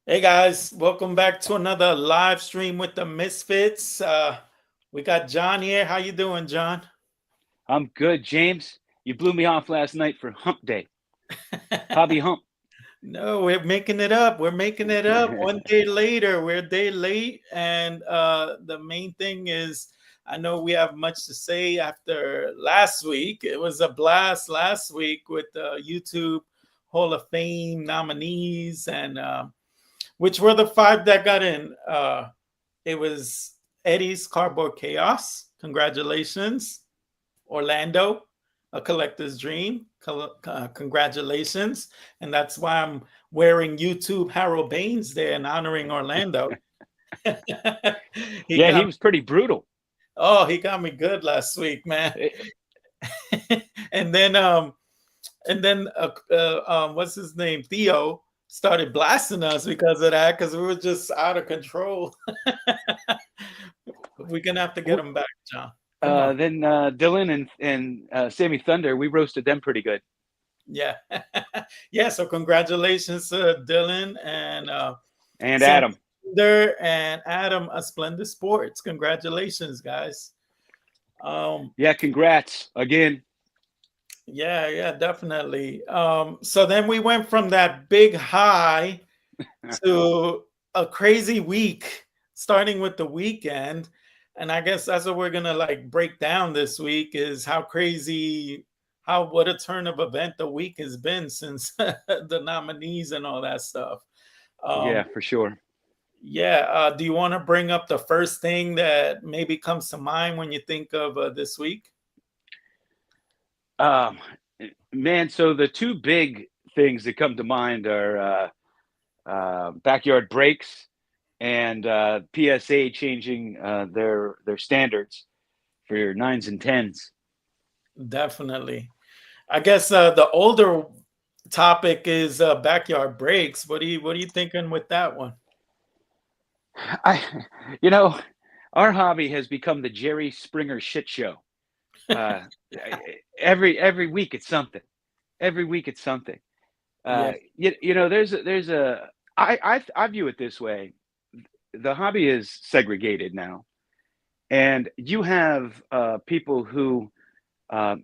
Hey guys, welcome back to another live stream with the Misfits. We got John here. How you doing, John? I'm good, James. You blew me off last night for Hump Day. Hobby Hump. No, we're making it up. We're making it up. One day later, we're a day late, and the main thing is, I know we have much to say after last week. It was a blast last week with the YouTube Hall of Fame nominees, and which were the five that got in. It was Eddie's Cardboard Chaos. Congratulations. Orlando, A Collector's Dream. Congratulations. And that's why I'm wearing YouTube Harold Baines there and honoring Orlando. he Yeah, he got was pretty brutal. he got me good last week, man. Eh, and then what's his name? Theo started blasting us because of that, because we were just out of control. We're gonna have to get him back, John. Come on. then Dylan and Sammy Thunder, we roasted them pretty good. Yeah. Yeah. So congratulations to Dylan and And Sam Adam. and Adam Splendid Sports. Congratulations, guys. Um, Yeah, congrats again. yeah, definitely. So then we went from that big high to a crazy week, starting with the weekend. And I guess that's what we're gonna like break down this week is how crazy, how what a turn of event the week has been since the nominees and all that stuff. Yeah, Um, for sure. yeah, do you want to bring up the first thing that maybe comes to mind when you think of this week? Um, Man, so the two big things that come to mind are backyard breaks and PSA changing their standards for your nines and tens. Definitely. I guess the older topic is backyard breaks. What are you thinking with that one? I, you know, our hobby has become the Jerry Springer shit show. Uh, every week it's something. Every week it's something. Yeah, There's a I view it this way. The hobby is segregated now, and you have people who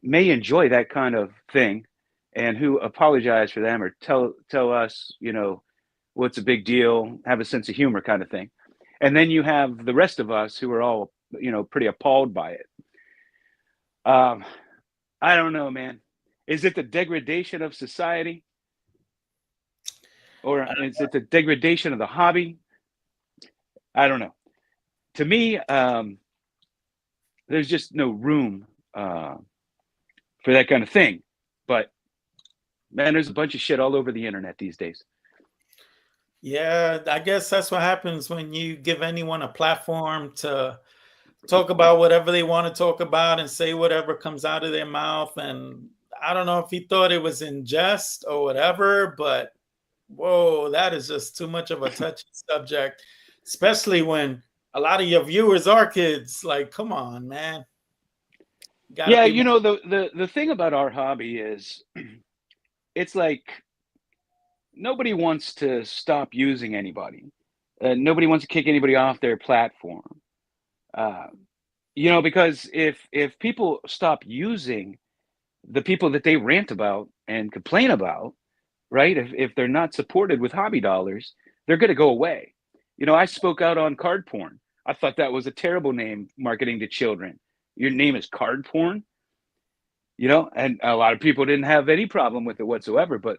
may enjoy that kind of thing, and who apologize for them or tell us, what's a big deal, have a sense of humor, kind of thing. And then you have the rest of us who are all, pretty appalled by it. Um, I don't know, man. Is it the degradation of society, or is it the degradation of the hobby? I don't know. To me, there's just no room for that kind of thing. But man, there's a bunch of shit all over the internet these days. yeah. I guess that's what happens when you give anyone a platform to talk about whatever they want to talk about and say whatever comes out of their mouth. And I don't know if he thought it was in jest or whatever, but whoa, that is just too much of a touchy subject, especially when a lot of your viewers are kids. Like, come on, man. You gotta Yeah, be more. the thing about our hobby is it's like nobody wants to stop using anybody. Nobody wants to kick anybody off their platform. Uh, because if people stop using the people that they rant about and complain about, right? If they're not supported with hobby dollars, they're going to go away. I spoke out on card porn. I thought that was a terrible name marketing to children. Your name is card porn, and a lot of people didn't have any problem with it whatsoever. But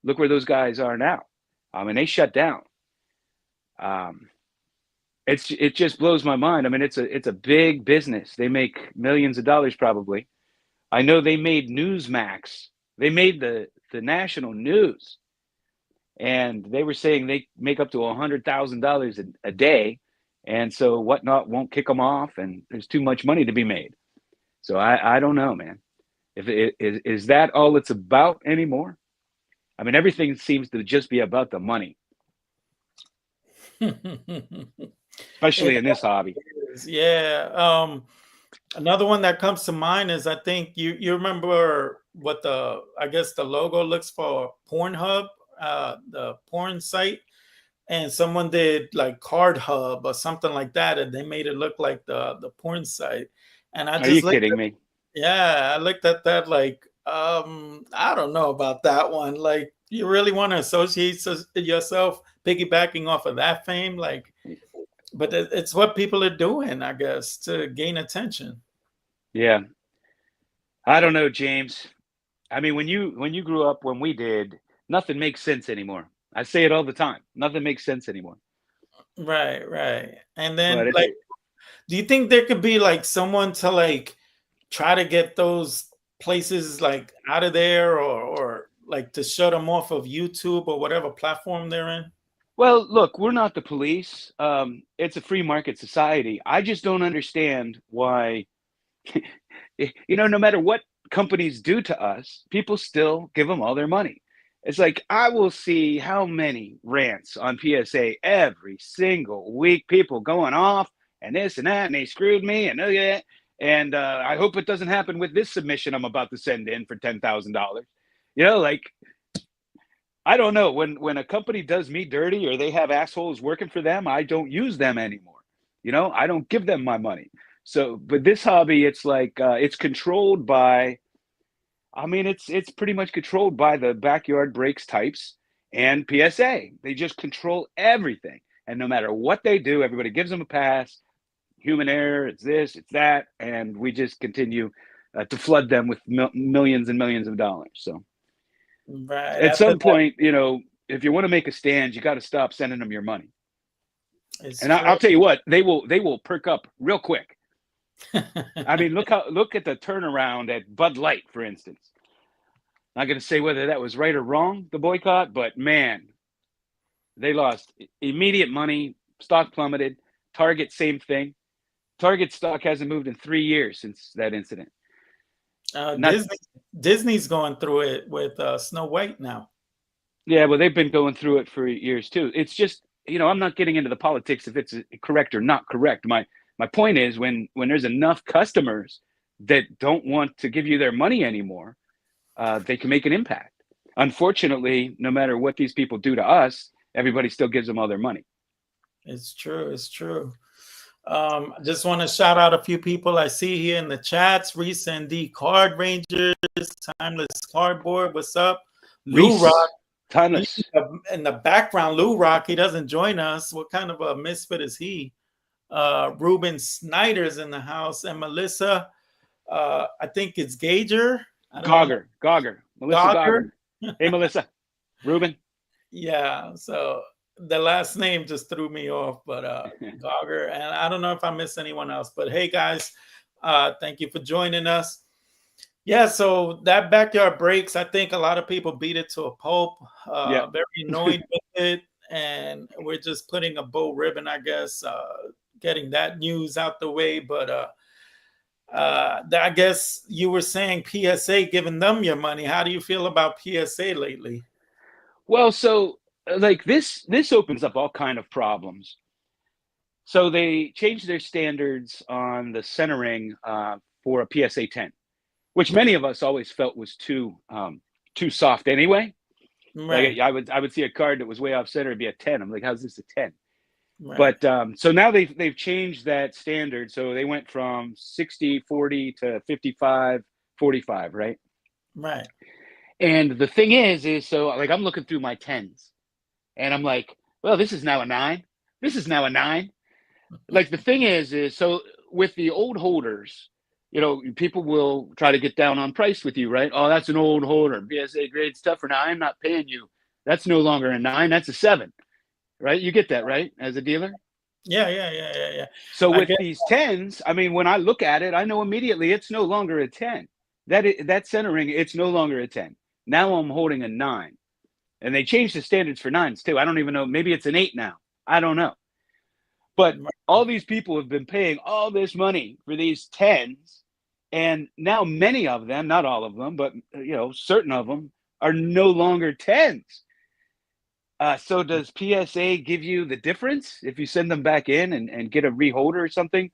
look where those guys are now. I mean, they shut down. Um, it just blows my mind. I mean, it's a big business. They make millions of dollars probably. I know they made Newsmax. They made the national news, and they were saying they make up to $100,000 a day, and so whatnot won't kick them off, and there's too much money to be made. So I don't know, man. If it is that all it's about anymore? I mean, everything seems to just be about the money, It especially in this hobby. is, yeah. Another one that comes to mind is I think you remember what the I guess the logo looks for Pornhub, the porn site, and someone did like Card Hub or something like that, and they made it look like the porn site. And I Are just you looked kidding at, me? yeah, I looked at that like, I don't know about that one. Like, you really want to associate yourself piggybacking off of that fame? Like, but it's what people are doing, I guess, to gain attention. Yeah. I don't know, James. I mean, when you grew up when we did, nothing makes sense anymore. I say it all the time. Nothing makes sense anymore. Right, right. And But then it's like, do you think there could be like someone to like try to get those places like out of there, or like to shut them off of YouTube or whatever platform they're in? well, look, we're not the police. It's a free market society. I just don't understand why, no matter what companies do to us, people still give them all their money. It's like I will see how many rants on PSA every single week, people going off and this and that, and they screwed me and oh yeah, and I hope it doesn't happen with this submission I'm about to send in for $10,000. Like I don't know when a company does me dirty or they have assholes working for them, I don't use them anymore. I don't give them my money. So, but this hobby, it's like it's controlled by. I mean, it's pretty much controlled by the backyard breaks types and PSA. They just control everything, and no matter what they do, everybody gives them a pass. Human error, it's this, it's that, and we just continue to flood them with millions and millions of dollars. So Right at after some that, point, if you want to make a stand, you got to stop sending them your money. it's And true. I'll tell you what, they will perk up real quick. I mean, look at the turnaround at Bud Light, for instance. Not going to say whether that was right or wrong, the boycott, but man, they lost immediate money. Stock plummeted. Target, same thing. Target stock hasn't moved in 3 years since that incident. Not Disney's going through it with Snow White now. Yeah, well, they've been going through it for years too. It's just, I'm not getting into the politics if it's correct or not correct. My point is when there's enough customers that don't want to give you their money anymore, they can make an impact. Unfortunately, no matter what these people do to us, everybody still gives them all their money. It's true. It's true. I just want to shout out a few people I see here in the chats. Reese and D Card Rangers, Timeless Cardboard. What's up? Lou Rock. Reese, timeless. In the background, Lou Rock. He doesn't join us. What kind of a misfit is he? Ruben Snyder's in the house, and Melissa. I think it's Gager. I don't want to. Gogger, Melissa Gogger. Gogger. Hey, Melissa, Ruben. Yeah. So the last name just threw me off, but Gogger, and I don't know if I missed anyone else. But hey, guys, thank you for joining us. Yeah, so that backyard breaks. I think a lot of people beat it to a pulp. Yeah. Very annoyed with it, and we're just putting a bow ribbon, I guess, getting that news out the way. But I guess you were saying PSA giving them your money. How do you feel about PSA lately? Well, so like this opens up all kind of problems. So they changed their standards on the centering for a PSA 10, which many of us always felt was too soft anyway. Right, Like I would see a card that was way off center and be a 10. I'm like, how's this a 10? right, But so now they've changed that standard. So they went from 60/40 to 55/45, right? right. And the thing is so like I'm looking through my 10s and I'm like, well, this is now a 9. This is now a 9. Like the thing is so with the old holders, people will try to get down on price with you, right? Oh, that's an old holder. BSA grade stuff for now. I'm not paying you. That's no longer a 9. That's a 7, right? You get that, right? As a dealer. Yeah, yeah, yeah, yeah, yeah. So I with guess. these 10s, I mean, when I look at it, I know immediately it's no longer a 10. That centering, it's no longer a 10. Now I'm holding a 9. And they changed the standards for 9s too. I don't even know. Maybe it's an 8 now. I don't know. But all these people have been paying all this money for these 10s. And now many of them, not all of them, but certain of them are no longer 10s. So does PSA give you the difference if you send them back in and get a reholder or something,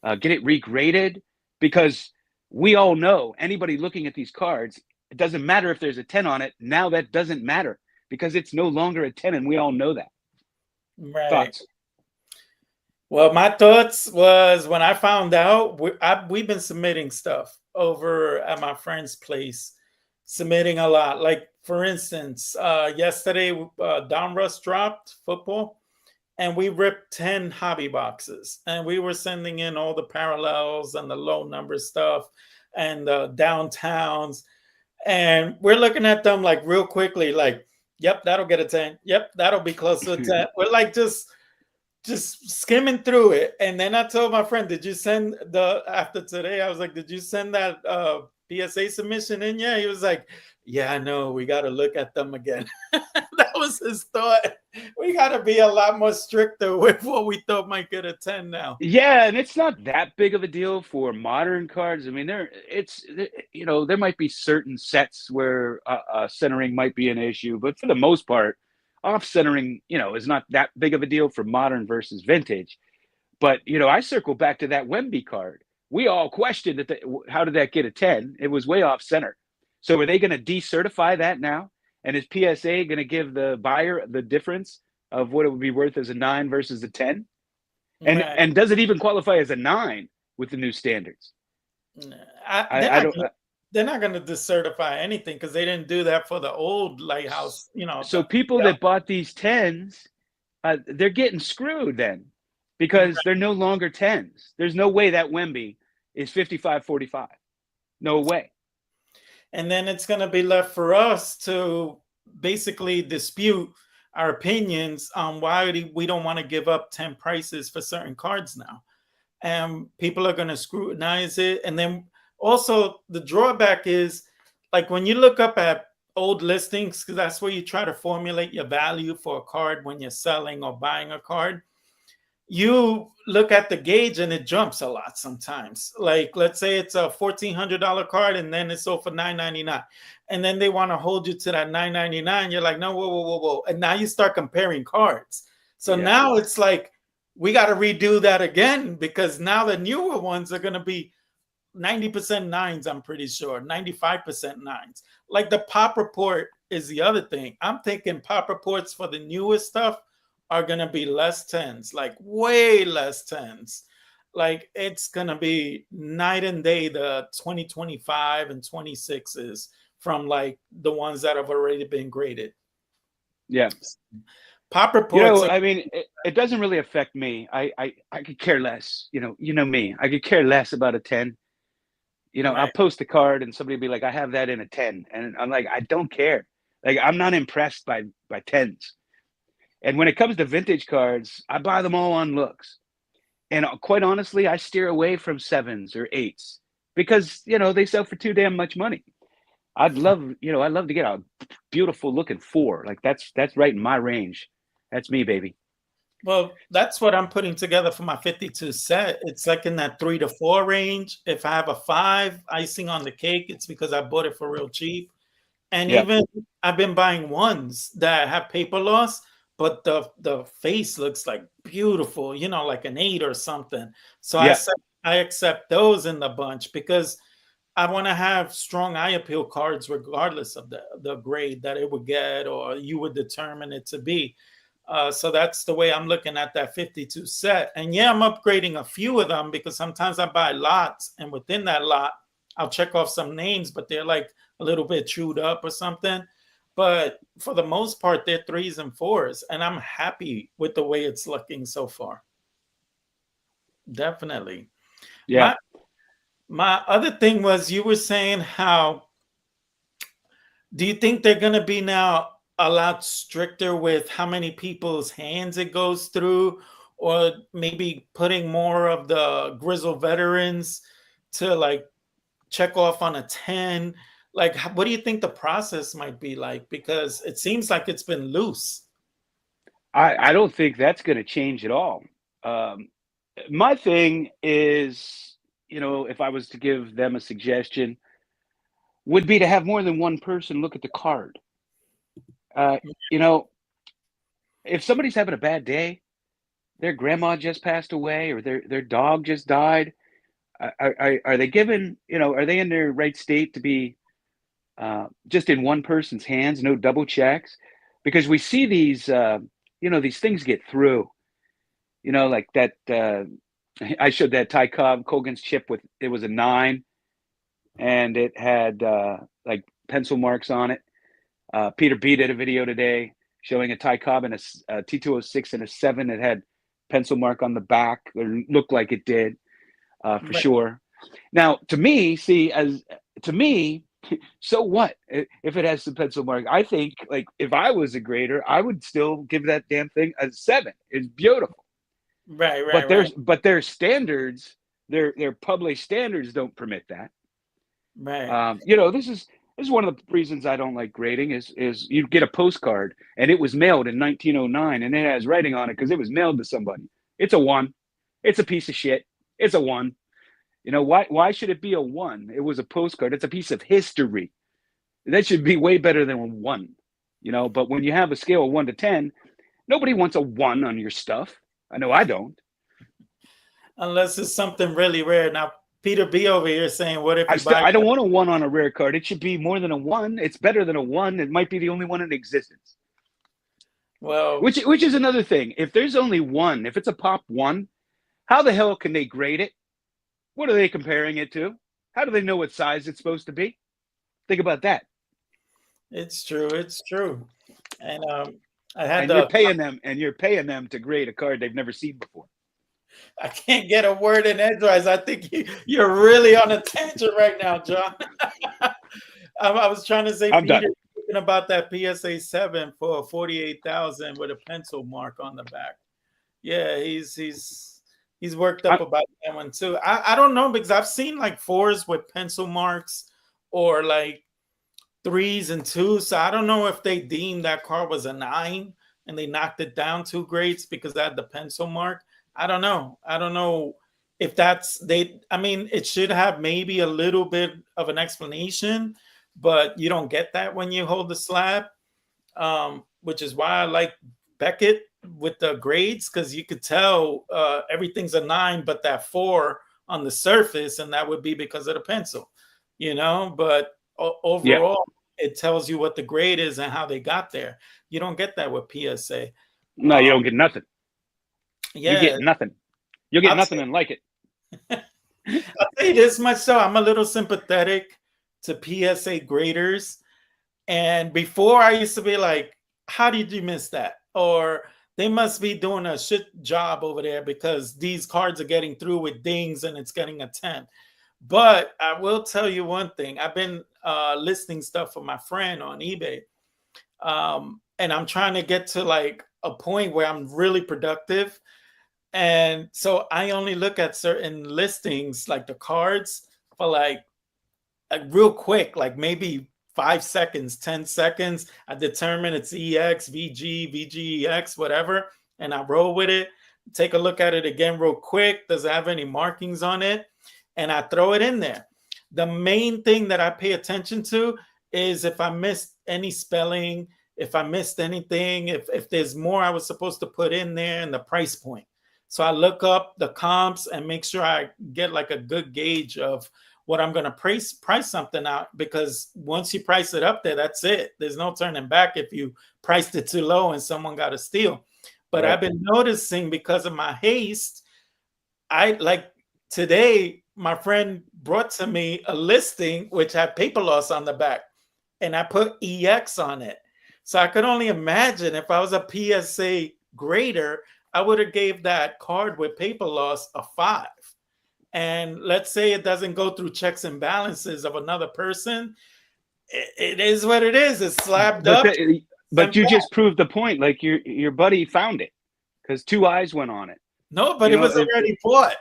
get it regraded? Because we all know anybody looking at these cards, it doesn't matter if there's a 10 on it. Now that doesn't matter because it's no longer a 10, and we all know that. Right. Thoughts? Well, my thoughts was when I found out we've been submitting stuff over at my friend's place, submitting a lot. Like for instance, yesterday Don Russ dropped football, and we ripped 10 hobby boxes, and we were sending in all the parallels and the low number stuff and the downtowns, and we're looking at them like real quickly, like, yep, that'll get a 10. Yep, that'll be close to a 10. We're like just skimming through it. And then I told my friend, did you send the after today? I was like, did you send that PSA submission in? Yeah. He was like, yeah, I know. We got to look at them again. That was his thought. We got to be a lot more stricter with what we thought might get a 10 now. Yeah, and it's not that big of a deal for modern cards. I mean, there might be certain sets where centering might be an issue, but for the most part, off centering, is not that big of a deal for modern versus vintage. But I circle back to that Wemby card. We all questioned that. How did that get a 10? It was way off center. So are they going to decertify that now? And is PSA going to give the buyer the difference of what it would be worth as a 9 versus a 10? And Right. and does it even qualify as a 9 with the new standards? I, they're I not don't. gonna, they're not going to decertify anything because they didn't do that for the old lighthouse. So people that bought these 10s, they're getting screwed then because they're no longer 10s. There's no way that Wemby is 55-45. No way. And then it's going to be left for us to basically dispute our opinions on why we don't want to give up 10 prices for certain cards now. And people are going to scrutinize it. And then also, the drawback is like when you look up at old listings, because that's where you try to formulate your value for a card when you're selling or buying a card, you look at the gauge and it jumps a lot sometimes. Like, let's say it's a $1,400 card and then it's sold for $999. And then they want to hold you to that $999. You're like, no, whoa, whoa, whoa, whoa. And now you start comparing cards. So Yeah. now it's like, we got to redo that again because now the newer ones are going to be 90% nines, I'm pretty sure, 95% nines. Like the pop report is the other thing. I'm thinking pop reports for the newest stuff are going to be less tens, like way less tens. Like it's going to be night and day, the 2025 and 26s from like the ones that have already been graded. Yeah. Pop reports are, I mean, it doesn't really affect me. I could care less. You know me. I could care less about a 10. I'll right. post a card and somebody will be like, I have that in a 10. And I'm like, I don't care. Like, I'm not impressed by 10s. And when it comes to vintage cards, I buy them all on looks. And quite honestly, I steer away from 7s or 8s because, they sell for too damn much money. I'd love to get a beautiful looking 4. Like that's right in my range. That's me, baby. Well, that's what I'm putting together for my 52 set. It's like in that 3 to 4 range. If I have a 5 icing on the cake, it's because I bought it for real cheap. And Yeah. even I've been buying ones that have paper loss, but the face looks like beautiful, like an 8 or something. So Yeah. I accept those in the bunch because I want to have strong eye appeal cards regardless of the grade that it would get or you would determine it to be. So that's the way I'm looking at that 52 set. And yeah, I'm upgrading a few of them because sometimes I buy lots and within that lot, I'll check off some names, but they're like a little bit chewed up or something. But for the most part, they're 3s and 4s. And I'm happy with the way it's looking so far. Definitely. Yeah. My my other thing was you were saying how do you think they're going to be now a lot stricter with how many people's hands it goes through, or maybe putting more of the grizzled veterans to like check off on a 10? Like, what do you think the process might be like? Because it seems like it's been loose. I don't think that's going to change at all. Um, my thing is, if I was to give them a suggestion, would be to have more than one person look at the card. Uh, you know, if somebody's having a bad day, their grandma just passed away, or their dog just died, are they given? Are they in their right state to be just in one person's hands, no double checks? Because we see these. these things get through. Like that. I showed that Ty Cobb Colgan's chip with it was a 9, and it had like pencil marks on it. Peter B did a video today showing a Ty Cobb and a T206 and a 7. It had pencil mark on the back, or looked like it did, for Right. sure. Now, to me, to me, so what if it has some pencil mark? I think, like, if I was a grader, I would still give that damn thing a 7. It's beautiful, Right. but Right. Right. their standards, their published standards don't permit that. Right. This is one of the reasons I don't like grading is you get a postcard and it was mailed in 1909 and it has writing on it because it was mailed to somebody. It's a 1. It's a piece of shit. It's a 1. Why should it be a 1? It was a postcard. It's a piece of history. That should be way better than a 1. But when you have a scale of 1 to 10, nobody wants a 1 on your stuff. I know I don't. Unless it's something really rare. Now, Peter B over here saying, "What if you buy?" I don't want a 1 on a rare card. It should be more than a 1. It's better than a 1. It might be the only one in existence. Well, Which is another thing. If there's only 1, if it's a pop 1, how the hell can they grade it? What are they comparing it to? How do they know what size it's supposed to be? Think about that. it's true. It's true. And I had And the you're paying them to grade a card they've never seen before. I can't get a word in edgewise. I think you're really on a tangent right now, John. I was trying to say, I'm Peter, done. talking about that PSA 7 for 48,000 with a pencil mark on the back. Yeah, he's worked up I'm, about that one too. I don't know because I've seen like 4s with pencil marks or like 3s and 2s. So I don't know if they deemed that car was a 9 and they knocked it down 2 grades because that had the pencil mark. I don't know. I don't know if that's they. I mean, it should have maybe a little bit of an explanation, but you don't get that when you hold the slab, which is why I like Beckett with the grades because you could tell everything's a 9, but that 4 on the surface, and that would be because of the pencil, But yeah. overall, it tells you what the grade is and how they got there. You don't get that with PSA. No, you don't get nothing. You Yeah, get nothing. You'll get I'll nothing say, and like it. I'll say this much so I'm a little sympathetic to PSA graders. And before I used to be like, how did you miss that? Or they must be doing a shit job over there because these cards are getting through with dings and it's getting a 10. But I will tell you one thing. I've been listing stuff for my friend on eBay. And I'm trying to get to like a point where I'm really productive. And so I only look at certain listings, like the cards, for like real quick, like maybe 5 seconds, 10 seconds. I determine it's EX, VG, VGEX, whatever, and I roll with it. Take a look at it again real quick. Does it have any markings on it? And I throw it in there. The main thing that I pay attention to is if I missed any spelling, if I missed anything, if there's more I was supposed to put in there, and the price point. So I look up the comps and make sure I get like a good gauge of what I'm going to price something out, because once you price it up there, that's it. There's no turning back if you priced it too low and someone got a steal. But Right. I've been noticing because of my haste, I like today, my friend brought to me a listing which had paper loss on the back, and I put EX on it. So I could only imagine if I was a PSA grader, I would have gave that card with paper loss a 5. And let's say it doesn't go through checks and balances of another person, it is what it is. It's slabbed But up, but sent you back. just proved the point. Like your buddy found it because 2 eyes went on it. No, but You it know, was already bought.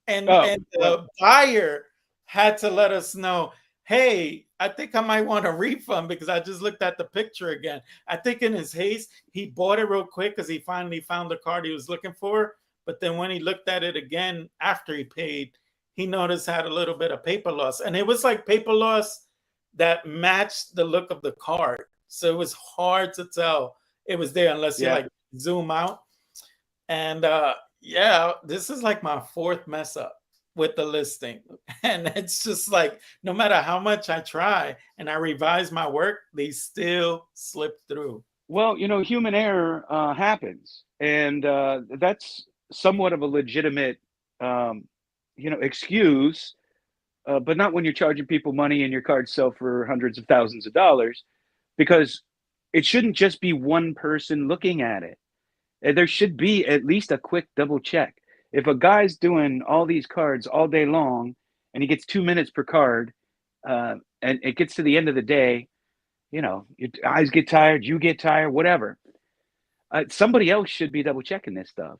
And oh and well, the buyer had to let us know, hey, I think I might want a refund because I just looked at the picture again. I think in his haste, he bought it real quick because he finally found the card he was looking for. But then when he looked at it again after he paid, he noticed had a little bit of paper loss. And it was like paper loss that matched the look of the card. So it was hard to tell it was there unless you yeah. like zoom out. And yeah, this is like my 4th mess up with the listing. And it's just like no matter how much I try and I revise my work, they still slip through. Well, human error happens, and that's somewhat of a legitimate, um, excuse, but not when you're charging people money and your cards sell for hundreds of thousands of dollars, because it shouldn't just be one person looking at it. There should be at least a quick double check. If a guy's doing all these cards all day long and he gets 2 minutes per card, and it gets to the end of the day, your eyes get tired, you get tired, whatever. Somebody else should be double checking this stuff.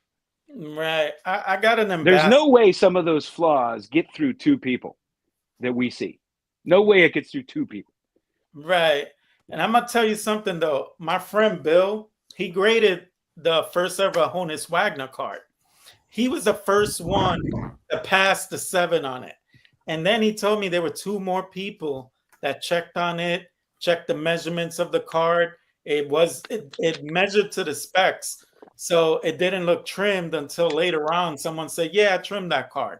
Right. I got an There's ambassador. no way some of those flaws get through two people that we see. No way it gets through two people. Right. And I'm gonna tell you something though. My friend Bill, he graded the first ever Honus Wagner card. He was the first one to pass the 7 on it. And then he told me there were 2 more people that checked on it, checked the measurements of the card. It measured to the specs. So it didn't look trimmed until later on. Someone said, yeah, I trimmed that card.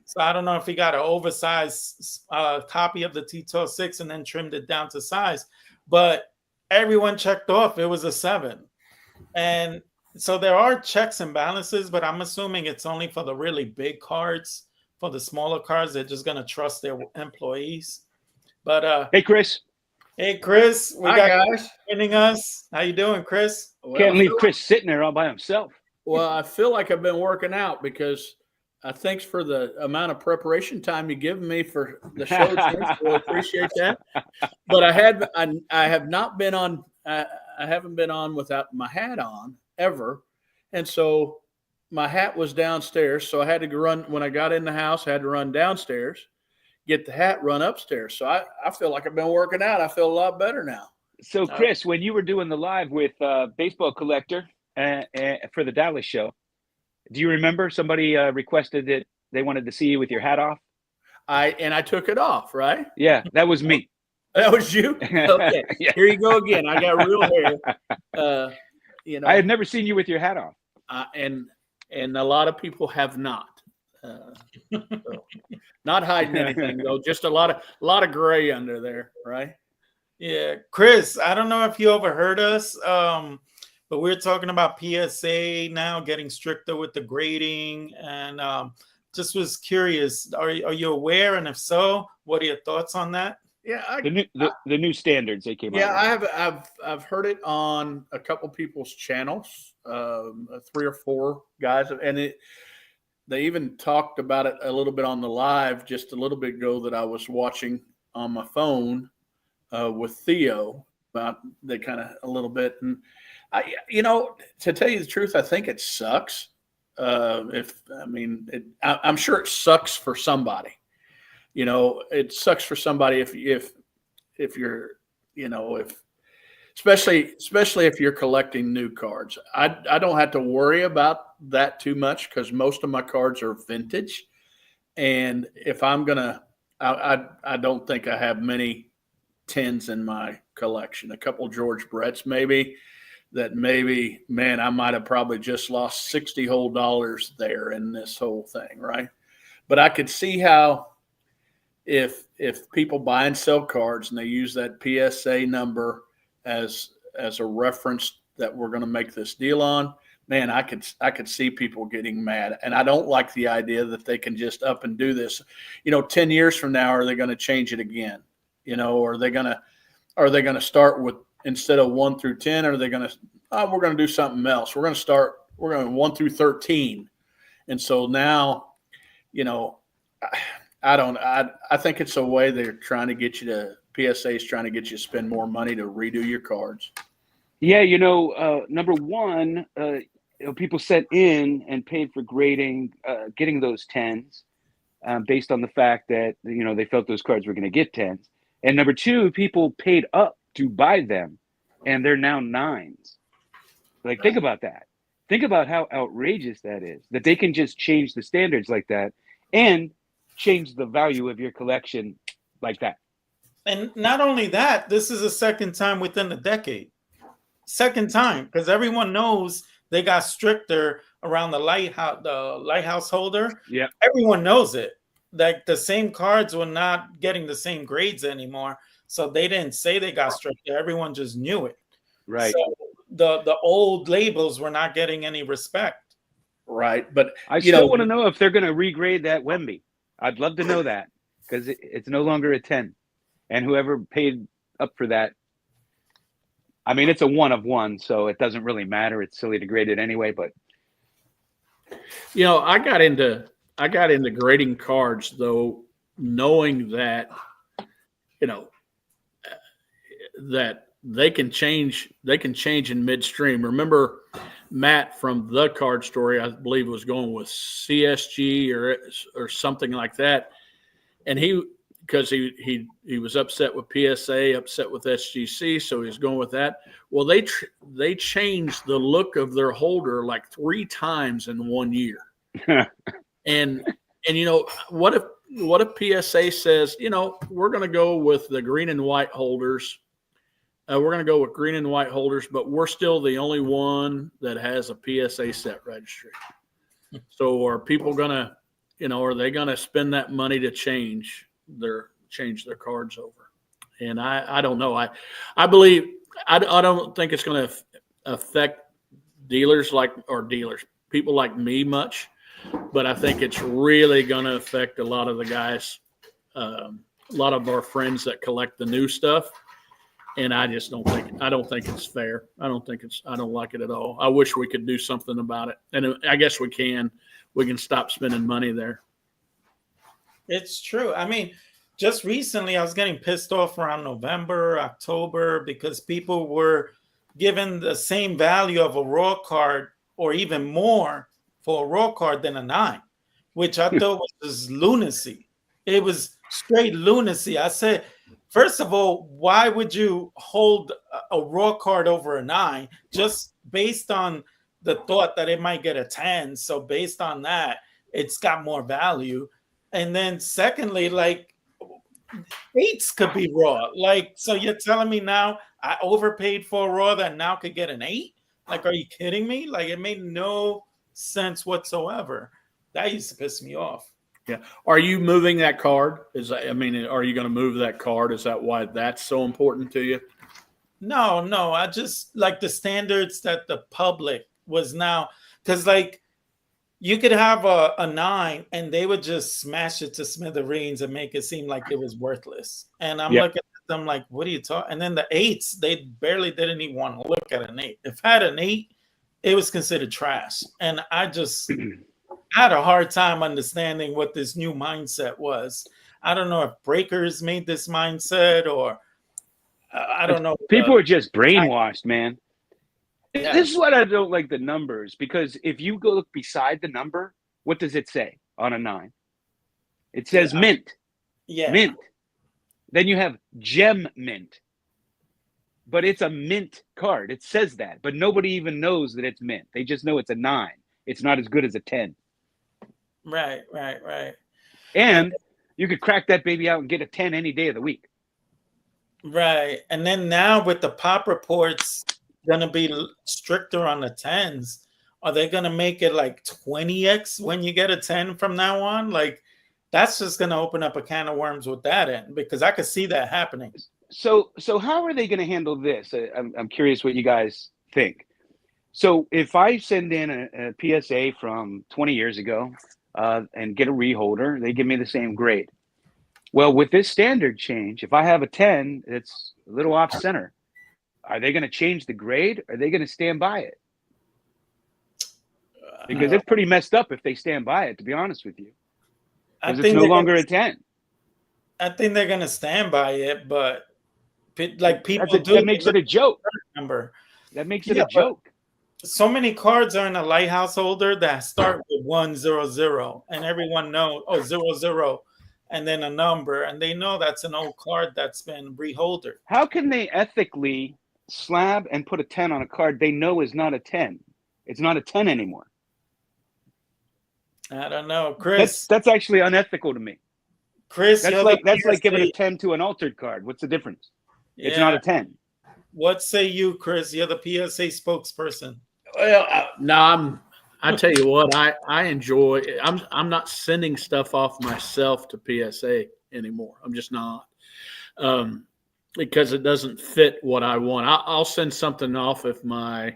So I don't know if he got an oversized copy of the T126 and then trimmed it down to size, but everyone checked off it was a 7. And so there are checks and balances, but I'm assuming it's only for the really big cards. For the smaller cards, they're just gonna trust their employees. But Hey, Chris. hey, Chris, we Hi got guys. joining us. How you doing, Chris? Well, Can't leave Chris sitting there all by himself. I feel like I've been working out because thanks for the amount of preparation time you give me for the show. James. Really appreciate that. But I have not been on. I haven't been on without my hat on ever, and so my hat was downstairs. So I had to run when I got in the house. I had to run downstairs, get the hat, run upstairs. So I feel like I've been working out. I feel a lot better now. So, Chris, when you were doing the live with Baseball Collector for the Dallas show, do you remember somebody requested that they wanted to see you with your hat off? I took it off, right? Yeah, that was me. That was you? Okay. Yeah. Here you go again. I got real hair. I had never seen you with your hat off. And a lot of people have not. So, not hiding anything though. Just a lot of gray under there, right? Yeah, Chris, I don't know if you overheard us, but we're talking about PSA now getting stricter with the grading, and just was curious, are you aware? And if so, what are your thoughts on that? Yeah, the new standards they came out. Yeah, I've heard it on a couple people's channels, 3 or 4 guys, and they even talked about it a little bit on the live just a little bit ago that I was watching on my phone with Theo about they kind of a little bit. And to tell you the truth, I think it sucks. I'm sure it sucks for somebody. It sucks for somebody if you're, especially if you're collecting new cards. I don't have to worry about that too much because most of my cards are vintage. And if I'm gonna, I don't think I have many 10s in my collection. A couple George Bretts maybe. Man, I might have probably just lost 60 whole dollars there in this whole thing, right? But I could see how if people buy and sell cards and they use that PSA number as a reference that we're going to make this deal on, man, I could see people getting mad. And I don't like the idea that they can just up and do this. 10 years from now, are they going to change it again? Or are they going to start with, instead of 1 through 10, are they going to, we're going to do something else. We're going to 1 through 13. And so now, I think it's a way they're trying to get you to, PSA is trying to get you to spend more money to redo your cards. Yeah, number one, people sent in and paid for grading, getting those 10s based on the fact that, they felt those cards were going to get 10s. And number two, people paid up to buy them, and they're now 9s. Like, think about that. Think about how outrageous that is, that they can just change the standards like that and change the value of your collection like that. And not only that, this is the second time within a decade. Second time, because everyone knows they got stricter around the lighthouse holder. Yeah, everyone knows it. Like the same cards were not getting the same grades anymore, so they didn't say they got stricter. Everyone just knew it. right. So the old labels were not getting any respect. Right. But I still want to know if they're going to regrade that Wemby. I'd love to know that, because it's no longer a 10. And whoever paid up for that, I mean, it's a 1 of 1, so it doesn't really matter. It's silly to grade it anyway. But I got into grading cards though, knowing that that they can change in midstream. Remember Matt from the Card Story, I believe, was going with CSG or something like that, and because he was upset with PSA, upset with SGC, so he was going with that. Well, they changed the look of their holder like 3 times in 1 year. and what if PSA says, we're going to go with the green and white holders. We're going to go with green and white holders, but we're still the only one that has a PSA set registry. So are people going to, are they going to spend that money to change their cards over? And I don't know. I believe I don't think it's going to affect people like me much, but I think it's really going to affect a lot of the guys, a lot of our friends that collect the new stuff. And I just don't think it's fair. I don't like it at all. I wish we could do something about it. And I guess we can stop spending money there. It's true. I mean, just recently I was getting pissed off around November, October, because people were given the same value of a raw card or even more for a raw card than a 9, which I thought was lunacy. It was straight lunacy. I said, first of all, why would you hold a raw card over a 9 just based on the thought that it might get a 10? So based on that, it's got more value. And then secondly, like 8s could be raw. Like, so you're telling me now I overpaid for a raw that now could get an 8? Like, are you kidding me? Like, it made no sense whatsoever. That used to piss me off. Yeah. Are you moving that card? Are you going to move that card? Is that why that's so important to you? No. I just like the standards that the public was now, because like you could have a 9 and they would just smash it to smithereens and make it seem like it was worthless. And I'm looking at them like, what are you talking? And then the 8s, they barely didn't even want to look at an 8. If I had an 8, it was considered trash. And I just had a hard time understanding what this new mindset was. I don't know if breakers made this mindset or I don't know. People are just brainwashed, man. Yeah. This is what I don't like the numbers, because if you go look beside the number, what does it say on a 9? It says mint. Yeah. Mint. Then you have gem mint. But it's a mint card. It says that. But nobody even knows that it's mint. They just know it's a 9. It's not as good as a 10. Right. And you could crack that baby out and get a 10 any day of the week. Right. And then now with the pop reports going to be stricter on the 10s, are they going to make it like 20x when you get a 10 from now on? Like, that's just going to open up a can of worms with that end, because I could see that happening. So how are they going to handle this? I'm curious what you guys think. So if I send in a PSA from 20 years ago and get a reholder, they give me the same grade. Well, with this standard change, if I have a 10, it's a little off center. Are they going to change the grade? Or are they going to stand by it? Because it's pretty messed up if they stand by it, to be honest with you. Because it's no longer a 10. I think they're going to stand by it, but like people that makes it a joke. Number. That makes it a joke. So many cards are in a lighthouse holder that start with 100, and everyone knows 00, and then a number, and they know that's an old card that's been reholdered. How can they ethically slab and put a 10 on a card they know is not a 10? It's not a 10 anymore. I don't know, Chris. That's actually unethical to me. Chris, that's like giving a 10 to an altered card. What's the difference? Yeah. It's not a 10. What say you, Chris? You're the PSA spokesperson. Well, no, I tell you what, I enjoy. I'm not sending stuff off myself to PSA anymore. I'm just not. because it doesn't fit what I want. I'll send something off if my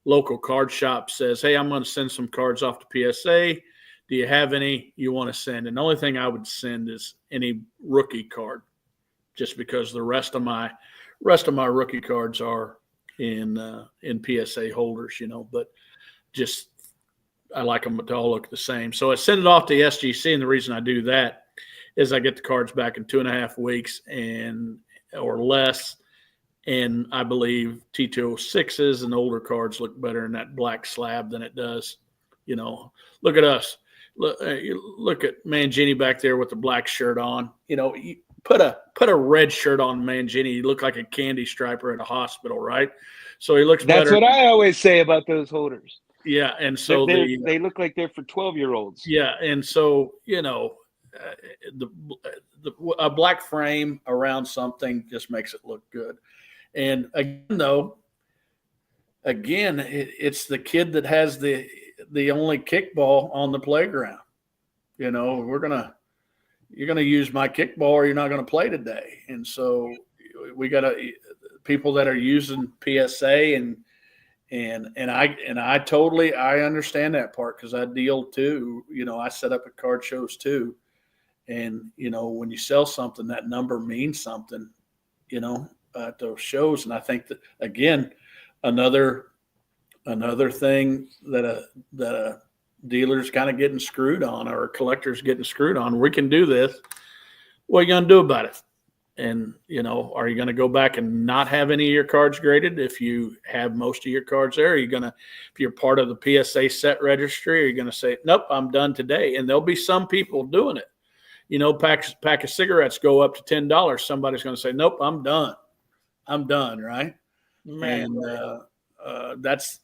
local card shop says, hey, I'm going to send some cards off to PSA. Do you have any you want to send? And the only thing I would send is any rookie card, just because the rest of my rookie cards are in PSA holders, but just I like them to all look the same. So I send it off to SGC, and the reason I do that is I get the cards back in 2.5 weeks or less. And I believe T206s and older cards look better in that black slab than it does. Look at us. Look at Mangini back there with the black shirt on. You put a red shirt on Mangini, you look like a candy striper at a hospital, right? So he looks better. That's what I always say about those holders. Yeah, and so they look like they're for 12-year-olds. Yeah, and so a black frame around something just makes it look good. And again, it's the kid that has the only kickball on the playground. You're gonna use my kickball, or you're not gonna play today. And so we got people that are using PSA and I totally understand that part, because I deal too. I set up at card shows too, and when you sell something, that number means something. At those shows, and I think that again, another thing that a dealer's kind of getting screwed on, or a collector's getting screwed on. We can do this. What are you going to do about it? And are you going to go back and not have any of your cards graded if you have most of your cards there? Are you going to, if you're part of the PSA set registry, are you going to say, nope, I'm done today? And there'll be some people doing it. Pack of cigarettes go up to $10. Somebody's going to say, nope, I'm done. I'm done, right? Man. And that's,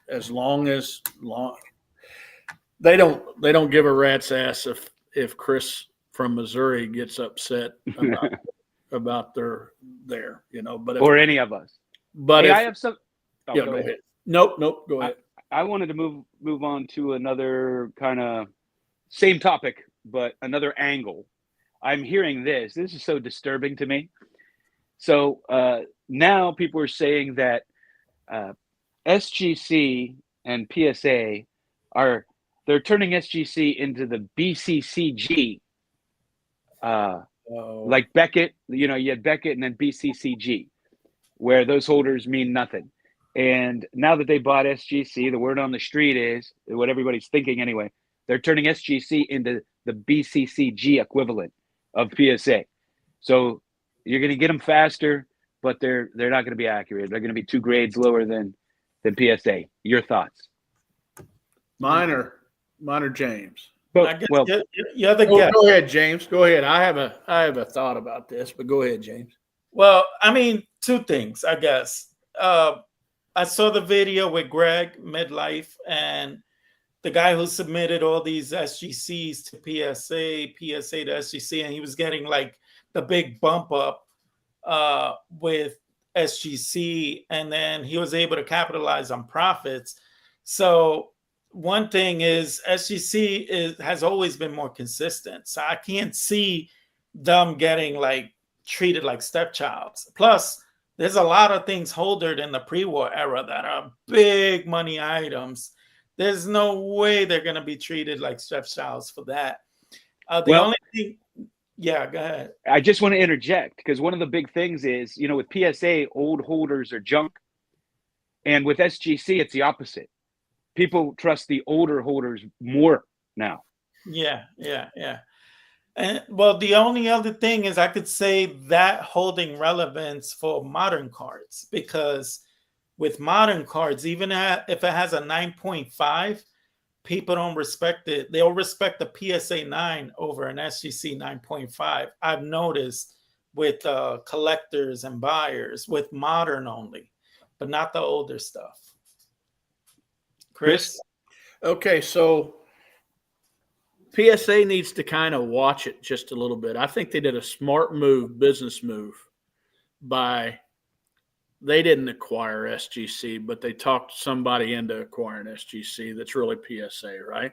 as long they don't give a rat's ass if Chris from Missouri gets upset about their but or any of us. But hey, I have some. Oh, yeah, go ahead. Nope, go ahead. I wanted to move on to another kind of same topic, but another angle. I'm hearing this. This is so disturbing to me. So now people are saying that SGC and PSA they're turning SGC into the BCCG. Like Beckett, you had Beckett and then BCCG, where those holders mean nothing. And now that they bought SGC, the word on the street is, what everybody's thinking anyway, they're turning SGC into the BCCG equivalent of PSA. So you're going to get them faster, but they're not going to be accurate. They're going to be 2 grades lower than PSA. Your thoughts? Mine are James. But you're the guest. Go ahead, James. Go ahead. I have a thought about this, but go ahead, James. Well, I mean, 2 things, I guess. I saw the video with Greg Midlife, and the guy who submitted all these SGCs to PSA to SGC, and he was getting like the big bump up with SGC, and then he was able to capitalize on profits. So one thing is SGC has always been more consistent. So I can't see them getting like treated like stepchilds. Plus, there's a lot of things holdered in the pre-war era that are big money items. There's no way they're going to be treated like stepchilds for that. Only thing, yeah, go ahead. I just want to interject, because one of the big things is, with PSA, old holders are junk. And with SGC, it's the opposite. People trust the older holders more now. Yeah. And well, the only other thing is I could say that holding relevance for modern cards, because with modern cards, even if it has a 9.5, people don't respect it. They'll respect the PSA 9 over an SGC 9.5. I've noticed with collectors and buyers with modern only, but not the older stuff. Chris? Okay, so PSA needs to kind of watch it just a little bit. I think they did a smart business move they didn't acquire SGC, but they talked somebody into acquiring SGC that's really PSA, right?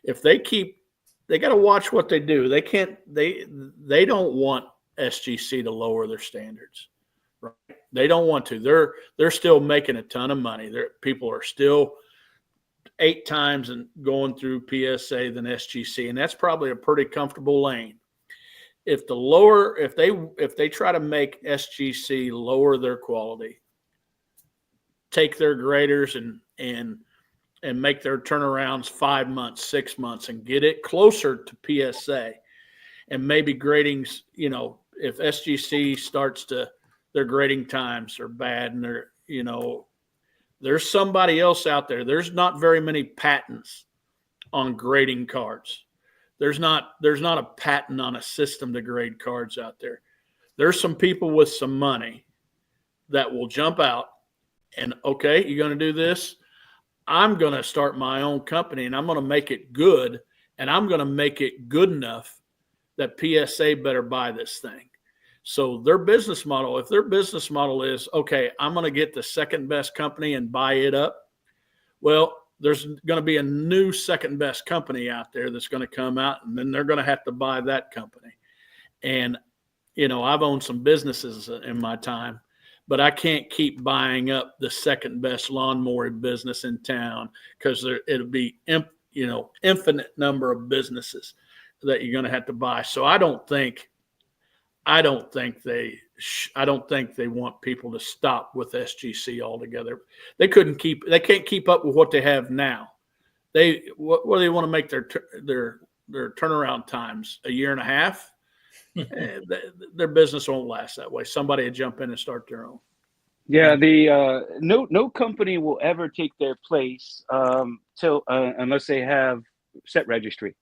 If they got to watch what they do. They don't want SGC to lower their standards. Right? They don't want to. They're still making a ton of money. People are still 8 times and going through PSA than SGC, and that's probably a pretty comfortable lane. If they try to make SGC lower their quality, take their graders and make their turnarounds 5 months, 6 months, and get it closer to PSA, and maybe gradings, if SGC starts to, their grading times are bad, and there's somebody else out there. There's not very many patents on grading cards. There's not a patent on a system to grade cards out there. There's some people with some money that will jump out and, okay, you're going to do this. I'm going to start my own company, and I'm going to make it good, and I'm going to make it good enough that PSA better buy this thing. So their business model, if their business model is, okay, I'm going to get the second best company and buy it up, well, there's going to be a new second best company out there that's going to come out, and then they're going to have to buy that company. And, I've owned some businesses in my time, but I can't keep buying up the second best lawnmower business in town, because it'll be, infinite number of businesses that you're going to have to buy. So I don't think they want people to stop with SGC altogether. They can't keep up with what they have now. What do they want to make their turnaround times? A year and a half? Their business won't last that way. Somebody will jump in and start their own. Yeah, no company will ever take their place unless they have set registry,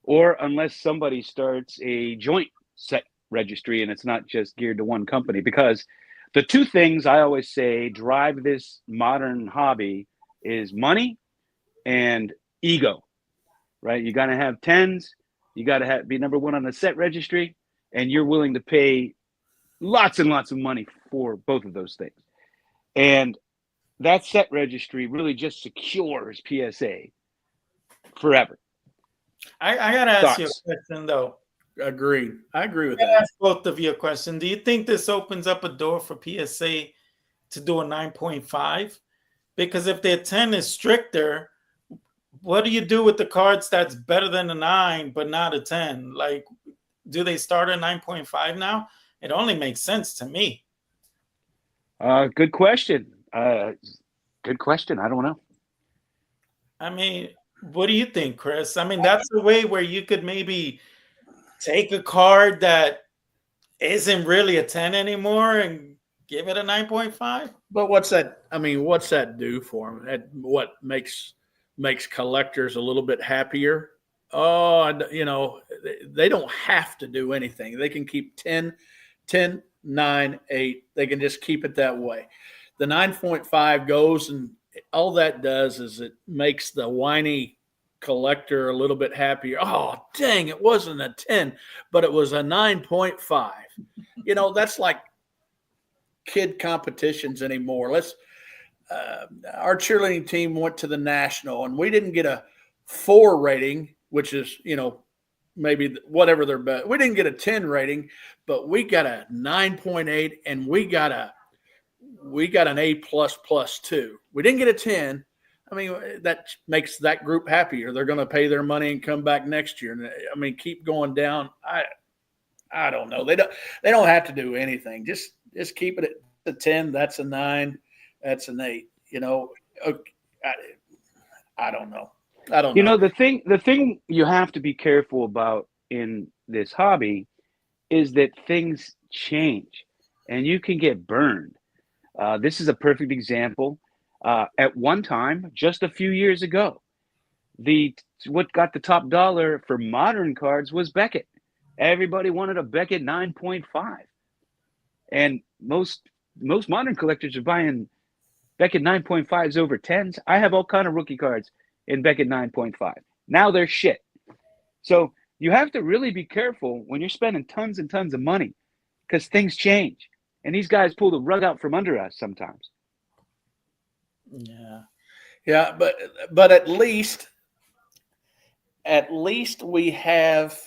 or unless somebody starts a joint set registry and it's not just geared to one company. Because the two things I always say drive this modern hobby is money and ego, right? You got to have tens, you got to be number one on the set registry, and you're willing to pay lots and lots of money for both of those things. And that set registry really just secures PSA forever. I gotta ask you a question though. Agreed. I agree with I that. ask both of you a question. Do you think this opens up a door for PSA to do a 9.5? Because if their 10 is stricter, what do you do with the cards that's better than a 9 but not a 10? Like, do they start at 9.5 now? It only makes sense to me. Good question. Good question. I don't know. I mean, what do you think, Chris? I mean, that's a way where you could maybe take a card that isn't really a 10 anymore and give it a 9.5. But what's that do for them? What makes collectors a little bit happier? Oh, they don't have to do anything. They can keep 10, 9, 8. They can just keep it that way. The 9.5 goes, and all that does is it makes the whiny collector a little bit happier. Oh, dang, it wasn't a 10, but it was a 9.5. That's like kid competitions anymore. Our cheerleading team went to the national, and we didn't get a 4 rating, which is, maybe whatever their best. We didn't get a 10 rating, but we got a 9.8, and we got an A++ too. We didn't get a 10. I mean, that makes that group happier. They're going to pay their money and come back next year. I mean, keep going down. I don't know. They don't have to do anything. Just keep it at the 10. That's a 9. That's an 8. I don't know. The thing you have to be careful about in this hobby is that things change, and you can get burned. This is a perfect example. At one time, just a few years ago, what got the top dollar for modern cards was Beckett. Everybody wanted a Beckett 9.5, and most modern collectors are buying Beckett 9.5s over 10s. I have all kind of rookie cards in Beckett 9.5. Now they're shit. So you have to really be careful when you're spending tons and tons of money, because things change, and these guys pull the rug out from under us sometimes. Yeah, but at least we have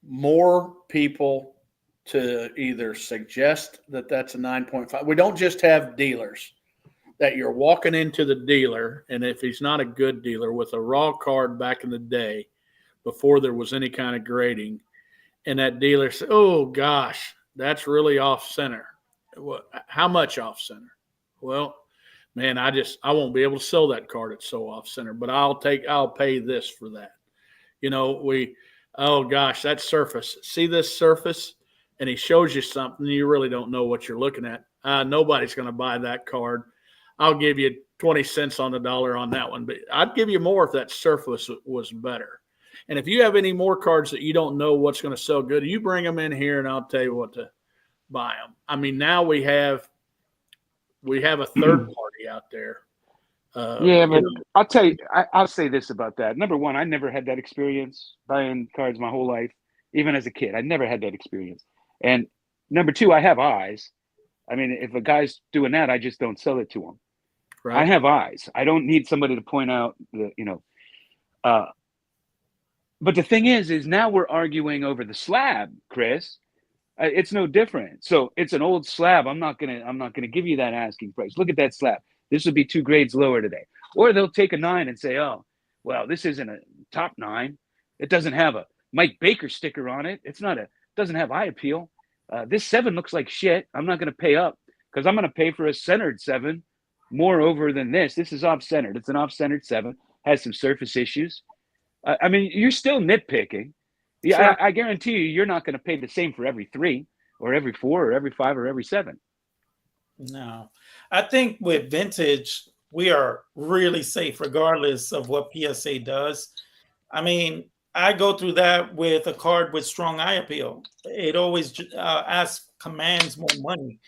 more people to either suggest that that's a 9.5. We don't just have dealers that you're walking into the dealer, and if he's not a good dealer with a raw card back in the day before there was any kind of grading, and that dealer says, oh gosh, that's really off center. Well, how much off center? Well, man, I won't be able to sell that card. It's so off center, but I'll pay this for that. Oh gosh, that surface. See this surface? And he shows you something, you really don't know what you're looking at. Nobody's going to buy that card. I'll give you 20 cents on the dollar on that one, but I'd give you more if that surface was better. And if you have any more cards that you don't know what's going to sell good, you bring them in here and I'll tell you what to buy them. I mean, now we have a third party out there. But I'll tell you, I'll say this about that. Number one, I never had that experience buying cards my whole life, even as a kid. I never had that experience. And number two, I have eyes. I mean, if a guy's doing that, I just don't sell it to him. Right. I have eyes. I don't need somebody to point out but the thing is now we're arguing over the slab, Chris. It's no different. So it's an old slab. I'm not gonna give you that asking price. Look at that slab. This would be 2 grades lower today. Or they'll take a 9 and say, oh, well, this isn't a top 9. It doesn't have a Mike Baker sticker on it. Doesn't have eye appeal. This 7 looks like shit. I'm not going to pay up because I'm going to pay for a centered 7 more over than this. This is off-centered. It's an off-centered 7. Has some surface issues. I mean, you're still nitpicking. Yeah, sure. I guarantee you're not going to pay the same for every 3 or every 4 or every 5 or every 7. No, I think with vintage, we are really safe regardless of what PSA does. I mean, I go through that with a card with strong eye appeal. It always commands more money.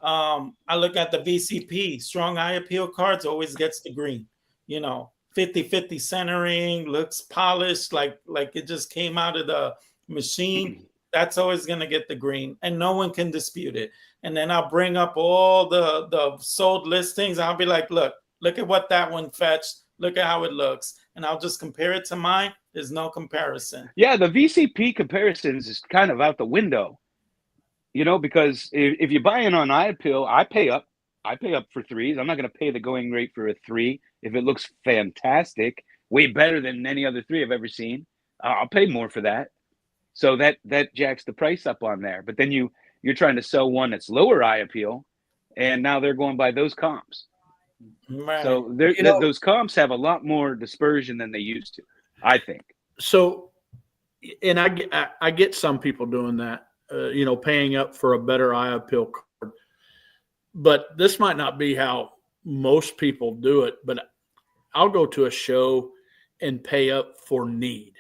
I look at the VCP, strong eye appeal cards always gets the green, 50-50 centering, looks polished, like it just came out of the machine. That's always going to get the green, and no one can dispute it. And then I'll bring up all the sold listings. I'll be like, look at what that one fetched. Look at how it looks. And I'll just compare it to mine. There's no comparison. Yeah, the VCP comparisons is kind of out the window, because if you're buying on eye appeal, I pay up for 3s. I'm not going to pay the going rate for a 3 if it looks fantastic, way better than any other 3 I've ever seen. I'll pay more for that. So that jacks the price up on there. But then you're trying to sell one that's lower eye appeal, and now they're going by those comps. Right. So those comps have a lot more dispersion than they used to, I think. So, and I get some people doing that, paying up for a better eye appeal card. But this might not be how most people do it. But I'll go to a show and pay up for need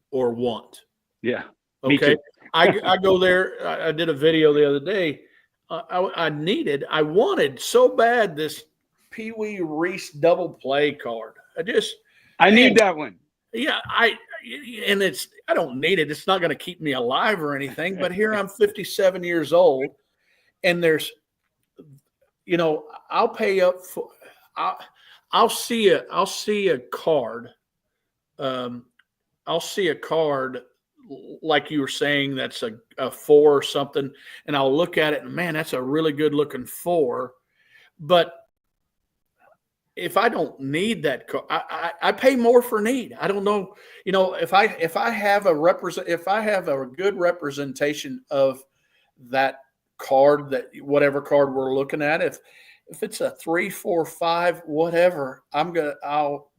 or want. Yeah. Okay. I go there. I did a video the other day. I wanted so bad this Pee Wee Reese double play card. I need that one. Yeah, I don't need it. It's not going to keep me alive or anything. But here I'm 57 years old, and there's, I'll pay up for. I'll see a card. I'll see a card like you were saying that's a 4 or something, and I'll look at it and man, that's a really good looking 4. But if I don't need that card, I pay more for need. I don't know, if I have a good representation of that card, that whatever card we're looking at, if it's a 3, 4, 5, whatever, I'll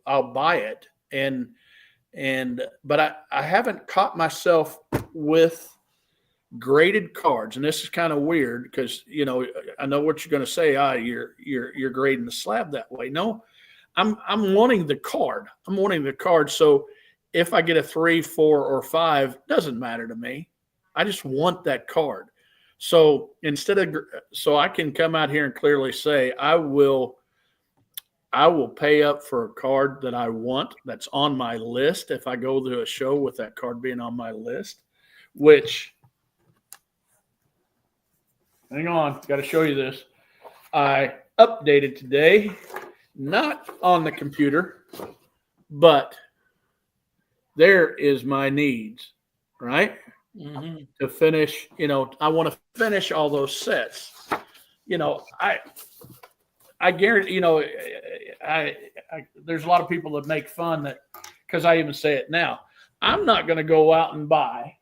buy it. But I haven't caught myself with graded cards, and this is kind of weird because I know what you're going to say. You're grading the slab that way. No, I'm wanting the card. I'm wanting the card. So if I get a 3, 4, or 5, doesn't matter to me. I just want that card. So so I can come out here and clearly say I will pay up for a card that I want, that's on my list, if I go to a show with that card being on my list, which, hang on, got to show you this. I updated today, not on the computer, but there is my needs, right? Mm-hmm. To finish, I want to finish all those sets. I guarantee, there's a lot of people that make fun that, because I even say it now, I'm not going to go out and buy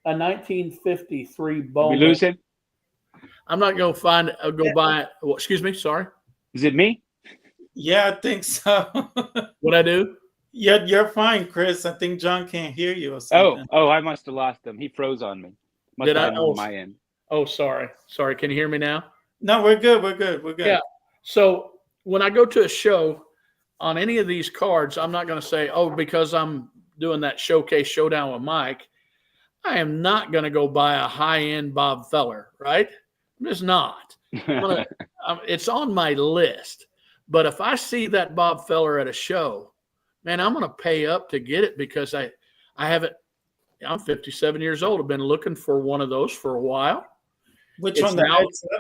a 1953 Did we Bowman. lose him? I'm not going to go buy. Well, excuse me. Sorry. Is it me? Yeah, I think so. What I do? Yeah, you're fine, Chris. I think John can't hear you or something. Oh, I must have lost him. He froze on me. Must Did have I? been on my end. Oh, sorry. Can you hear me now? No, we're good. We're good. We're good. Yeah. So when I go to a show on any of these cards, I'm not going to say, oh, because I'm doing that showcase showdown with Mike, I am not going to go buy a high-end Bob Feller, right? I'm just not. It's on my list. But if I see that Bob Feller at a show, man, I'm going to pay up to get it because I haven't. I'm 57 years old. I've been looking for one of those for a while. Which one?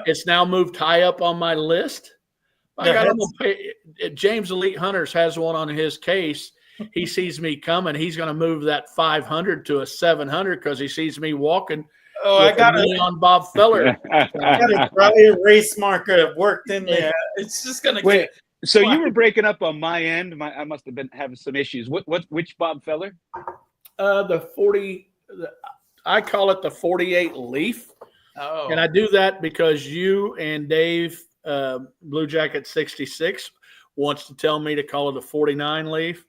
It's now moved high up on my list. James Elite Hunters has one on his case. He sees me coming. He's going to move that 500 to a 700 because he sees me walking. Oh, I got it on Bob Feller. I got a probably a race marker worked in there. It's just going to wait. So you were breaking up on my end. I must have been having some issues. Which Bob Feller? The 40. I call it the 48 Leaf. Oh. And I do that because you and Dave, Blue Jacket 66, wants to tell me to call it a 49 Leaf.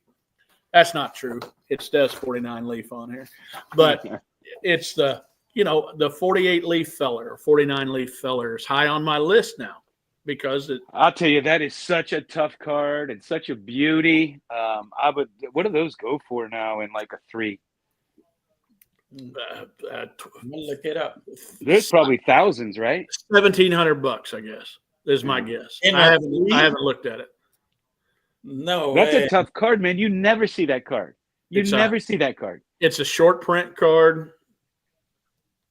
That's not true. It says 49 Leaf on here, but it's the 48 Leaf Feller or 49 Leaf Feller is high on my list now because I'll tell you, that is such a tough card and such a beauty. What do those go for now in like a 3? Look it up. There's probably thousands, right? $1,700, I guess, is my guess. I haven't looked at it. No, that's a tough card, man. You never see that card. You see that card. It's a short print card.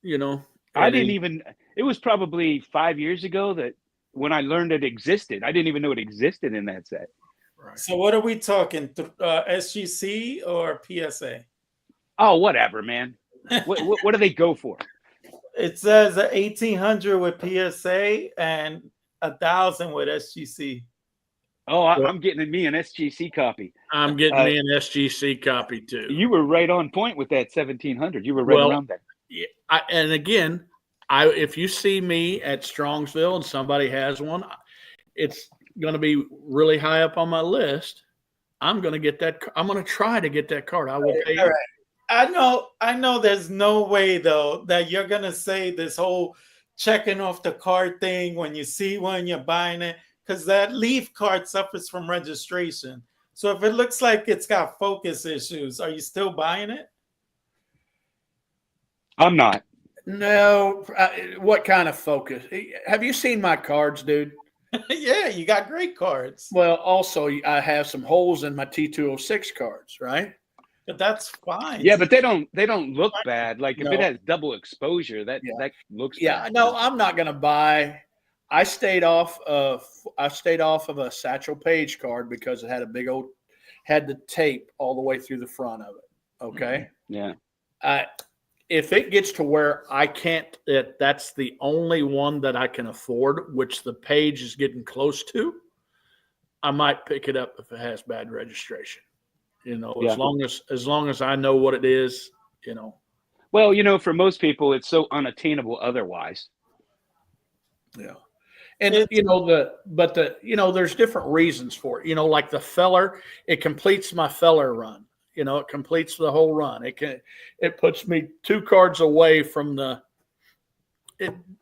I didn't even. It was probably 5 years ago that when I learned it existed. I didn't even know it existed in that set. Right. So what are we talking? SGC or PSA? Oh, whatever, man. What do they go for? It says 1,800 with PSA and 1,000 with SGC. Oh, I'm getting me an SGC copy. I'm getting me an SGC copy too. You were right on point with that 1,700. You were right around there. Yeah, and again, if you see me at Strongsville and somebody has one, it's going to be really high up on my list. I'm going to get that. I'm going to try to get that card. I will pay. All right. I know. There's no way though that you're going to say this whole checking off the card thing when you see one, you're buying it. Because that Leaf card suffers from registration. So if it looks like it's got focus issues, are you still buying it? I'm not. No. What kind of focus? Have you seen my cards, dude? Yeah, you got great cards. Well, also, I have some holes in my T206 cards, right? But that's fine. Yeah, but they don't look bad. Like if it has double exposure, that looks bad. Yeah, no, I'm not going to buy. I stayed off of a Satchel Paige card because it had had the tape all the way through the front of it. Okay. Yeah. If it gets to where I can't, that's the only one that I can afford, which the Paige is getting close to, I might pick it up if it has bad registration. As long as I know what it is, Well, for most people, it's so unattainable otherwise. Yeah. And there's different reasons for it. Like the Feller, it completes my Feller run. It completes the whole run. It puts me 2 cards away from the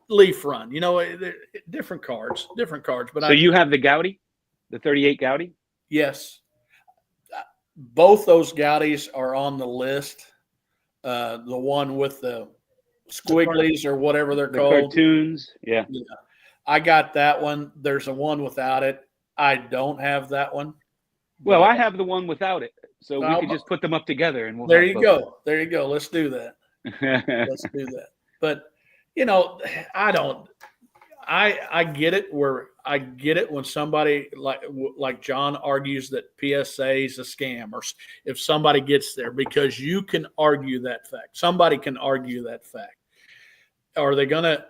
Leaf run. Different cards. But so you have the Gaudi, the 38 Gaudi? Yes, both those Gaudis are on the list. The one with the squigglies or whatever they're called, cartoons. Yeah. I got that one. There's a one without it. I don't have that one. Well, I have the one without it, so we could just put them up together, and there you go. There you go. Let's do that. Let's do that. But I get it when somebody like John argues that PSA is a scam, or if somebody gets there, because you can argue that fact. Somebody can argue that fact. Are they gonna,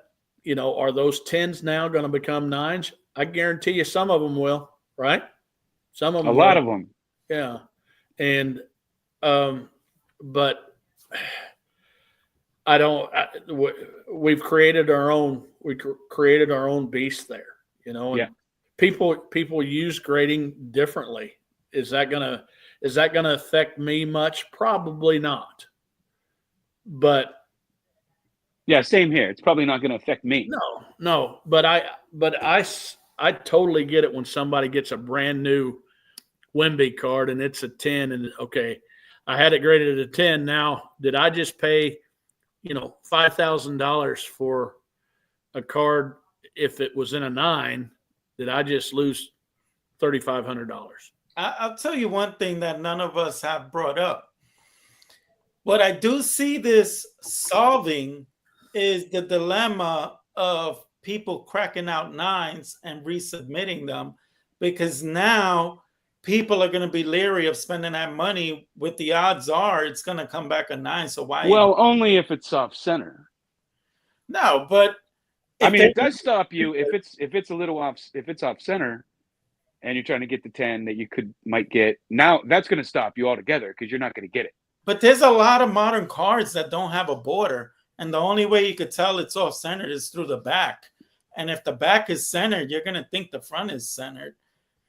are those 10s now going to become 9s? I guarantee you some of them will, right? Some of A them lot will. of them. Yeah. And but I don't. We've created our own. Created our own beast there, and Yeah. people use grading differently. Is that gonna affect me much? Probably not. But Yeah, same here. It's probably not going to affect me. no. But I totally get it when somebody gets a brand new Wimby card and it's a 10, and okay, I had it graded at a 10. Now, did I just pay $5,000 for a card? If it was in a 9, did I just lose $3,500? I'll tell you one thing that none of us have brought up. What I do see this solving is the dilemma of people cracking out 9s and resubmitting them, because now people are going to be leery of spending that money. With the odds are it's going to come back a 9. So why? Well, only if it's off center. No, but it does stop you if it's a little off. If it's off center, and you're trying to get the 10 that you might get, now that's going to stop you altogether because you're not going to get it. But there's a lot of modern cards that don't have a border, and the only way you could tell it's off centered is through the back. And if the back is centered, you're going to think the front is centered.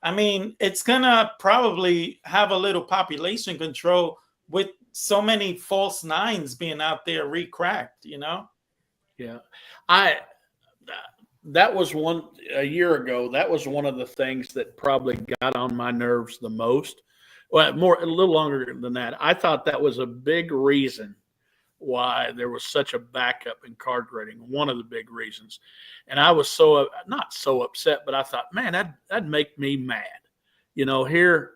I mean, it's going to probably have a little population control with so many false 9s being out there re-cracked, Yeah. That was a year ago. That was one of the things that probably got on my nerves the most. Well, a little longer than that. I thought that was a big reason why there was such a backup in card grading. One of the big reasons. And I was not so upset, but I thought, man, that'd make me mad. Here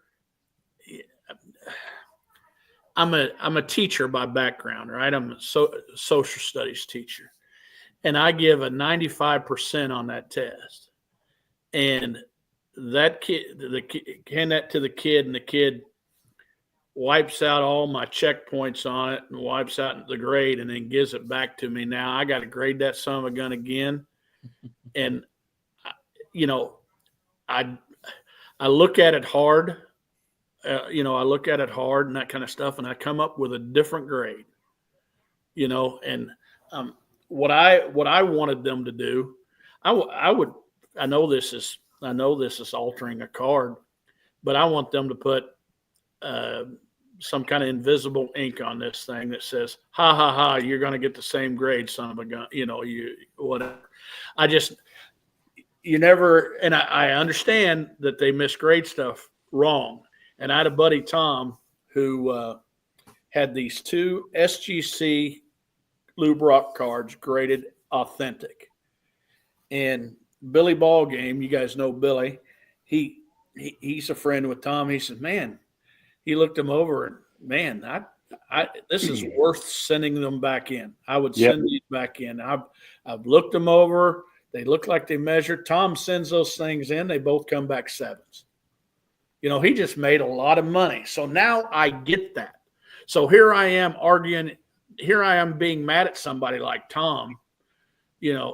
I'm a teacher by background, right? I'm a social studies teacher. And I give a 95% on that test. And that kid, hand that to the kid, and the kid wipes out all my checkpoints on it and wipes out the grade and then gives it back to me. Now I got to grade that son of a gun again. And, I look at it hard. I look at it hard and that kind of stuff, and I come up with a different grade, and what I wanted them to do, I know this is altering a card, but I want them to put some kind of invisible ink on this thing that says, ha ha ha, you're going to get the same grade, son of a gun, whatever. I understand that they misgrade stuff wrong. And I had a buddy, Tom, who had these 2 SGC Lou Brock cards graded authentic. And Billy Ballgame, you guys know Billy, he's a friend with Tom. He said, man, he looked them over and, man, this is worth sending them back in. I would send these back in. I've looked them over. They look like they measured. Tom sends those things in. They both come back 7s. He just made a lot of money. So now I get that. So here I am arguing. Here I am being mad at somebody like Tom. I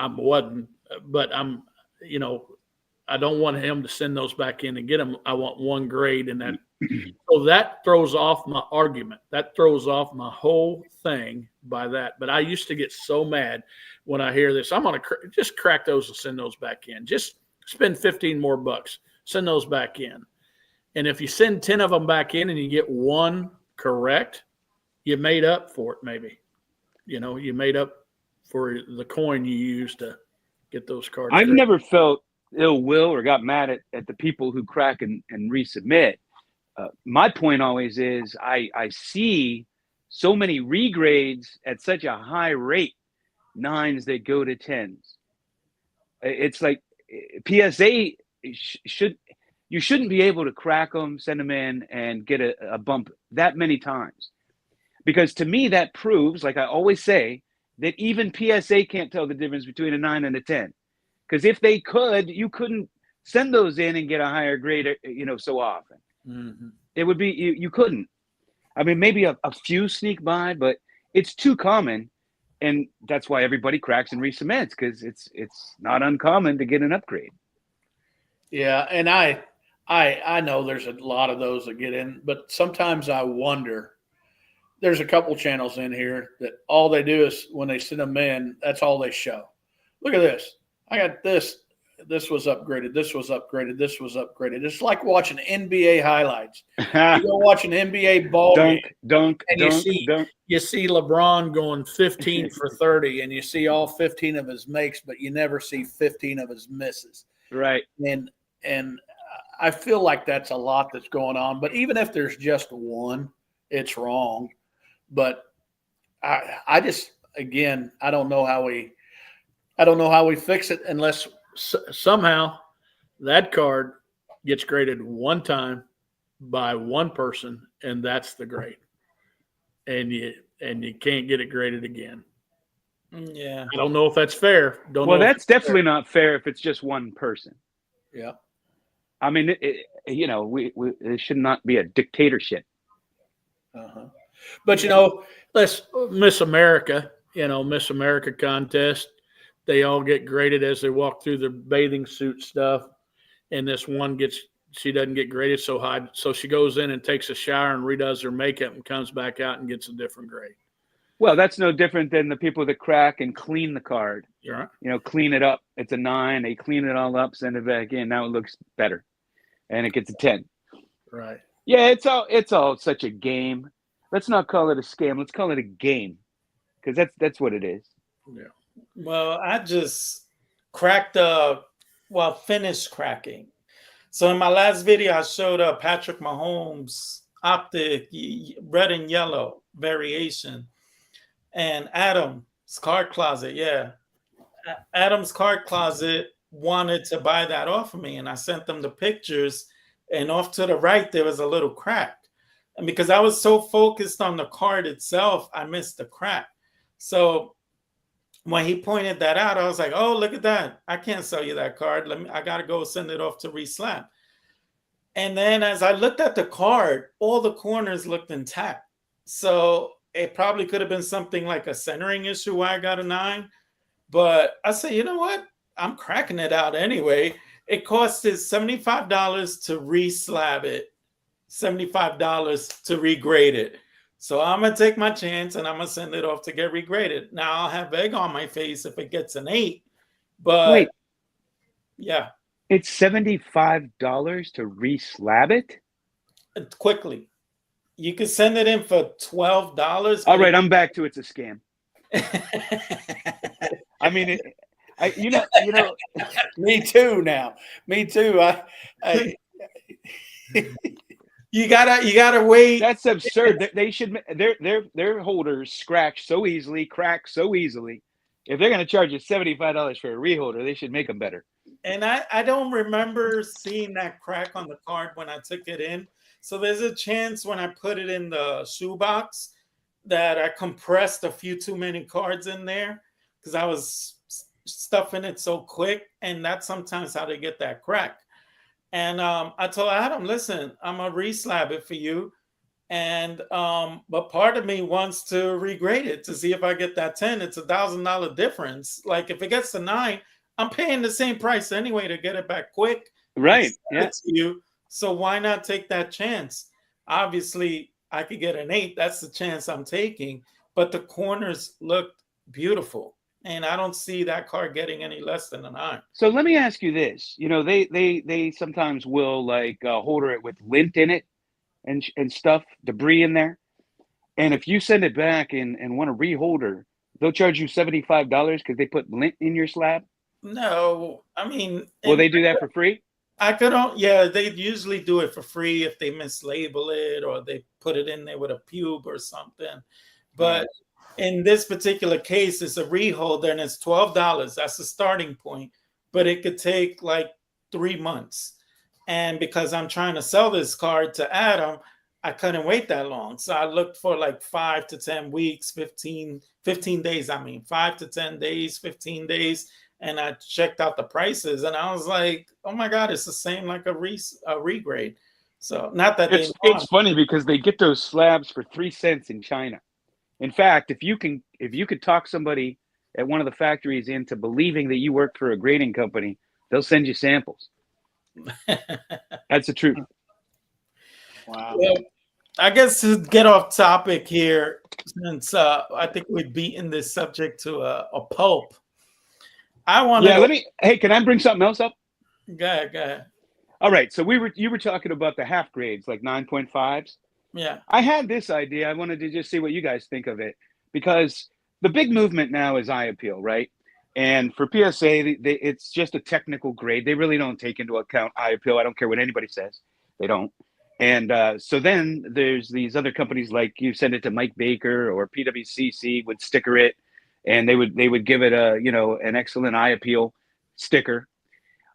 wasn't, but I'm, I don't want him to send those back in and get them. I want one grade in that. So that throws off my argument. That throws off my whole thing by that. But I used to get so mad when I hear this. I'm going to just crack those and send those back in. Just spend 15 more bucks. Send those back in. And if you send 10 of them back in and you get one correct, you made up for it maybe. You made up for the coin you used to get those cards. I've never felt ill will or got mad at the people who crack and resubmit. My point always is I see so many regrades at such a high rate, 9s that go to 10s. It's like PSA you shouldn't be able to crack them, send them in, and get a bump that many times. Because to me, that proves, like I always say, that even PSA can't tell the difference between a 9 and a 10. Because if they could, you couldn't send those in and get a higher grade, so often. Mm-hmm. It would be, you couldn't. I mean, maybe a few sneak by, but it's too common. And that's why everybody cracks and resubmits, because it's not uncommon to get an upgrade. Yeah, and I know there's a lot of those that get in, but sometimes I wonder. There's a couple channels in here that all they do is when they send them in, that's all they show. Look at this. I got this. This was upgraded. This was upgraded. This was upgraded. It's like watching NBA highlights. You go watch an NBA ball game, and you see LeBron going 15 for 30, and you see all 15 of his makes, but you never see 15 of his misses. Right. And I feel like that's a lot that's going on. But even if there's just one, it's wrong. But I just, again, I don't know how we fix it unless somehow that card gets graded one time by one person, and that's the grade, and you can't get it graded again. Yeah, I don't know if that's fair. Well, that's definitely not fair if it's just one person. Yeah, I mean, it should not be a dictatorship. Uh-huh. But let's Miss America. Miss America contest. They all get graded as they walk through the bathing suit stuff, and this one she doesn't get graded so high, so she goes in and takes a shower and redoes her makeup and comes back out and gets a different grade. Well, that's no different than the people that crack and clean the card. Yeah. Clean it up. It's a 9. They clean it all up, send it back in. Now it looks better, and it gets a 10. Right. Yeah, it's all such a game. Let's not call it a scam. Let's call it a game, because that's what it is. Yeah. Well, I just finished cracking. So in my last video, I showed Patrick Mahomes optic red and yellow variation, and Adam's card closet. Yeah, Adam's card closet wanted to buy that off of me, and I sent them the pictures. And off to the right, there was a little crack, and because I was so focused on the card itself, I missed the crack. So when he pointed that out, I was like, "Oh, look at that! I can't sell you that card. I got to go send it off to reslap." And then as I looked at the card, all the corners looked intact. So it probably could have been something like a centering issue why I got a 9. But I said, you know what? I'm cracking it out anyway. It costed $75 to reslab it, $75 to regrade it. So I'm going to take my chance and I'm going to send it off to get regraded. Now I'll have egg on my face if it gets an 8. But wait, yeah. It's $75 to reslab it? Quickly. You can send it in for $12. All right, I'm back to it's a scam. I mean, Me too. Now, me too. You gotta wait. That's absurd. They should their holders scratch so easily, crack so easily. If they're going to charge you $75 for a reholder, they should make them better. And I don't remember seeing that crack on the card when I took it in. So there's a chance when I put it in the shoebox that I compressed a few too many cards in there because I was stuffing it so quick. And that's sometimes how they get that crack. And I told Adam, listen, I'm going to reslab it for you. And but part of me wants to regrade it to see if I get that 10. It's $1,000 difference. Like if it gets to 9, I'm paying the same price anyway to get it back quick. Right. Yeah. You. So why not take that chance? Obviously, I could get an 8. That's the chance I'm taking. But the corners looked beautiful. And I don't see that card getting any less than a 9. So let me ask you this. They sometimes will like holder it with lint in it and stuff, debris in there. And if you send it back and want a reholder, they'll charge you $75 because they put lint in your slab? No, I mean, will they do that for free? They usually do it for free if they mislabel it or they put it in there with a pube or something. But in this particular case, it's a reholder and it's $12. That's the starting point. But it could take like 3 months. And because I'm trying to sell this card to Adam, I couldn't wait that long. So I looked for like 5 to 10 weeks, 15 days. I mean, 5 to 10 days, 15 days. And I checked out the prices and I was like, oh my God, it's the same like a regrade. So not that they It's funny because they get those slabs for 3 cents in China. In fact, if you could talk somebody at one of the factories into believing that you work for a grading company, they'll send you samples. That's the truth. Wow. Well, I guess to get off topic here, since I think we've beaten this subject to a pulp, I want to Yeah, go. hey, can I bring something else up? Go ahead, go ahead. All right, so you were talking about the half grades, like 9.5s. Yeah. I had this idea. I wanted to just see what you guys think of it, because the big movement now is eye appeal, right? And for PSA, it's just a technical grade. They really don't take into account eye appeal. I don't care what anybody says. They don't. And so then there's these other companies, like you send it to Mike Baker or PWCC would sticker it, and they would give it an excellent eye appeal sticker.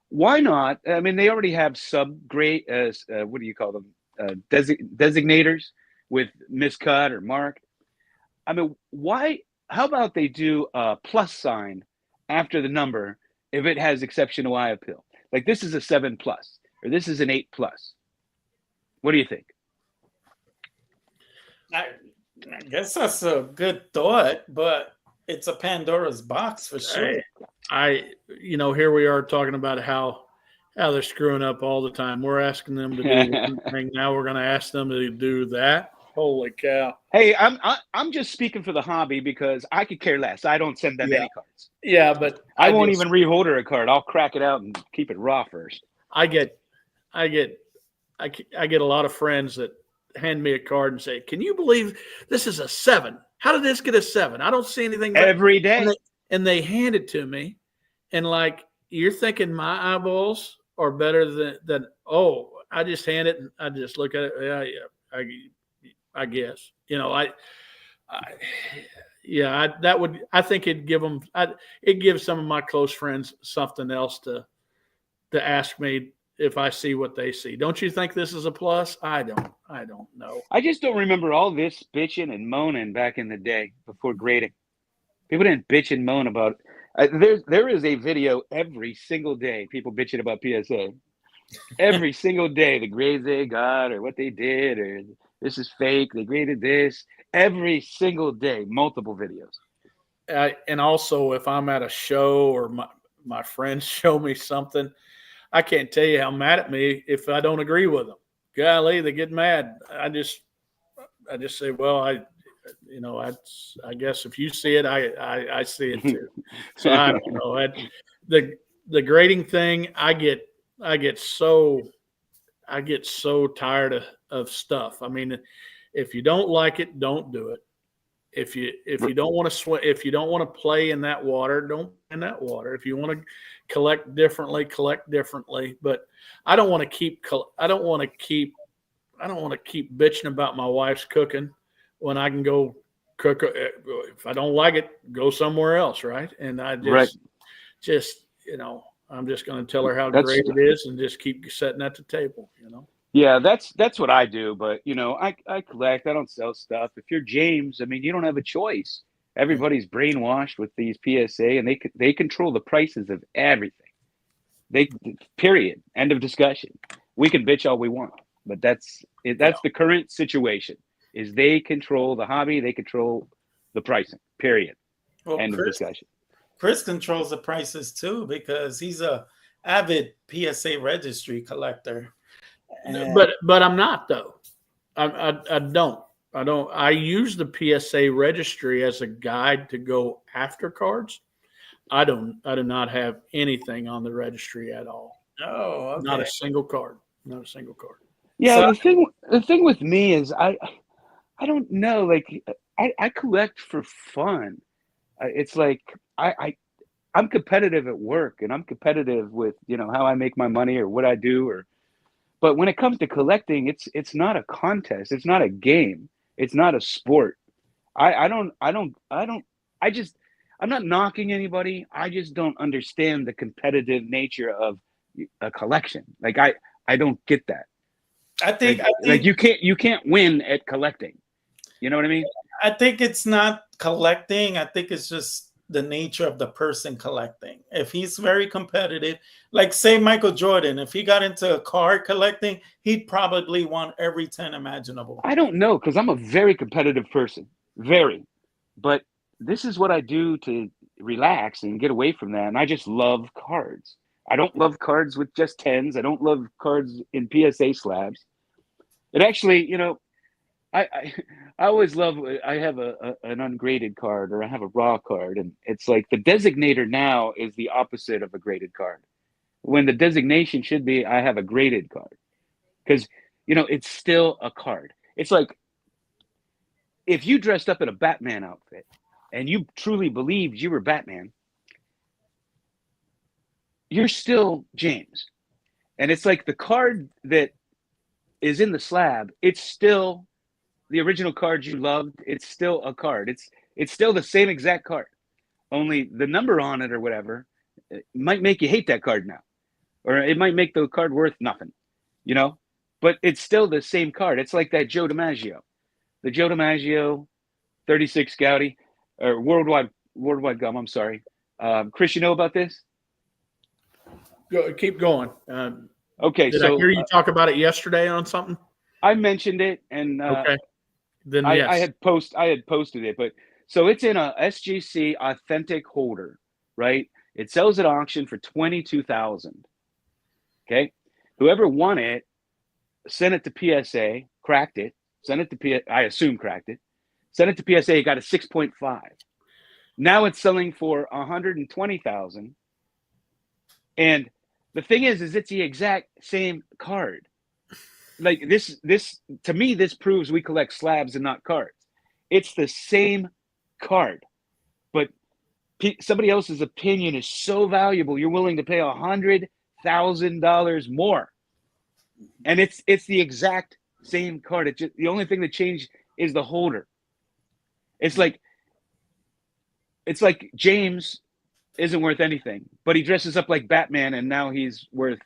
Why not? I mean, they already have sub-grade, what do you call them? Designators with miscut or mark. I mean, why? How about they do a plus sign after the number if it has exceptional eye appeal? Like this is a 7+ or this is an 8+. What do you think? I guess that's a good thought, but it's a Pandora's box for sure. Here we are talking about how they're screwing up all the time. We're asking them to do one thing. Now we're going to ask them to do that. Holy cow! Hey, I'm just speaking for the hobby because I could care less. I don't send them any cards. Yeah, but I won't even reholder a card. I'll crack it out and keep it raw first. I get a lot of friends that hand me a card and say, "Can you believe this is a 7? How did this get a 7? I don't see anything every day." And they hand it to me, and like you're thinking my eyeballs are better than I just hand it and I just look at it. Yeah, I guess I think it'd give them. It gives some of my close friends something else to ask me if I see what they see. Don't you think this is a plus? I don't know. I just don't remember all this bitching and moaning back in the day before grading. People didn't bitch and moan about. There is a video every single day. People bitching about PSA. Every single day, the grades they got or what they did or this is fake. They graded this every single day. Multiple videos. And also, if I'm at a show or my friends show me something, I can't tell you how mad at me if I don't agree with them. Golly, they get mad. I just say, well, I guess if you see it, I see it too. So I don't know. The grading thing, I get so tired of stuff. I mean, if you don't like it, don't do it. If you don't want to swim, if you don't want to play in that water, don't play in that water. If you want to collect differently, collect differently. But I don't want to keep bitching about my wife's cooking when I can go cook. If I don't like it, go somewhere else, right? And I just I'm just going to tell her how great it is and just keep sitting at the table, Yeah, that's what I do. But, I collect. I don't sell stuff. If you're James, I mean, you don't have a choice. Everybody's brainwashed with these PSA, and they control the prices of everything. Period. End of discussion. We can bitch all we want, but that's the current situation. Is they control the hobby, they control the pricing. Period. Well, End of discussion. Chris controls the prices too because he's a avid PSA registry collector. But I'm not though. I don't. I use the PSA registry as a guide to go after cards. I do not have anything on the registry at all. Oh, okay. Not a single card. Not a single card. Yeah, the thing with me is I don't know. Like I collect for fun. It's like I'm competitive at work and I'm competitive with how I make my money or what I do but when it comes to collecting, it's not a contest. It's not a game. It's not a sport. I'm not knocking anybody. I just don't understand the competitive nature of a collection. Like I don't get that. I think you can't win at collecting. You know what I mean? I think it's not collecting. I think it's just the nature of the person collecting. If he's very competitive, like say Michael Jordan, if he got into card collecting, he'd probably want every 10 imaginable. I don't know, because I'm a very competitive person. Very. But this is what I do to relax and get away from that. And I just love cards. I don't love cards with just tens. I don't love cards in PSA slabs. It actually, I I always love. I have an ungraded card, or I have a raw card, and it's like the designator now is the opposite of a graded card. When the designation should be, I have a graded card, because it's still a card. It's like if you dressed up in a Batman outfit and you truly believed you were Batman, you're still James. And it's like the card that is in the slab, it's still the original card you loved. It's still a card. It's still the same exact card. Only the number on it or whatever, it might make you hate that card now. Or it might make the card worth nothing, But it's still the same card. It's like that Joe DiMaggio. The Joe DiMaggio 36 Gaudi, or Worldwide Gum, I'm sorry. Chris, you know about this? Keep going. Okay, did I hear you talk about it yesterday on something? I mentioned it, and okay. Then yes. I had posted it, but so it's in a SGC authentic holder, right? It sells at auction for $22,000. Okay, whoever won it, sent it to PSA, cracked it, sent it to I assume cracked it, sent it to PSA, got a 6.5. Now it's selling for $120,000, and the thing is it's the exact same card. Like this to me, this proves we collect slabs and not cards. It's the same card, but somebody else's opinion is so valuable, you're willing to pay $100,000 more, and it's the exact same card. The only thing that changed is the holder. It's like James isn't worth anything, but he dresses up like Batman, and now he's worth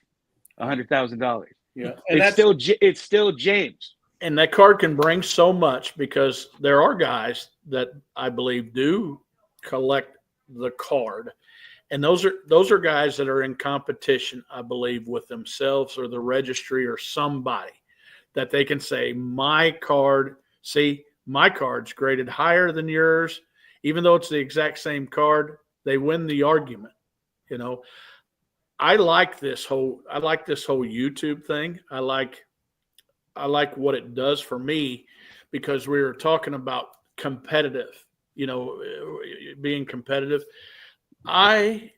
$100,000. Yeah, and it's still James. And that card can bring so much, because there are guys that I believe do collect the card, and those are guys that are in competition, I believe, with themselves or the registry or somebody, that they can say, my card's graded higher than yours, even though it's the exact same card. They win the argument. I like this whole YouTube thing. I like what it does for me, because we were talking about competitive, being competitive. I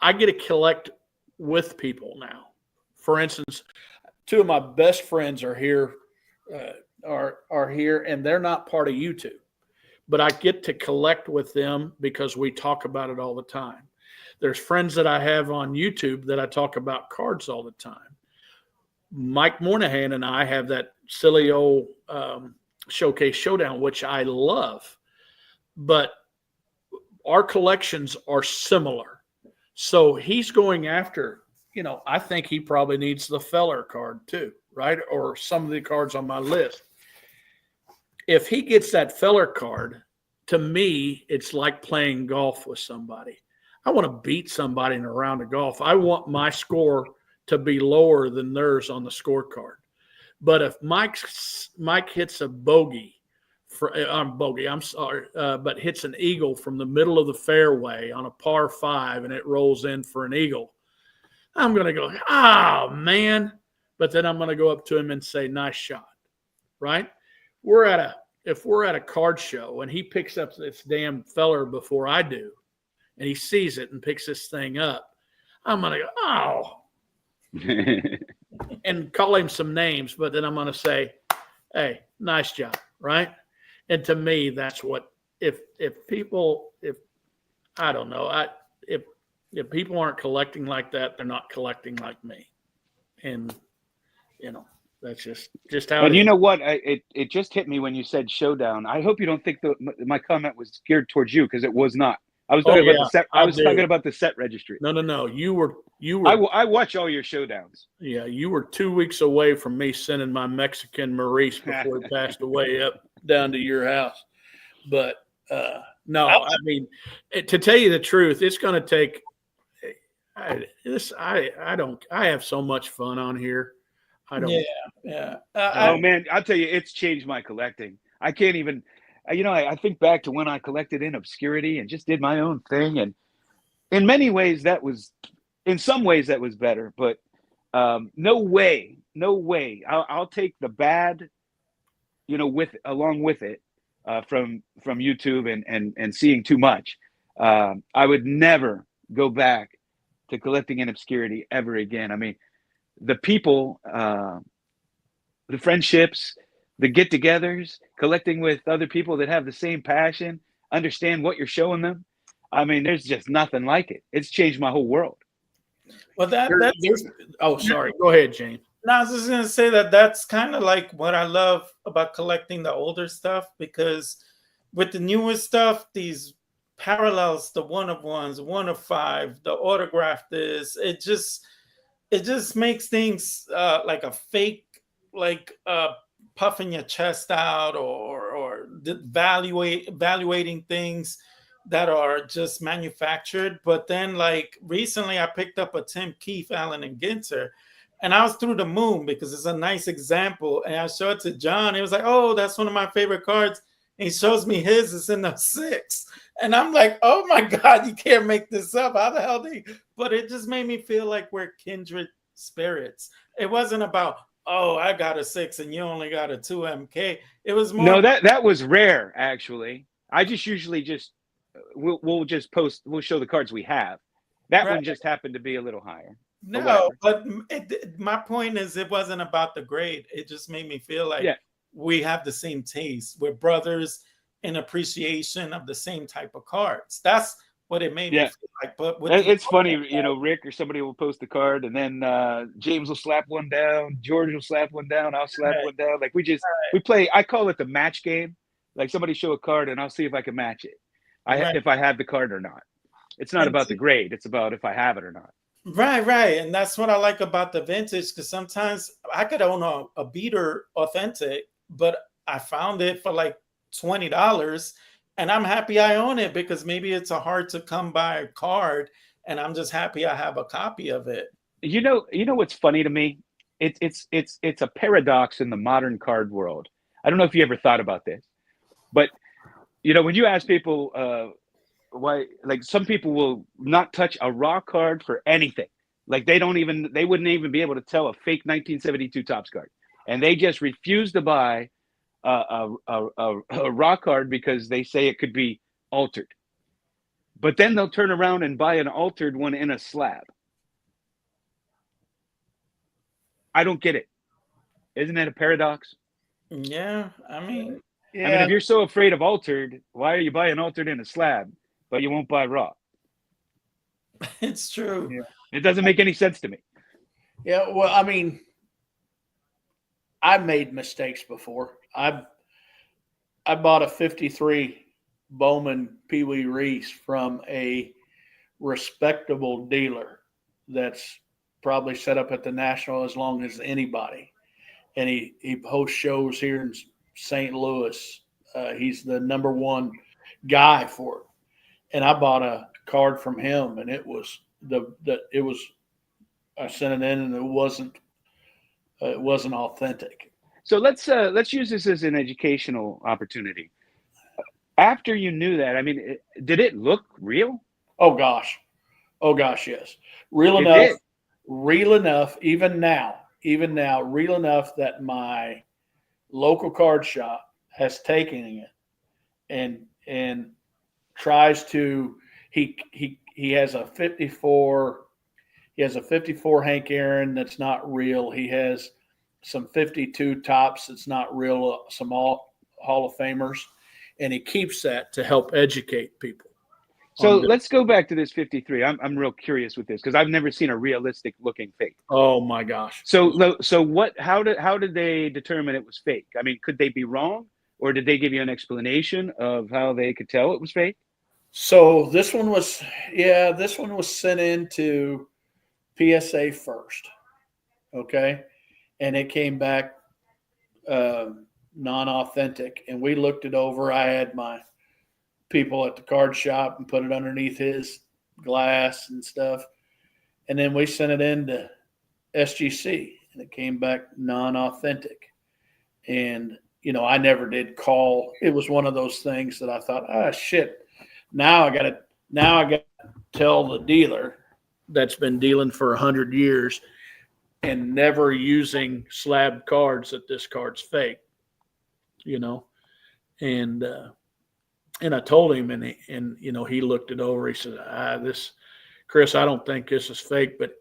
get to collect with people now. For instance, two of my best friends are here, and they're not part of YouTube, but I get to collect with them because we talk about it all the time. There's friends that I have on YouTube that I talk about cards all the time. Mike Moynihan and I have that silly old Showcase Showdown, which I love, but our collections are similar. So he's going after, I think he probably needs the Feller card too, right? Or some of the cards on my list. If he gets that Feller card, to me, it's like playing golf with somebody. I want to beat somebody in a round of golf. I want my score to be lower than theirs on the scorecard. But if Mike hits a bogey, but hits an eagle from the middle of the fairway on a par 5 and it rolls in for an eagle, I'm going to go, oh, man. But then I'm going to go up to him and say, nice shot, right? If we're at a card show and he picks up this damn Feller before I do, and he sees it and picks this thing up, I'm going to go, oh, and call him some names, but then I'm going to say, hey, nice job, right? And to me, that's what, if people aren't collecting like that, they're not collecting like me. And, that's just how and it you is. know what? It just hit me when you said showdown. I hope you don't think my comment was geared towards you, because it was not. I was Oh talking about yeah, the set. I I was talking do. about the set registry. No. You were I watch all your showdowns. yeah, you were 2 weeks away from me sending my Mexican Maurice before he passed away up down to your house. But no, I mean, to tell you the truth, it's going to take. I have so much fun on here. I don't. Yeah. Oh man, I'll tell you, it's changed my collecting. I can't even. I think back to when I collected in obscurity and just did my own thing, and in many ways in some ways that was better, but no way. I'll take the bad, along with it, from YouTube and seeing too much. I would never go back to collecting in obscurity ever again. I mean, the people, the friendships, the get-togethers, collecting with other people that have the same passion, understand what you're showing them. I mean, there's just nothing like it. It's changed my whole world. Well, Oh, sorry. Go ahead, James. no, I was just gonna say that's kind of like what I love about collecting the older stuff, because with the newer stuff, these parallels, the one of ones, one of five, the autographed is, it just makes things like a fake, like puffing your chest out, or evaluating things that are just manufactured. But then, like recently, I picked up a Tim Keith, Allen and Ginter, and I was through the moon because it's a nice example. And I showed it to John. He was like, "Oh, that's one of my favorite cards." And he shows me his. It's in the six, and I'm like, "Oh my God, you can't make this up! How the hell did?" But it just made me feel like we're kindred spirits. It wasn't about, "Oh, I got a six and you only got a two MK." It was more. No, that was rare actually. I just usually just we'll just post. We'll show the cards we have. That Right. one just happened to be a little higher. No, but my point is, it wasn't about the grade. It just made me feel like we have the same taste. We're brothers in appreciation of the same type of cards. That's what it made me feel like. But it's funny, Rick or somebody will post a card, and then James will slap one down, George will slap one down, I'll slap one down. Like we play. I call it the match game. Like somebody show a card, and I'll see if I can match it. If I have the card or not. It's not about the grade. It's about if I have it or not. Right. And that's what I like about the vintage, because sometimes I could own a beater authentic, but I found it for like $20, and I'm happy I own it, because maybe it's a hard to come by card, and I'm just happy I have a copy of it. You know what's funny to me? It's a paradox in the modern card world. I don't know if you ever thought about this, but when you ask people why, like some people will not touch a raw card for anything. Like they wouldn't even be able to tell a fake 1972 Topps card, and they just refuse to buy a raw card because they say it could be altered. But then they'll turn around and buy an altered one in a slab. I don't get it. Isn't that a paradox? Yeah, I mean, if you're so afraid of altered, why are you buying altered in a slab, but you won't buy raw? It's true. Yeah. It doesn't make any sense to me. Yeah, well, I mean, I've made mistakes before. I bought a 53 Bowman Pee Wee Reese from a respectable dealer that's probably set up at the National as long as anybody. And he hosts shows here in St. Louis. He's the number one guy for it. And I bought a card from him, and it was I sent it in, and it wasn't authentic. So let's use this as an educational opportunity. After you knew that, I mean, did it look real? Oh gosh, yes. Real enough. Even now, real enough that my local card shop has taken it and tries to. He has a 54. He has a 54 Hank Aaron that's not real. He has some 52 Topps that's not real. Some all Hall of Famers, and he keeps that to help educate people. So let's go back to this 53. I'm real curious with this because I've never seen a realistic looking fake. Oh my gosh! So what? How did they determine it was fake? I mean, could they be wrong, or did they give you an explanation of how they could tell it was fake? So this one was sent into PSA first. Okay. And it came back non-authentic. And we looked it over. I had my people at the card shop and put it underneath his glass and stuff. And then we sent it into SGC and it came back non-authentic. And, I never did call. It was one of those things that I thought, shit. Now I got to tell the dealer that's been dealing for 100 years and never using slab cards that this card's fake, and I told him, and he looked it over. He said, this, Chris, I don't think this is fake, but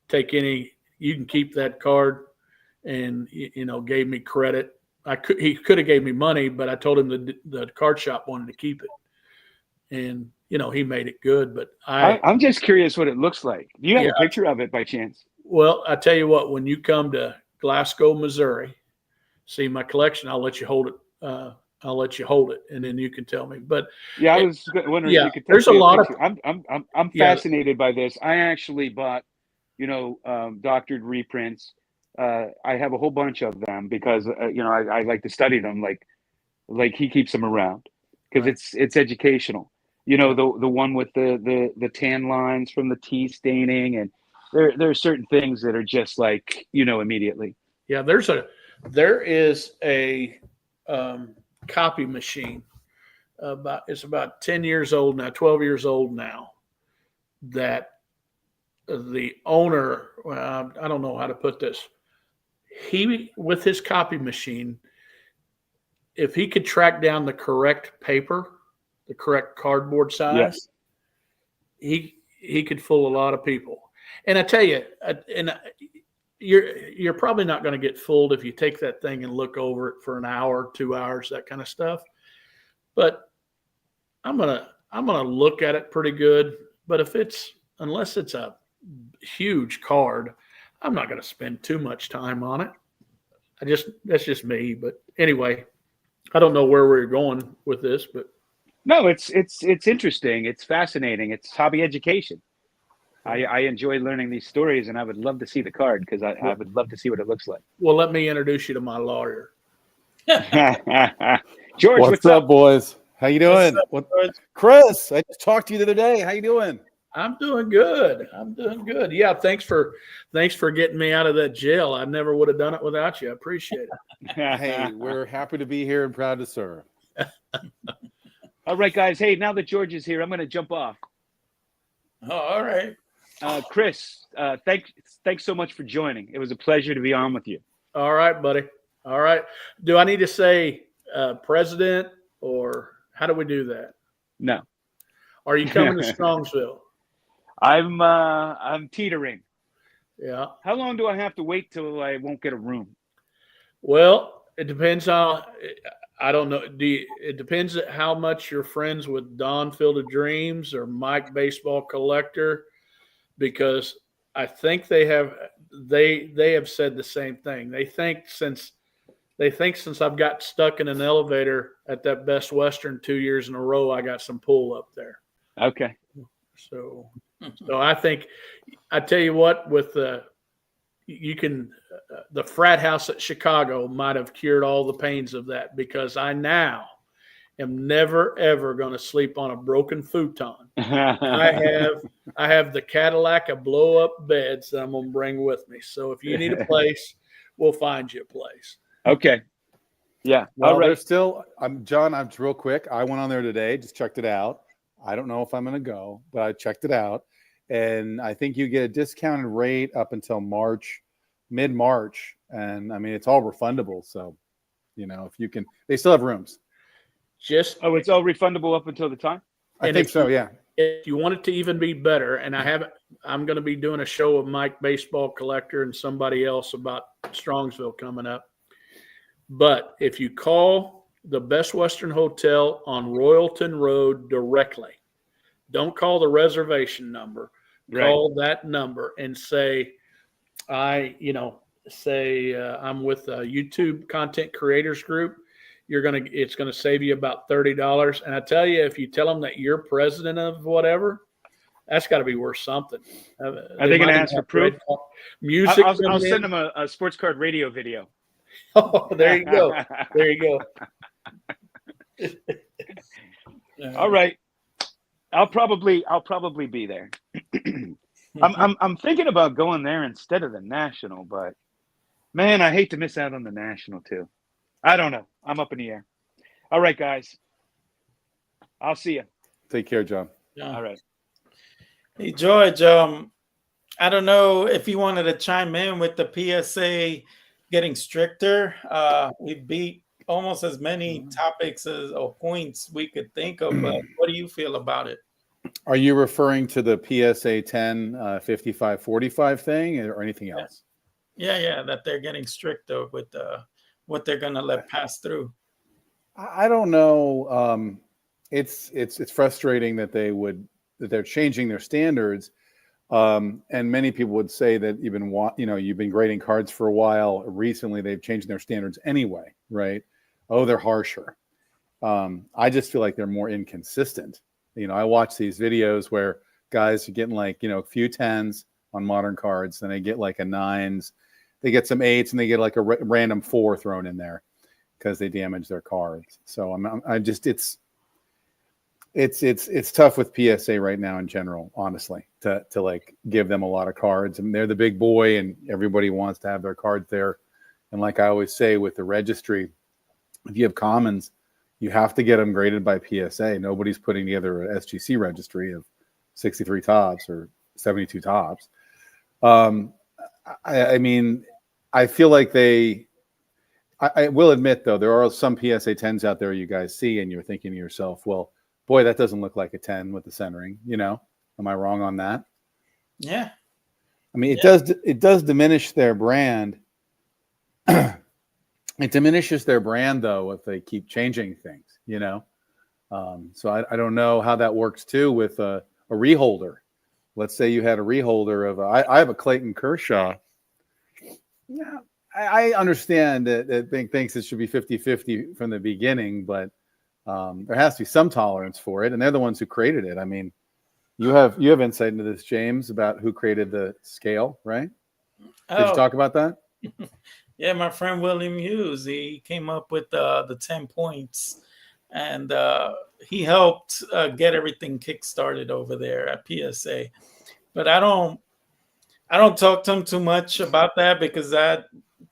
take you can keep that card, and gave me credit. He could have gave me money, but I told him the card shop wanted to keep it, and he made it good. But I'm just curious what it looks like. Do you have a picture of it by chance? Well, I tell you what, when you come to Glasgow, Missouri, see my collection, I'll let you hold it. And then you can tell me. But yeah, I was wondering if you could. There's a lot of. I'm fascinated by this. I actually bought, doctored reprints. I have a whole bunch of them because I like to study them. Like he keeps them around because it's educational. The one with the tan lines from the tea staining, and there are certain things that are just like immediately. Yeah, there is a copy machine it's about 10 years old now, 12 years old now, that the owner, I don't know how to put this. He, with his copy machine, if he could track down the correct paper, the correct cardboard size, he could fool a lot of people. And I tell you, you're probably not going to get fooled if you take that thing and look over it for an hour, 2 hours, that kind of stuff. But I'm gonna look at it pretty good. But unless it's a huge card, I'm not going to spend too much time on it. That's just me. But anyway, I don't know where we're going with this, but no, it's interesting. It's fascinating. It's hobby education. I enjoy learning these stories, and I would love to see the card because I would love to see what it looks like. Well, let me introduce you to my lawyer. George, what's up, boys? How you doing? Chris, I just talked to you the other day. How you doing? I'm doing good. Yeah, thanks for getting me out of that jail. I never would have done it without you. I appreciate it. Hey, we're happy to be here and proud to serve. All right, guys. Hey, now that George is here, I'm going to jump off. Oh, all right. Chris, thanks so much for joining. It was a pleasure to be on with you. All right, buddy. All right. Do I need to say president, or how do we do that? No. Are you coming to Strongsville? I'm teetering. Yeah. How long do I have to wait till I won't get a room? Well, it depends on. I don't know. It depends on how much you're friends with Don Field of Dreams or Mike Baseball Collector, because I think they have said the same thing. They think since I've got stuck in an elevator at that Best Western 2 years in a row, I got some pull up there. Okay. So I think, I tell you what, with the frat house at Chicago might have cured all the pains of that, because I now am never ever going to sleep on a broken futon. I have the Cadillac of blow up beds that I'm going to bring with me. So if you need a place, we'll find you a place. Okay. Yeah. Well, all right. there's still, John, I'm real quick. I went on there today, just checked it out. I don't know if I'm going to go, but I checked it out. And I think you get a discounted rate up until mid-March. And I mean, it's all refundable. So, if you can, they still have rooms. It's all refundable up until the time? I think so, yeah. If you want it to even be better, and I'm going to be doing a show with Mike Baseball Collector and somebody else about Strongsville coming up. But if you call the Best Western Hotel on Royalton Road directly, don't call the reservation number. Right. Call that number and say, I'm with a YouTube content creators group. it's gonna save you about $30. And I tell you, if you tell them that you're president of whatever, that's got to be worth something. Are they going to ask for proof? Music. I'll send them a sports card radio video. Oh, there you go. There you go. All right. I'll probably be there. I'm thinking about going there instead of the National, but man, I hate to miss out on the National too. I don't know. I'm up in the air. All right, guys. I'll see you. Take care, John. Yeah. All right. Hey, George, I don't know if you wanted to chime in with the PSA getting stricter. We beat almost as many topics or points we could think of, but what do you feel about it? Are you referring to the PSA 10 55-45 thing or anything else? Yeah, that they're getting stricter with what they're going to let pass through. I don't know. It's frustrating that they're changing their standards. And many people would say that you've been grading cards for a while. Recently, they've changed their standards anyway, right? Oh, they're harsher. I just feel like they're more inconsistent. I watch these videos where guys are getting a few 10s on modern cards, then they get like a 9s, they get some 8s, and they get like a random 4 thrown in there because they damage their cards. So it's tough with PSA right now in general, honestly, to like give them a lot of cards. And they're the big boy, and everybody wants to have their cards there. And like I always say with the registry, if you have commons, you have to get them graded by PSA. Nobody's putting together an SGC registry of 63 tops or 72 tops. I mean, I feel like I will admit, though, there are some PSA 10s out there you guys see, and you're thinking to yourself, well, boy, that doesn't look like a 10 with the centering. Am I wrong on that? Yeah. I mean, it does diminish their brand. It diminishes their brand, though, if they keep changing things, So I don't know how that works, too, with a reholder. Let's say you had a reholder of I have a Clayton Kershaw. Yeah, I understand that thinks it should be 50-50 from the beginning, but there has to be some tolerance for it, and they're the ones who created it. I mean, you have insight into this, James, about who created the scale, right? Did you talk about that? Yeah, my friend William Hughes, he came up with the 10 points, and he helped get everything kick-started over there at PSA. But I don't talk to him too much about that because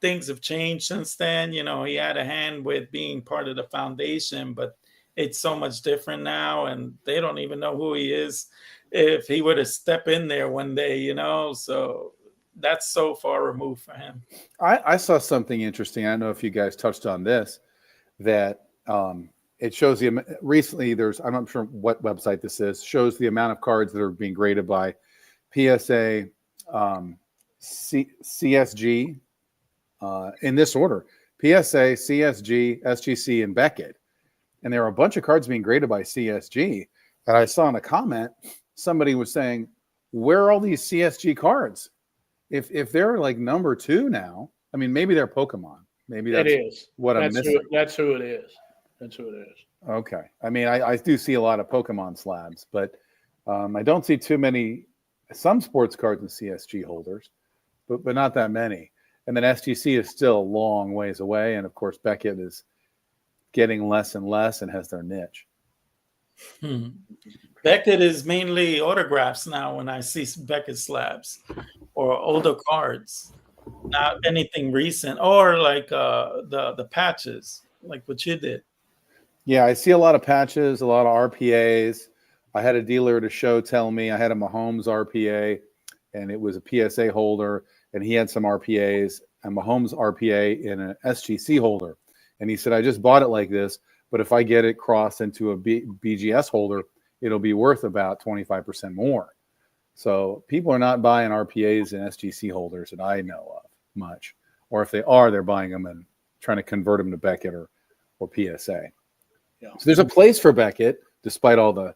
things have changed since then. He had a hand with being part of the foundation, but it's so much different now, and they don't even know who he is if he were to step in there one day, so that's so far removed for him. I saw something interesting. I don't know if you guys touched on this, that it shows recently I'm not sure what website this is, shows the amount of cards that are being graded by PSA, CSG, in this order: PSA, CSG, SGC, and Beckett. And there are a bunch of cards being graded by CSG. And I saw in a comment, somebody was saying, where are all these CSG cards? If they're like number 2 now, I mean, maybe they're Pokemon. Maybe that's what I'm missing. That's who it is. That's who it is. Okay. I mean, I do see a lot of Pokemon slabs, but I don't see some sports cards in CSG holders, but not that many. And then SGC is still a long ways away. And of course, Beckett is getting less and less and has their niche. Beckett is mainly autographs now when I see Beckett slabs or older cards, not anything recent, or like the patches, like what you did. Yeah, I see a lot of patches, a lot of RPAs. I had a dealer at a show tell me I had a Mahomes RPA, and it was a PSA holder, and he had some RPAs, a Mahomes RPA in an SGC holder. And he said, I just bought it like this, but if I get it crossed into a BGS holder, it'll be worth about 25% more. So people are not buying RPAs and SGC holders that I know of much. Or if they are, they're buying them and trying to convert them to Beckett or PSA. Yeah. So there's a place for Beckett, despite all the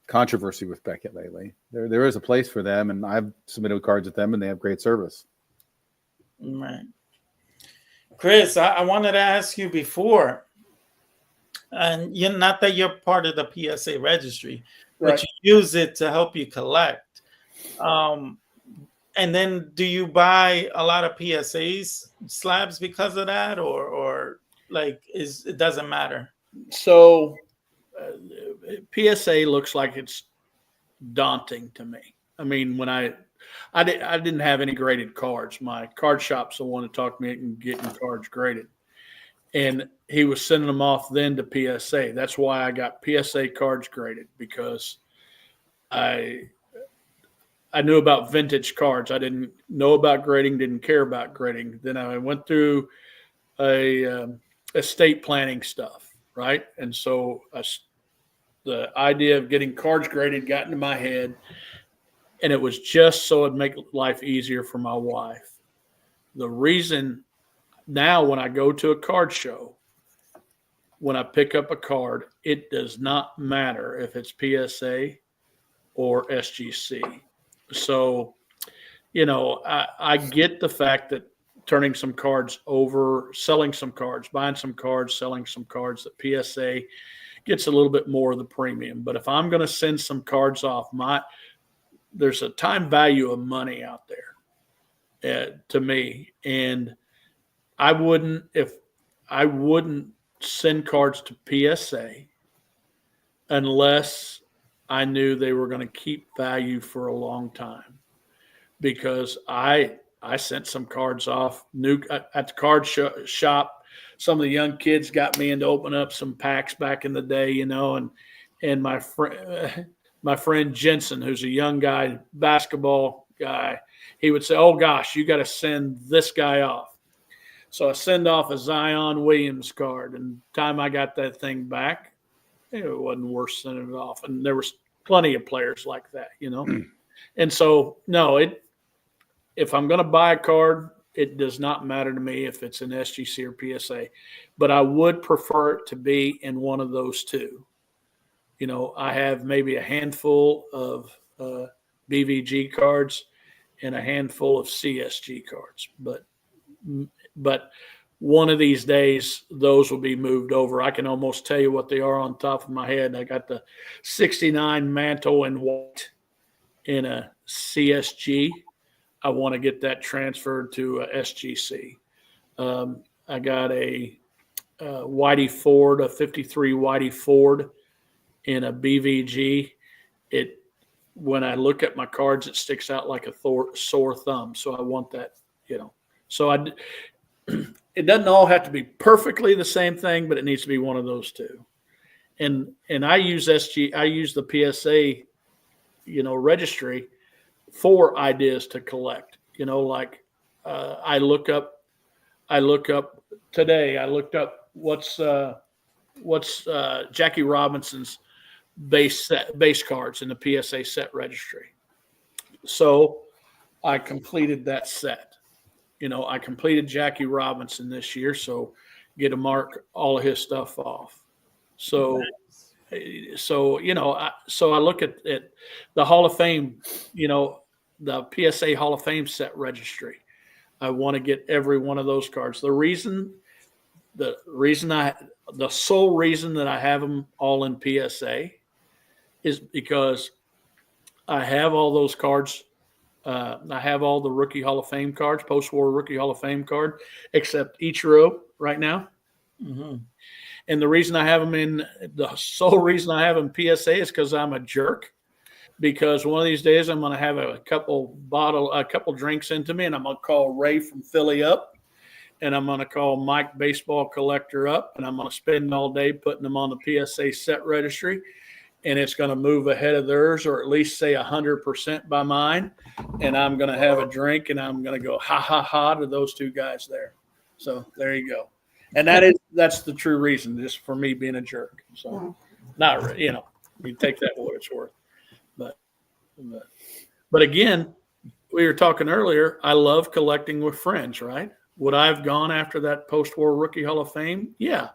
controversy with Beckett lately. There is a place for them, and I've submitted cards at them, and they have great service. Right. Chris, I wanted to ask you before, And you're not that you're part of the PSA registry, but Right. you use it to help you collect. Um, and then do you buy a lot of PSAs slabs because of that, or like is it doesn't matter? So PSA looks like it's daunting to me. I mean, when I didn't have any graded cards. My card shop's the one that talked me into getting cards graded, and he was sending them off then to PSA. That's why I got PSA cards graded, because I I knew about vintage cards. I didn't know about grading, didn't care about grading. Then I went through a estate planning stuff, right? And so the idea of getting cards graded got into my head, and it was just so it'd make life easier for my wife. The reason now, when I go to a card show, when I pick up a card, it does not matter if it's PSA or SGC. So, I get the fact that turning some cards over, selling some cards, buying some cards, selling some cards, that PSA gets a little bit more of the premium. But if I'm going to send some cards off, there's a time value of money out there to me, and I wouldn't send cards to PSA unless I knew they were going to keep value for a long time, because I sent some cards off new at the card shop. Some of the young kids got me into open up some packs back in the day, and my friend Jensen, who's a young guy, basketball guy, he would say, "Oh gosh, you got to send this guy off." So I send off a Zion Williams card, and time I got that thing back, it wasn't worth sending it off. And there was plenty of players like that. And so, no, if I'm going to buy a card, it does not matter to me if it's an SGC or PSA, but I would prefer it to be in one of those two. I have maybe a handful of BVG cards and a handful of CSG cards, but one of these days those will be moved over. I can almost tell you what they are on top of my head. I got the 69 Mantle in white in a CSG. I want to get that transferred to a SGC. I got a Whitey Ford, a 53 Whitey Ford in a BVG. When I look at my cards, it sticks out like a sore thumb. So I want that, So it doesn't all have to be perfectly the same thing, but it needs to be one of those two. And I use the PSA, registry for ideas to collect. Like I look up today. I looked up what's Jackie Robinson's base cards in the PSA set registry. So I completed that set. I completed Jackie Robinson this year, so get to mark all of his stuff off. So, so I look at the Hall of Fame, the PSA Hall of Fame set registry. I want to get every one of those cards. The sole reason that I have them all in PSA is because I have all those cards. I have all the Rookie Hall of Fame cards, post-war Rookie Hall of Fame card, except Ichiro right now. Mm-hmm. And the sole reason I have them PSA is because I'm a jerk. Because one of these days I'm going to have a couple drinks into me, and I'm going to call Ray from Philly up, and I'm going to call Mike Baseball Collector up, and I'm going to spend all day putting them on the PSA set registry. And it's going to move ahead of theirs, or at least say 100% by mine. And I'm going to have a drink, and I'm going to go ha ha ha to those two guys there. So there you go. And that's the true reason, just for me being a jerk. So not really, you take that for what it's worth. But again, we were talking earlier, I love collecting with friends, right? Would I have gone after that post-war Rookie Hall of Fame? Yeah.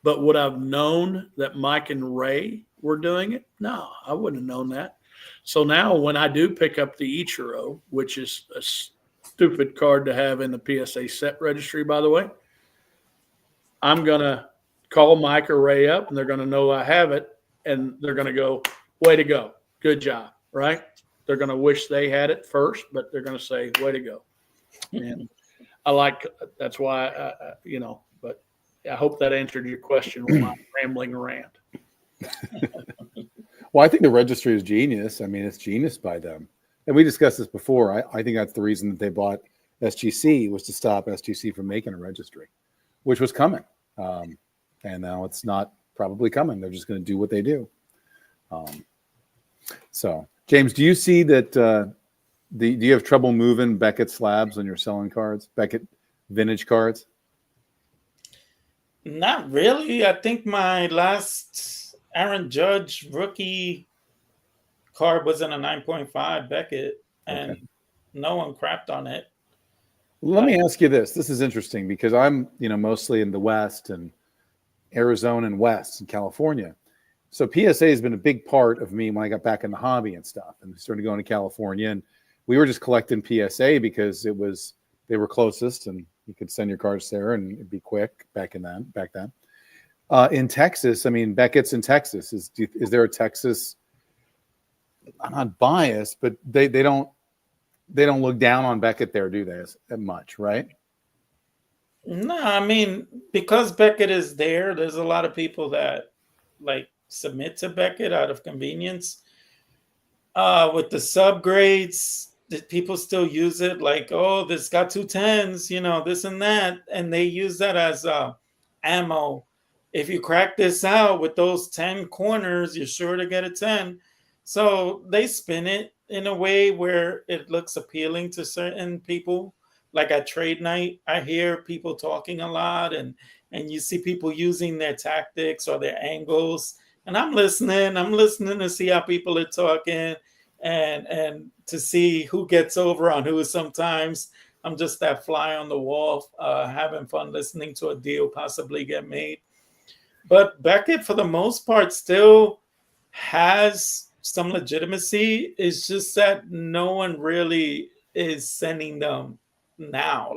But would I have known that Mike and Ray were doing it? No, I wouldn't have known that. So now when I do pick up the Ichiro, which is a stupid card to have in the PSA set registry, by the way, I'm going to call Mike or Ray up, and they're going to know I have it, and they're going to go, way to go, good job, right? They're going to wish they had it first, but they're going to say, way to go. And that's why, but I hope that answered your question with my rambling rant. Well, I think the registry is genius. I mean, it's genius by them. And we discussed this before. I think that's the reason that they bought SGC, was to stop SGC from making a registry, which was coming. And now it's not probably coming. They're just going to do what they do. So, James, do you see that? Do you have trouble moving Beckett slabs when you're selling cards, Beckett vintage cards? Not really. I think my last Aaron Judge rookie card was in a 9.5 Beckett, and no one crapped on it. Let me ask you this. This is interesting because I'm, mostly in the West and Arizona and West and California. So PSA has been a big part of me when I got back in the hobby and stuff, and started going to California. And we were just collecting PSA because they were closest, and you could send your cards there and it'd be quick back then. In Texas, I mean, Beckett's in Texas. Is there a Texas? I'm not biased, but they don't look down on Beckett there, do they? As much, right? No, I mean, because Beckett is there, there's a lot of people that submit to Beckett out of convenience. With the subgrades, people still use it this got 2 10s, this and that, and they use that as ammo. If you crack this out with those 10 corners, you're sure to get a 10. So they spin it in a way where it looks appealing to certain people. Like at trade night, I hear people talking a lot, and you see people using their tactics or their angles. And I'm listening to see how people are talking and to see who gets over on who. Sometimes I'm just that fly on the wall, having fun listening to a deal possibly get made. But Beckett, for the most part, still has some legitimacy. It's just that no one really is sending them now.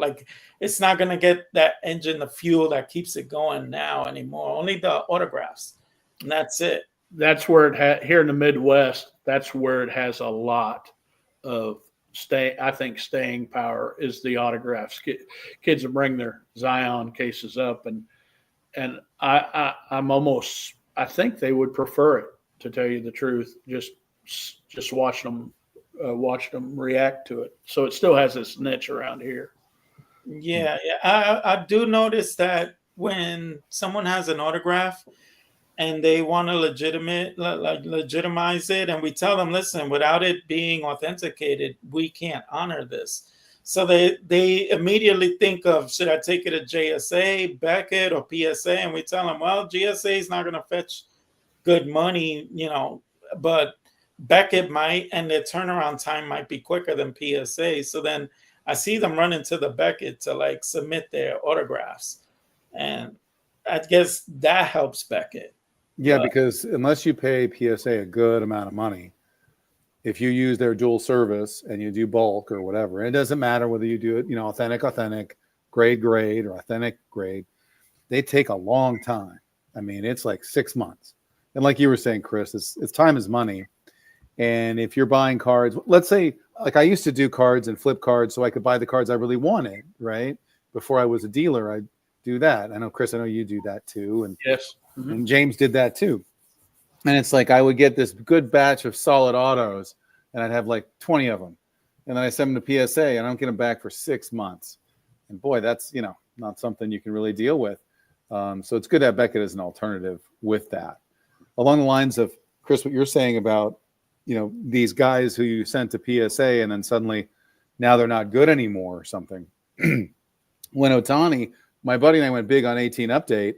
It's not going to get that engine, the fuel that keeps it going now anymore. Only the autographs. And that's it. That's where here in the Midwest, that's where it has a lot of staying power is the autographs. Kids will bring their Zion cases up, and I think they would prefer it, to tell you the truth. Just watching them react to it. So it still has this niche around here. Yeah. I do notice that when someone has an autograph and they want to legitimize it, and we tell them, listen, without it being authenticated, we can't honor this. So they immediately think of, should I take it to JSA, Beckett, or PSA? And we tell them, well, GSA is not going to fetch good money, but Beckett might, and their turnaround time might be quicker than PSA. So then I see them run into the Beckett to submit their autographs. And I guess that helps Beckett. Yeah, because unless you pay PSA a good amount of money, if you use their dual service and you do bulk or whatever, it doesn't matter whether you do it, authentic, grade, or authentic grade, they take a long time. I mean, it's 6 months. And like you were saying, Chris, it's time is money. And if you're buying cards, let's say, I used to do cards and flip cards so I could buy the cards I really wanted, right? Before I was a dealer, I'd do that. I know, Chris, I know you do that too. And yes. Mm-hmm. And James did that too. And it's I would get this good batch of solid autos, and I'd have 20 of them. And then I send them to PSA, and I don't get them back for 6 months. And boy, that's, not something you can really deal with. So it's good to have Beckett as an alternative with that. Along the lines of, Chris, what you're saying about, these guys who you sent to PSA and then suddenly now they're not good anymore or something. When Ohtani, my buddy and I went big on 18 Update,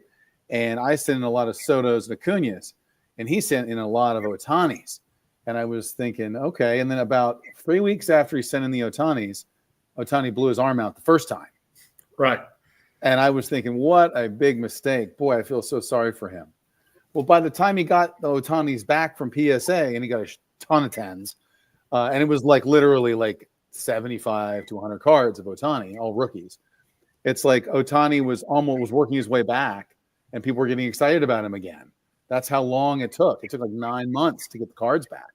and I sent in a lot of Sotos and Acuñas, and he sent in a lot of Ohtanis. And I was thinking, okay. And then about 3 weeks after he sent in the Ohtanis, Ohtani blew his arm out the first time. Right. And I was thinking, what a big mistake. Boy, I feel so sorry for him. Well, by the time he got the Ohtanis back from PSA, and he got a ton of 10s, and it was literally 75 to 100 cards of Ohtani, all rookies. It's Ohtani was working his way back, and people were getting excited about him again. That's how long it took. It took like 9 months to get the cards back.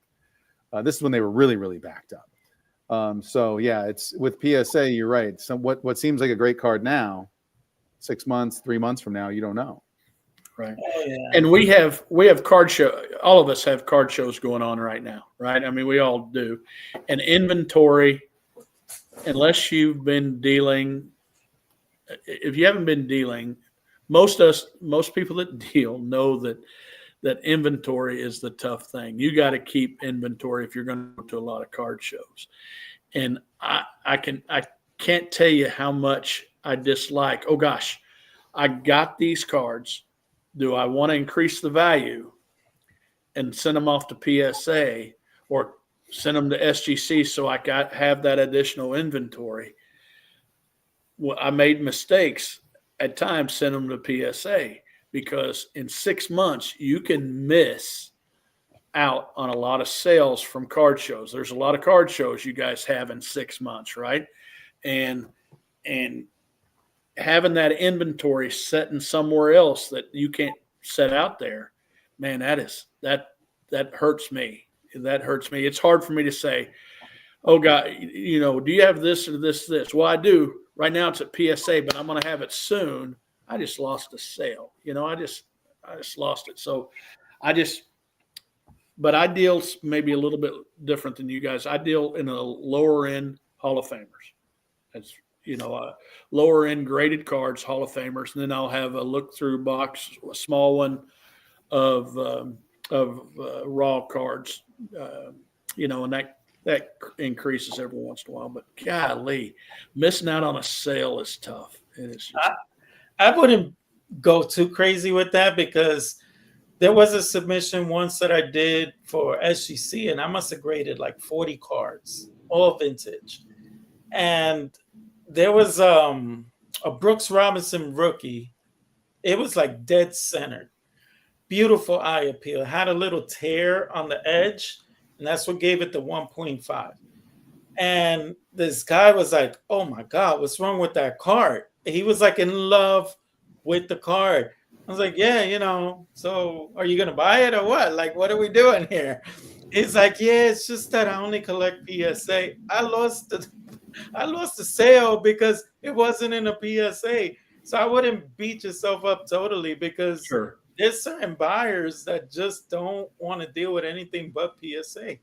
This is when they were really, really backed up. So yeah, it's with PSA. You're right. So what seems like a great card now, 6 months, 3 months from now, you don't know. Right. Oh, yeah. And we have card show. All of us have card shows going on right now, right? I mean, we all do. And inventory, unless you've been dealing, if you haven't been dealing, most people that deal know that inventory is the tough thing. You got to keep inventory if you're going to go to a lot of card shows. And I can't tell you how much I dislike. Oh gosh, I got these cards. Do I want to increase the value and send them off to PSA or send them to SGC so I have that additional inventory? Well, I made mistakes at times, send them to PSA, because in 6 months you can miss out on a lot of sales from card shows. There's a lot of card shows you guys have in 6 months, right? And having that inventory setting somewhere else that you can't set out there, man, that hurts me. That hurts me. It's hard for me to say, oh God, do you have this or this? Well, I do. Right now it's at PSA, but I'm going to have it soon. I just lost a sale. I just lost it. So but I deal maybe a little bit different than you guys. I deal in a lower end Hall of Famers. That's, lower end graded cards, Hall of Famers. And then I'll have a look through box, a small one of raw cards, and that increases every once in a while. But golly, missing out on a sale is tough. And it's just, I wouldn't go too crazy with that, because there was a submission once that I did for SGC, and I must have graded like 40 cards, all vintage. And there was a Brooks Robinson rookie. It was like dead centered. Beautiful eye appeal. Had a little tear on the edge, and that's what gave it the 1.5. And this guy was like, oh my God, what's wrong with that card? He was like in love with the card. I was like, yeah, so are you going to buy it or what? Like, what are we doing here? He's like, yeah, it's just that I only collect PSA. I lost the sale because it wasn't in a PSA. So I wouldn't beat yourself up totally, because sure. There's certain buyers that just don't want to deal with anything but PSA.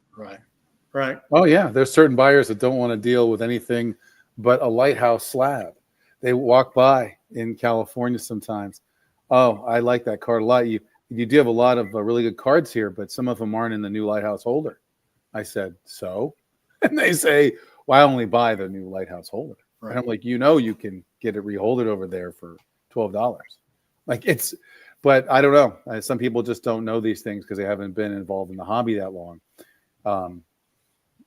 Right. Oh yeah, there's certain buyers that don't want to deal with anything but a lighthouse slab. They walk by in California sometimes. Oh, I like that card a lot. You do have a lot of really good cards here, but some of them aren't in the new lighthouse holder. I said, so? And they say, well, I only buy the new lighthouse holder. Right. And I'm like, you can get it reholded over there for $12. But I don't know. Some people just don't know these things because they haven't been involved in the hobby that long.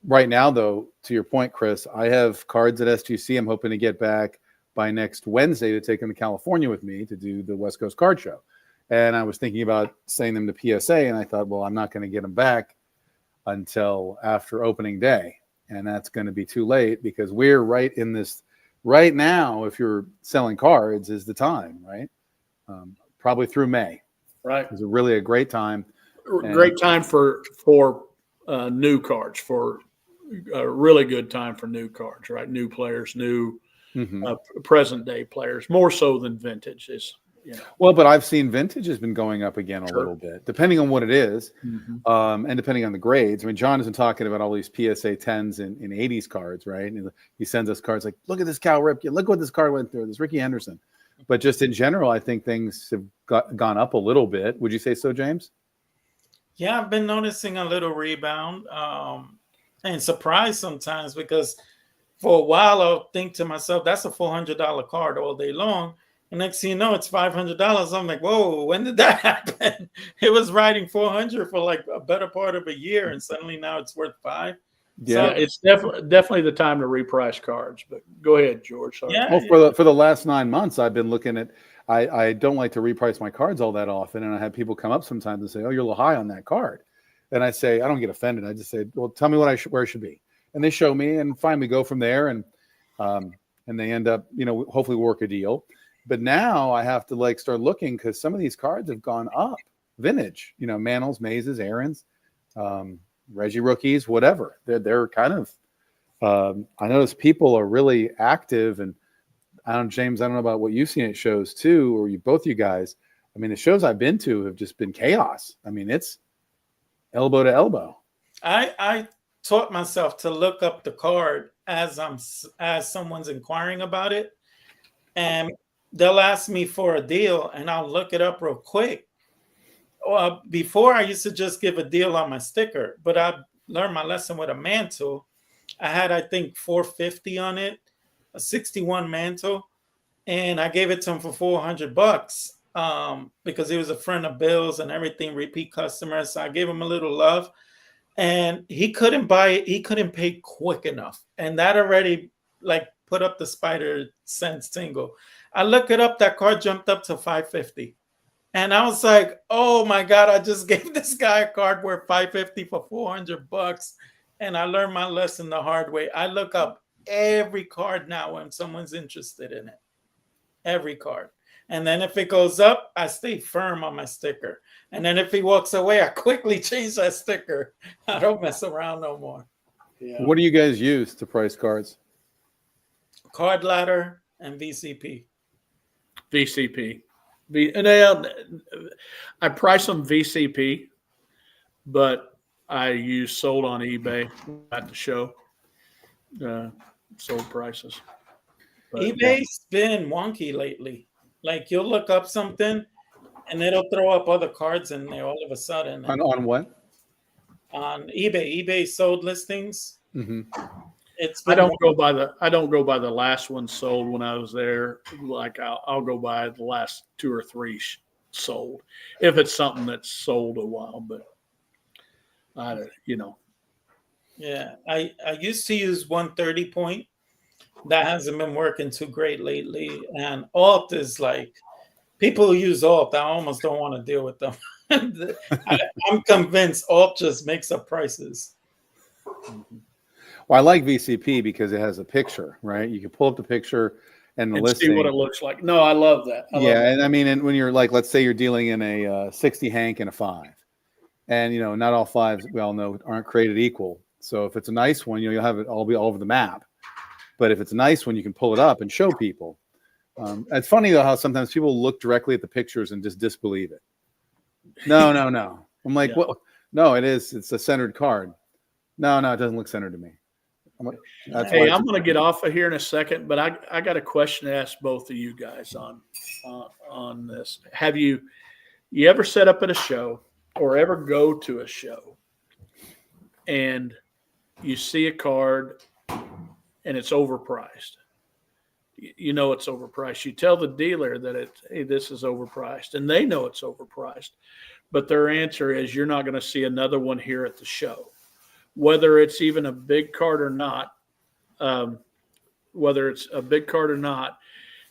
Right now, though, to your point, Chris, I have cards at SGC. I'm hoping to get back by next Wednesday to take them to California with me to do the West Coast Card Show. And I was thinking about sending them to PSA, and I thought, well, I'm not going to get them back until after opening day. And that's going to be too late, because we're right in this right now. If you're selling cards, is the time, right? Probably through May. Right. It's really a great time. Great time for new cards, for a really good time for new cards, right? New players, new present day players, more so than vintage is. Well, but I've seen vintage has been going up again a little bit, depending on what it is, and depending on the grades. I mean, John has been talking about all these PSA 10s and 80s cards, right? And he sends us cards like, look at this Cal Ripken, look what this card went through, this Ricky Henderson. But just in general, I think things have gone up a little bit. Would you say so, James? Yeah, I've been noticing a little rebound, and surprised sometimes, because for a while I'll think to myself, that's a $400 card all day long. And next thing you know, it's $500. I'm like, whoa, when did that happen? It was riding 400 for like a better part of a year, and suddenly now it's worth $5. Yeah, so it's definitely the time to reprice cards. But go ahead, George. Sorry. Yeah, well, for the last 9 months, I've been looking at. I don't like to reprice my cards all that often, and I have people come up sometimes and say, "Oh, you're a little high on that card," and I say, I don't get offended. I just say, "Well, tell me where it should be," and they show me, and finally go from there, and they end up, hopefully work a deal. But now I have to like start looking because some of these cards have gone up. Vintage, you know, Manels, Mazes, Aaron's, Reggie rookies, whatever. They're kind of. I notice people are really active, and I don't, James. I don't know about what you've seen at shows too, or both you guys. I mean, the shows I've been to have just been chaos. I mean, it's elbow to elbow. I taught myself to look up the card as someone's inquiring about it, and they'll ask me for a deal, and I'll look it up real quick. Before I used to just give a deal on my sticker, but I learned my lesson with a mantle. I had, I think, 450 on it, a 61 mantle, and I gave it to him for $400 because he was a friend of Bill's and everything, repeat customer. So I gave him a little love, and he couldn't buy it. He couldn't pay quick enough, and that already like put up the spider sense tingle. I look it up. That card jumped up to 550. And I was like, oh my God, I just gave this guy a card worth 550 for $400. And I learned my lesson the hard way. I look up every card now when someone's interested in it. Every card. And then if it goes up, I stay firm on my sticker. And then if he walks away, I quickly change that sticker. I don't mess around no more. Yeah. What do you guys use to price cards? Card Ladder and VCP. VCP. I price them VCP, but I use sold on eBay at the show. Sold prices. But, eBay's been wonky lately. Like you'll look up something and it'll throw up other cards in there all of a sudden. On what? On eBay. eBay sold listings. Mm-hmm. I don't go by the last one sold when I was there. Like I'll go by the last 2 or 3 sold if it's something that's sold a while. But Yeah, I used to use 130 point. That hasn't been working too great lately. And alt is like people who use alt. I almost don't want to deal with them. I'm convinced alt just makes up prices. Well, I like VCP because it has a picture, right? You can pull up the picture and the listing. See what it looks like. No, I love that. And I mean, and when you're like, let's say you're dealing in a 60 Hank and a 5, and not all 5s we all know aren't created equal. So if it's a nice one, you'll have it all be all over the map. But if it's a nice one, you can pull it up and show people. It's funny though how sometimes people look directly at the pictures and just disbelieve it. No. I'm like, what? No, it's a centered card. No, it doesn't look centered to me. I'm going to get off of here in a second, but I got a question to ask both of you guys on this. Have you ever set up at a show or ever go to a show and you see a card and it's overpriced? You know it's overpriced. You tell the dealer that hey, this is overpriced, and they know it's overpriced, but their answer is you're not going to see another one here at the show. Whether it's even a big card or not,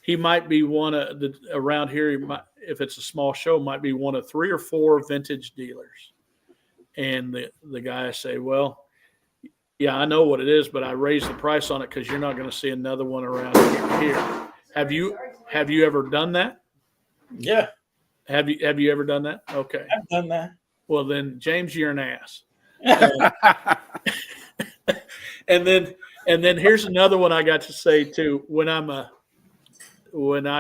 he might be one of the around here. If it's a small show, might be one of 3 or 4 vintage dealers. And the guy say, well, yeah, I know what it is, but I raised the price on it because you're not going to see another one around here. Have you ever done that? Yeah. Have you ever done that? Okay. I've done that. Well, then, James, you're an ass. And then here's another one I got to say too. When I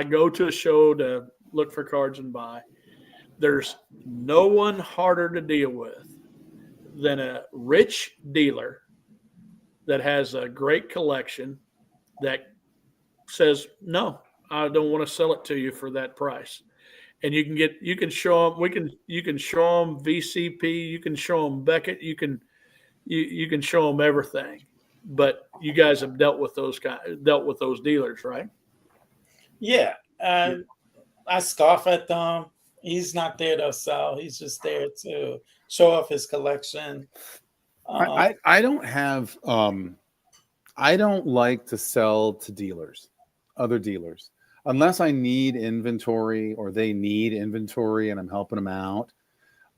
go to a show to look for cards and buy, there's no one harder to deal with than a rich dealer that has a great collection that says, no, I don't want to sell it to you for that price. And you can show them, you can show them VCP, you can show them Beckett, you can show them everything. But you guys have dealt with those dealers, right? Yeah. I scoff at them. He's not there to sell. He's just there to show off his collection. I don't have I don't like to sell to other dealers, unless I need inventory or they need inventory and I'm helping them out,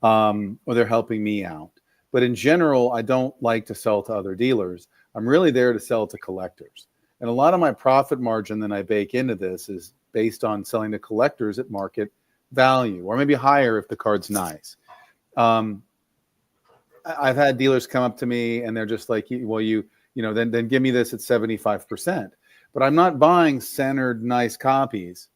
or they're helping me out. But in general, I don't like to sell to other dealers. I'm really there to sell to collectors. And a lot of my profit margin that I bake into this is based on selling to collectors at market value, or maybe higher if the card's nice. I've had dealers come up to me and they're just like, well, then give me this at 75%. But I'm not buying centered nice copies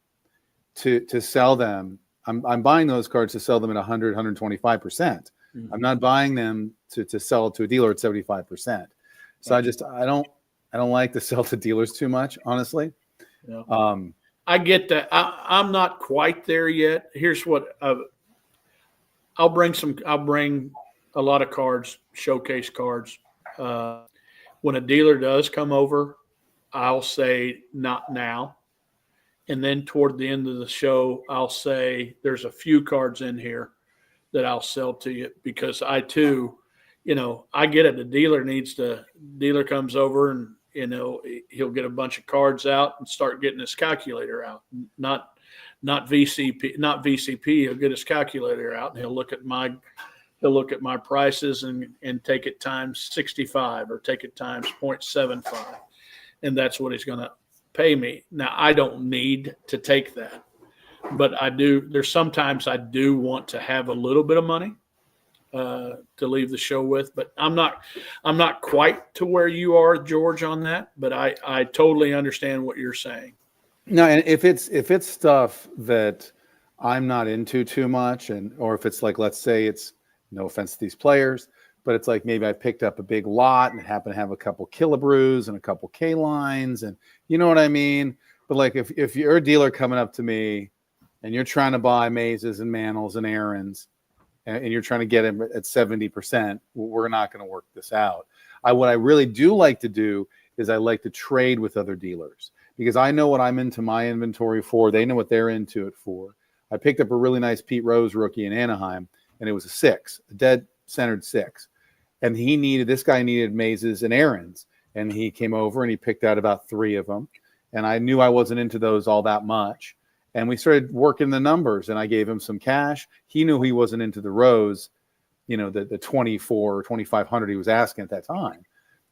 to sell them. I'm buying those cards to sell them at 100, 125%. Mm-hmm. I'm not buying them to sell to a dealer at 75%. So I don't like to sell to dealers too much, honestly. Yeah. I get that. I'm not quite there yet. Here's what I'll bring a lot of cards, showcase cards. When a dealer does come over, I'll say not now. And then toward the end of the show, I'll say there's a few cards in here that I'll sell to you, because I too, I get it. The dealer comes over and, he'll get a bunch of cards out and start getting his calculator out. Not VCP. He'll get his calculator out and he'll look at my prices and take it times 65 or take it times 0.75. And that's what he's going to pay me. Now, I don't need to take that, but there's sometimes I do want to have a little bit of money to leave the show with, but I'm not quite to where you are, George, on that, but I totally understand what you're saying. No, and if it's stuff that I'm not into too much, or if it's like, let's say it's, no offense to these players, but it's like maybe I picked up a big lot and happen to have a couple Killebrews and a couple K-lines, and you know what I mean? But like if you're a dealer coming up to me and you're trying to buy Mazes and Manels and Aaron's, and you're trying to get them at 70%, we're not going to work this out. What I really do like to do is I like to trade with other dealers, because I know what I'm into my inventory for. They know what they're into it for. I picked up a really nice Pete Rose rookie in Anaheim, and it was a 6, a dead centered 6. And this guy needed Mazes and Aaron's, and he came over and he picked out about 3 of them. And I knew I wasn't into those all that much. And we started working the numbers, and I gave him some cash. He knew he wasn't into the Rose, the 24 or 2,500 he was asking at that time.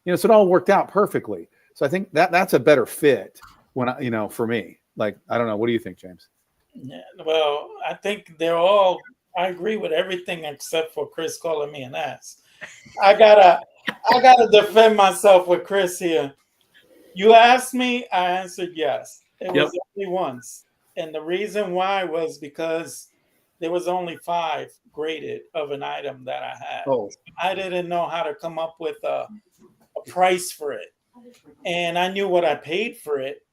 So it all worked out perfectly. So I think that's a better fit for me. Like, I don't know. What do you think, James? Yeah, well, I think I agree with everything except for Chris calling me an ass. I gotta defend myself with Chris here. You asked me, I answered yes. It was only once. And the reason why was because there was only 5 graded of an item that I had. Oh. I didn't know how to come up with a price for it. And I knew what I paid for it.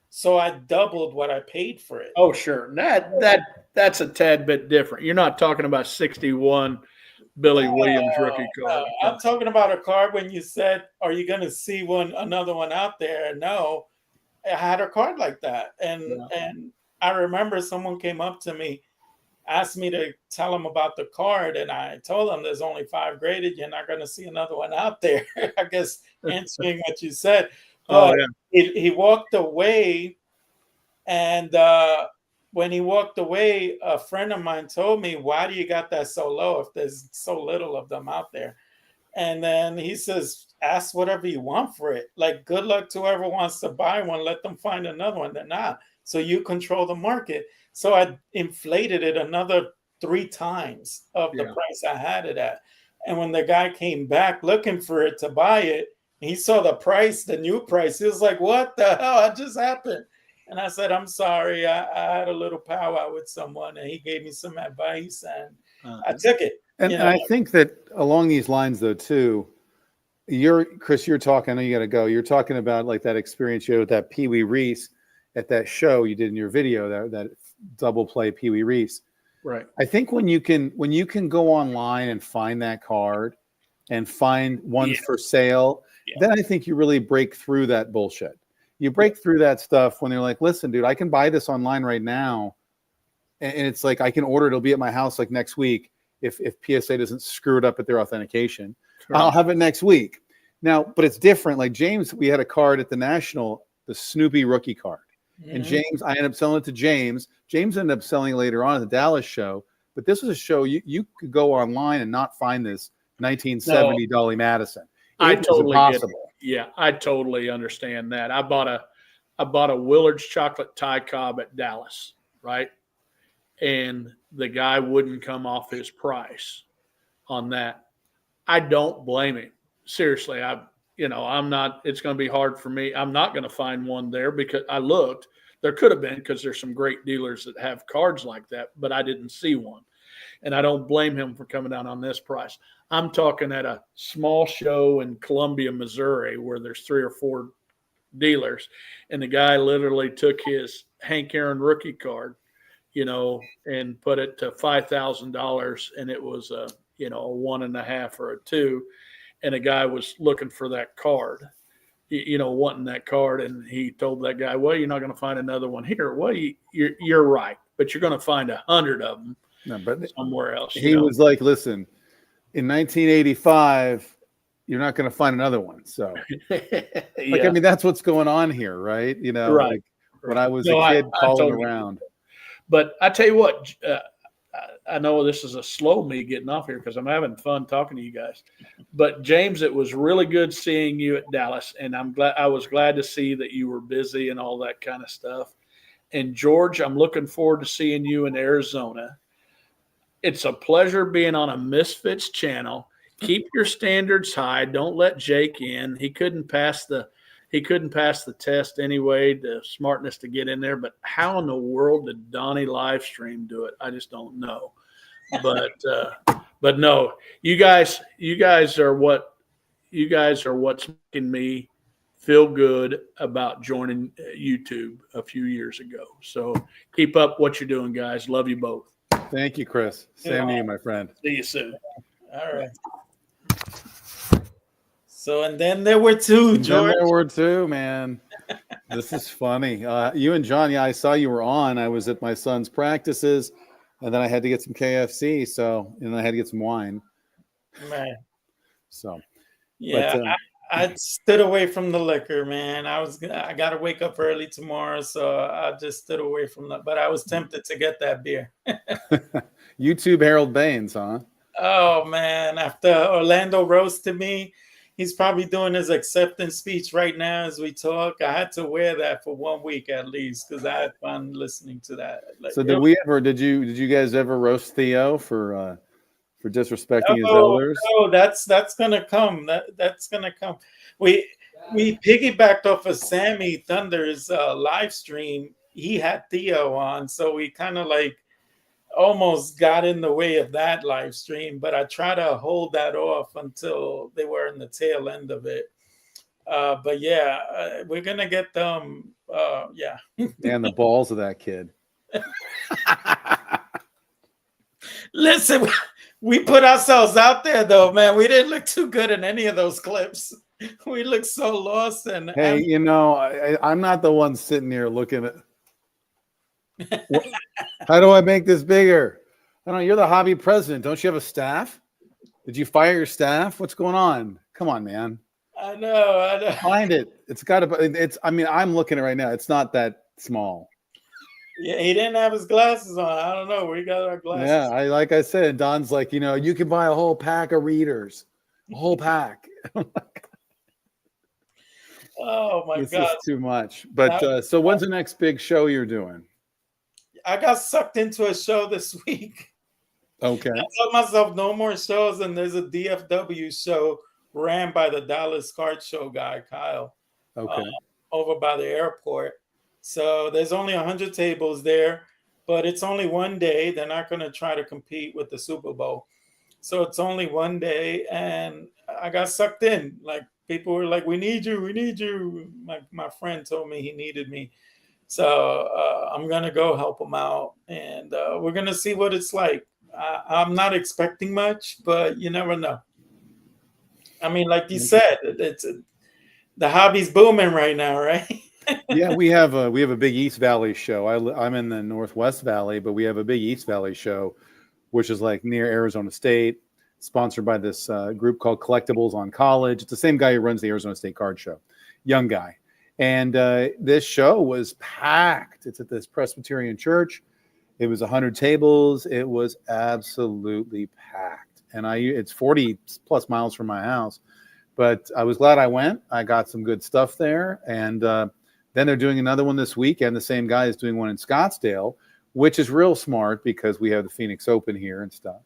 So I doubled what I paid for it. Oh, sure. That's a tad bit different. You're not talking about 61 Billy Williams rookie card. I'm talking about a card when you said, are you going to see another one out there? No, I had a card like that. And I remember someone came up to me, asked me to tell them about the card. And I told them there's only 5 graded. You're not going to see another one out there. I guess answering what you said. But he walked away. And when he walked away, a friend of mine told me, why do you got that so low if there's so little of them out there? And then he says, ask whatever you want for it. Like, good luck to whoever wants to buy one. Let them find another one. They're not. So you control the market. So I inflated it another 3 times of the price I had it at. And when the guy came back looking for it to buy it, he saw the price, the new price. He was like, what the hell? It just happened. And I said, I'm sorry. I had a little powwow with someone, and he gave me some advice, and I took it. And I think that along these lines, though, too, Chris, you're talking, I know you got to go. You're talking about like that experience you had with that Pee Wee Reese at that show you did in your video, that double play Pee Wee Reese. Right. I think when you can go online and find that card and find ones for sale, then I think you really break through that bullshit. You break through that stuff when they're like, listen, dude, I can buy this online right now. And it's like, I can order it. It'll be at my house like next week. If PSA doesn't screw it up at their authentication, I'll have it next week. Now, but it's different. Like James, we had a card at the National, the Snoopy rookie card. Mm-hmm. And James, I ended up selling it to James. James ended up selling it later on at the Dallas show. But this was a show you could go online and not find this 1970 Dolly Madison. I totally get it. Yeah, I totally understand that. I bought I bought a Willard's chocolate Thai cob at Dallas, right? And the guy wouldn't come off his price on that. I don't blame him. Seriously, I'm not, it's going to be hard for me. I'm not going to find one there because I looked. There could have been because there's some great dealers that have cards like that, but I didn't see one. And I don't blame him for coming down on this price. I'm talking at a small show in Columbia, Missouri, where there's 3 or 4 dealers, and the guy literally took his Hank Aaron rookie card, and put it to $5,000, and it was a 1.5 or a 2, and a guy was looking for that card, wanting that card, and he told that guy, well, you're not going to find another one here. Well, you're right, but you're going to find 100 of them somewhere else. He was like, listen, in 1985, you're not going to find another one. So, I mean, that's what's going on here, right? Right. Like when I was a kid calling around. But I tell you what, I know this is a slow me getting off here because I'm having fun talking to you guys. But James, it was really good seeing you at Dallas, and I was glad to see that you were busy and all that kind of stuff. And George, I'm looking forward to seeing you in Arizona. It's a pleasure being on a Misfits channel. Keep your standards high. Don't let Jake in. He couldn't pass the test anyway, the smartness to get in there. But how in the world did Donnie live stream do it? I just don't know. But no, you guys are what's making me feel good about joining YouTube a few years ago. So keep up what you're doing, guys. Love you both. Thank you, Chris. Same to you, my friend. See you soon. All right. So, and then there were 2, George. There were 2, man. This is funny. You and John, I saw you were on. I was at my son's practices, and then I had to get some KFC, and I had to get some wine. Man. So, yeah, but, I stood away from the liquor, man. I got to wake up early tomorrow, so I just stood away from that. But I was tempted to get that beer. YouTube Harold Baines, huh? Oh man! After Orlando roasted me, he's probably doing his acceptance speech right now as we talk. I had to wear that for 1 week at least because I had fun listening to that. So did you guys ever roast Theo for disrespecting his elders? No, that's gonna come. That's gonna come. We piggybacked off of Sammy Thunder's live stream. He had Theo on, so we kind of like almost got in the way of that live stream, but I try to hold that off until they were in the tail end of it. But yeah, we're gonna get them. Yeah. And the balls of that kid. Listen, we put ourselves out there though, man. We didn't look too good in any of those clips. We looked so lost. And hey, I'm not the one sitting here looking at. How do I make this bigger? I don't know. You're the hobby president. Don't you have a staff? Did you fire your staff? What's going on? Come on, man. I know. Find it. It's got to. I'm looking at it right now. It's not that small. Yeah, he didn't have his glasses on. I don't know where he got our glasses. Yeah, like I said, Don's like, you can buy a whole pack of readers, a whole pack. Oh my God, this is too much. But so, when's the next big show you're doing? I got sucked into a show this week. Okay. I told myself no more shows, and there's a DFW show ran by the Dallas Card Show guy, Kyle. Okay. Over by the airport. So there's only 100 tables there, but it's only one day. They're not going to try to compete with the Super Bowl. So it's only one day, and I got sucked in. Like people were like, we need you. My friend told me he needed me. So I'm going to go help him out, and we're going to see what it's like. I'm not expecting much, but you never know. I mean, like you said, the hobby's booming right now, right? Yeah, we have a big East Valley show. I'm in the Northwest Valley, but we have a big East Valley show, which is like near Arizona State, sponsored by this group called Collectibles on College. It's the same guy who runs the Arizona State Card Show, young guy. And this show was packed. It's at this Presbyterian church. It was 100 tables. It was absolutely packed. And it's 40 plus miles from my house. But I was glad I went. I got some good stuff there. And Then they're doing another one this weekend. The same guy is doing one in Scottsdale, which is real smart because we have the Phoenix Open here and stuff.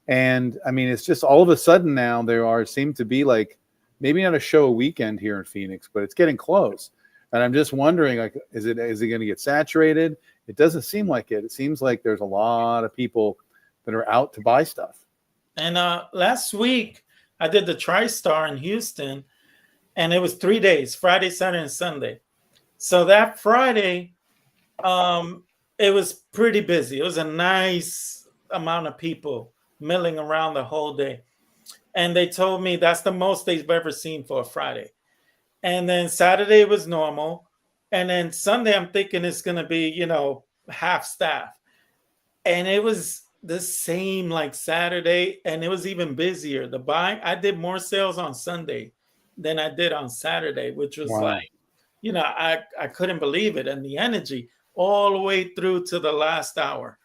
And I mean, it's just all of a sudden now seem to be like maybe not a show a weekend here in Phoenix, but it's getting close. And I'm just wondering, like, is it going to get saturated? It doesn't seem like it. It seems like there's a lot of people that are out to buy stuff. And last week I did the TriStar in Houston, and it was 3 days: Friday, Saturday, and Sunday. So that Friday, it was pretty busy. It was a nice amount of people milling around the whole day. And they told me that's the most they've ever seen for a Friday. And then Saturday was normal. And then Sunday, I'm thinking it's going to be, half staff. And it was the same like Saturday. And it was even busier. I did more sales on Sunday than I did on Saturday, which was like, I couldn't believe it. And the energy all the way through to the last hour.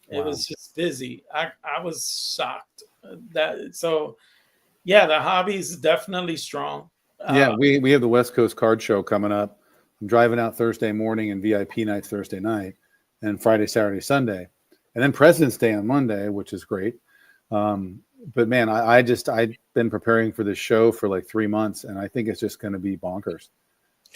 Wow. It was just busy. I was shocked. The hobby is definitely strong. Yeah, we have the West Coast Card Show coming up. I'm driving out Thursday morning and VIP night Thursday night, and Friday, Saturday, Sunday, and then President's Day on Monday, which is great. But man, I've been preparing for this show for like 3 months, and I think it's just going to be bonkers.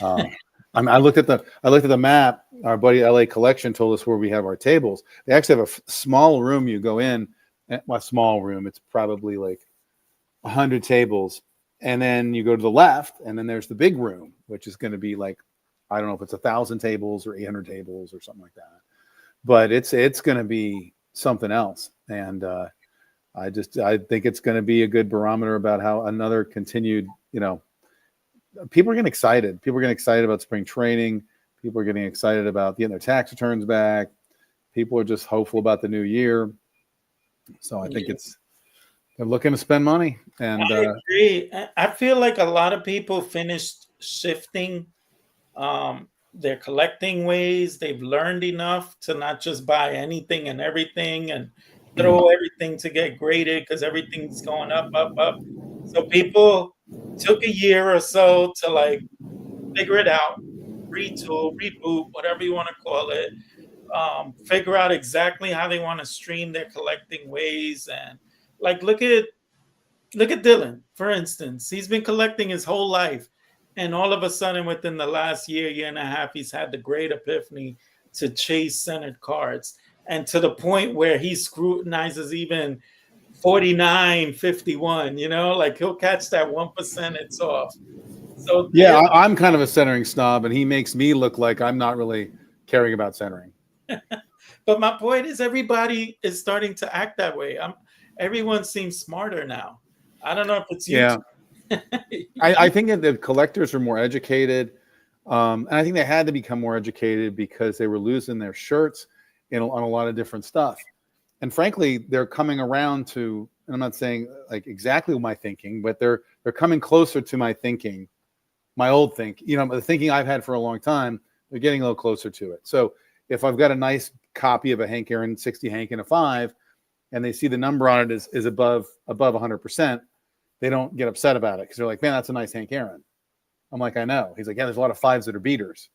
I looked at the map. Our buddy LA Collection told us where we have our tables. They actually have a small room you go in. A small room. It's probably like 100 tables. And then you go to the left, and then there's the big room, which is going to be like, I don't know if it's 1,000 tables or 800 tables or something like that. But it's going to be something else. And I think it's going to be a good barometer about how another continued, people are getting excited. People are getting excited about spring training. People are getting excited about getting their tax returns back. People are just hopeful about the new year. So I think they're looking to spend money. And I agree. I feel like a lot of people finished shifting their collecting ways. They've learned enough to not just buy anything and everything and throw everything to get graded because everything's going up, up, up. So people took a year or so to like figure it out, retool, reboot, whatever you want to call it. Figure out exactly how they want to stream their collecting ways. And like look at Dylan, for instance. He's been collecting his whole life, and all of a sudden within the last year and a half, he's had the great epiphany to chase centered cards, and to the point where he scrutinizes even 49, 51, like he'll catch that 1% it's off. So yeah, I'm kind of a centering snob, and he makes me look like I'm not really caring about centering. But my point is, everybody is starting to act that way. Everyone seems smarter now. I don't know if it's you. Yeah. I think that the collectors are more educated. And I think they had to become more educated because they were losing their shirts on a lot of different stuff. And frankly, they're coming around to, and I'm not saying like exactly my thinking, but they're coming closer to my thinking, my old the thinking I've had for a long time. They're getting a little closer to it. So if I've got a nice copy of a Hank Aaron 60 Hank in a 5, and they see the number on it is above 100%, they don't get upset about it because they're like, man, that's a nice Hank Aaron. I'm like, I know. He's like, yeah, there's a lot of 5s that are beaters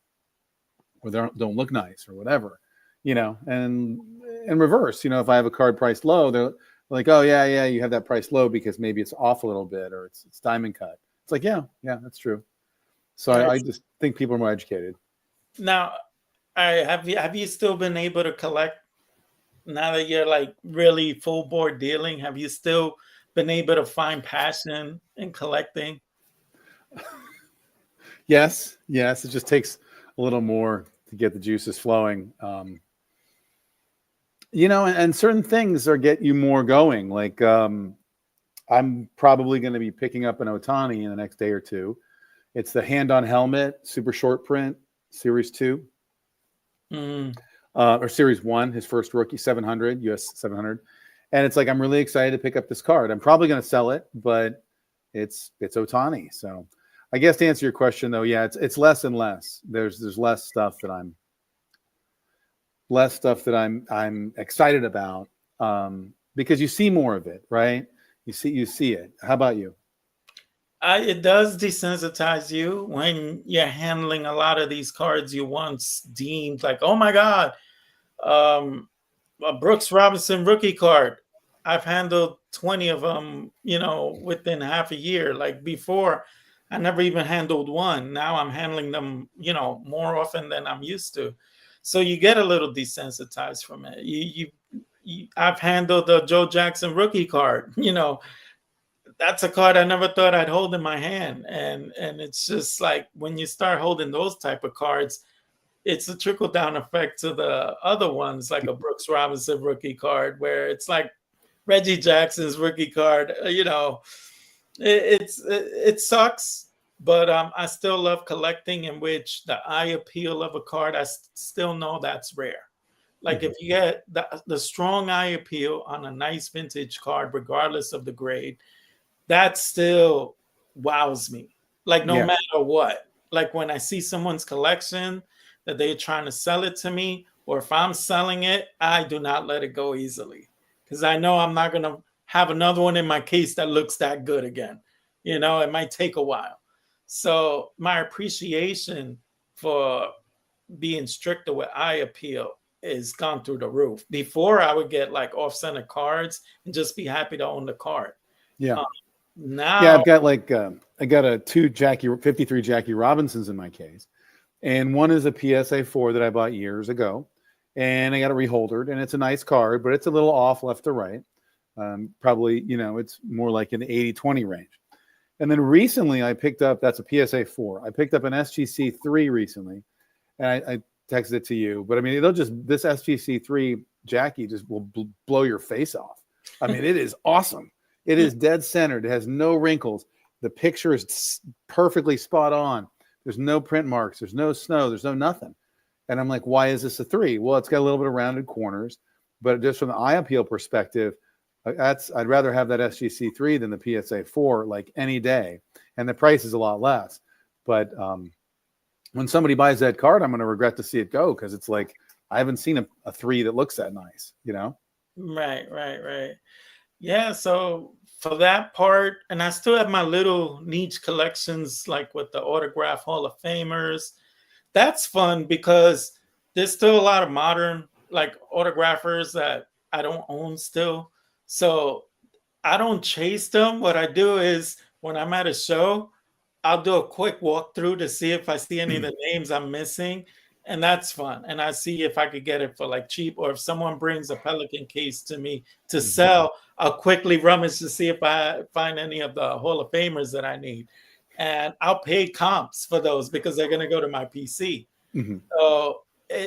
or they don't look nice or whatever, and in reverse, if I have a card priced low, they're like, oh yeah, you have that price low because maybe it's off a little bit or it's diamond cut. It's like, yeah, that's true. So I just think people are more educated. Now, have you still been able to collect now that you're like really full board dealing? Have you still been able to find passion in collecting? Yes. It just takes a little more to get the juices flowing. And certain things get you more going. Like I'm probably going to be picking up an Otani in the next day or two. It's the hand-on helmet, super short print, Series 2. Or Series 1, his first rookie, 700, US 700. And it's like, I'm really excited to pick up this card. I'm probably going to sell it, but it's Otani. So I guess to answer your question though, yeah, it's less and less. There's less stuff that I'm excited about because you see more of it, right? You see it. How about you? It does desensitize you when you're handling a lot of these cards you once deemed like, oh my God, um, a Brooks Robinson rookie card. I've handled 20 of them, within half a year. Like before, I never even handled one. Now I'm handling them, more often than I'm used to. So you get a little desensitized from it. I've handled the Joe Jackson rookie card. That's a card I never thought I'd hold in my hand, and it's just like when you start holding those type of cards, it's a trickle down effect to the other ones, like a Brooks Robinson rookie card, where it's like Reggie Jackson's rookie card. It sucks, but I still love collecting, in which the eye appeal of a card, I still know that's rare. Like if you get the strong eye appeal on a nice vintage card, regardless of the grade, that still wows me. Like no Yeah. matter what. Like when I see someone's collection that they're trying to sell it to me, or if I'm selling it, I do not let it go easily, because I know I'm not gonna have another one in my case that looks that good again. It might take a while. So my appreciation for being stricter with eye appeal is gone through the roof. Before, I would get like off-center cards and just be happy to own the card. Yeah. Now, Yeah, I've got I got a 53 Jackie Robinsons in my case, and one is a PSA 4 that I bought years ago, and I got it reholdered, and it's a nice card, but it's a little off left to right. Probably, it's more like in the 80-20 range. And then recently I picked up, that's a PSA 4. I picked up an SGC 3 recently, and I texted it to you. But I mean, this SGC 3 Jackie just will blow your face off. I mean, it is awesome. It is dead centered. It has no wrinkles. The picture is perfectly spot on. There's no print marks. There's no snow. There's no nothing. And I'm like, why is this a 3? Well, it's got a little bit of rounded corners, but just from the eye appeal perspective, I'd rather have that SGC 3 than the PSA 4 like any day. And the price is a lot less. But when somebody buys that card, I'm going to regret to see it go, because it's like I haven't seen a 3 that looks that nice, Right. Yeah, so for that part, and I still have my little niche collections, like with the autograph Hall of Famers. That's fun because there's still a lot of modern like autographers that I don't own still. So I don't chase them. What I do is when I'm at a show, I'll do a quick walkthrough to see if I see any of the names I'm missing. And that's fun. And I see if I could get it for like cheap, or if someone brings a Pelican case to me to sell, I'll quickly rummage to see if I find any of the Hall of Famers that I need. And I'll pay comps for those because they're going to go to my PC. Mm-hmm. So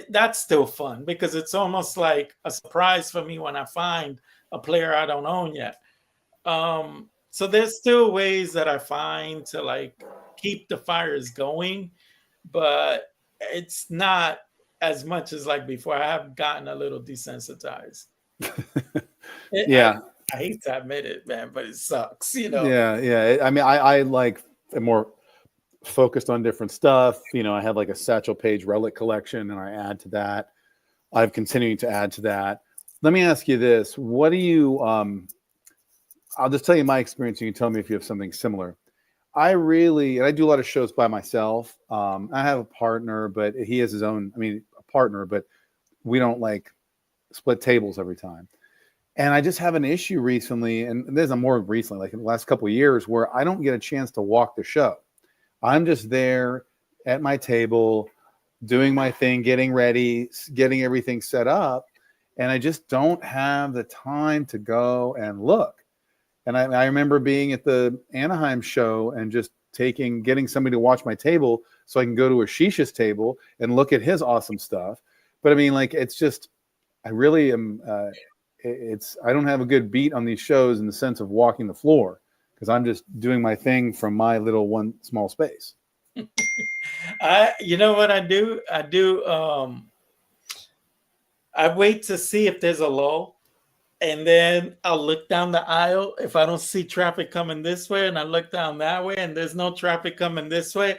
that's still fun because it's almost like a surprise for me when I find a player I don't own yet. So there's still ways that I find to like keep the fires going, but it's not as much as like before. I have gotten a little desensitized. Yeah. I hate to admit it, man, but it sucks, Yeah. I mean, I like am more focused on different stuff. I have like a Satchel Paige relic collection, and I add to that. I'm continuing to add to that. Let me ask you this. What do you, I'll just tell you my experience, and you can tell me if you have something similar. I do a lot of shows by myself. I have a partner, but he has his own, a partner, but we don't like split tables every time. And I just have an issue recently, and there's a more recently, like in the last couple of years, where I don't get a chance to walk the show. I'm just there at my table, doing my thing, getting ready, getting everything set up. And I just don't have the time to go and look. And I remember being at the Anaheim show and just getting somebody to watch my table so I can go to Ashish's table and look at his awesome stuff. But I mean, like, it's just, I really am, I don't have a good beat on these shows in the sense of walking the floor, because I'm just doing my thing from my little one small space. You know what I do? I wait to see if there's a lull, and then I'll look down the aisle. If I don't see traffic coming this way, and I look down that way, and there's no traffic coming this way,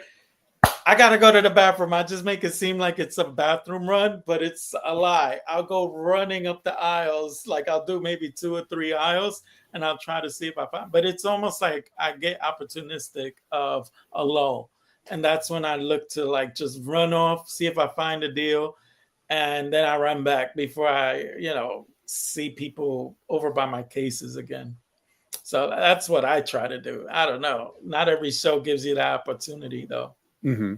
I gotta go to the bathroom. I just make it seem like it's a bathroom run, but it's a lie. I'll go running up the aisles, like I'll do maybe 2 or 3 aisles, and I'll try to see if I find. But it's almost like I get opportunistic of a lull, and that's when I look to like just run off, see if I find a deal, and then I run back before I, see people over by my cases again. So that's what I try to do. I don't know. Not every show gives you the opportunity, though. Mm-hmm.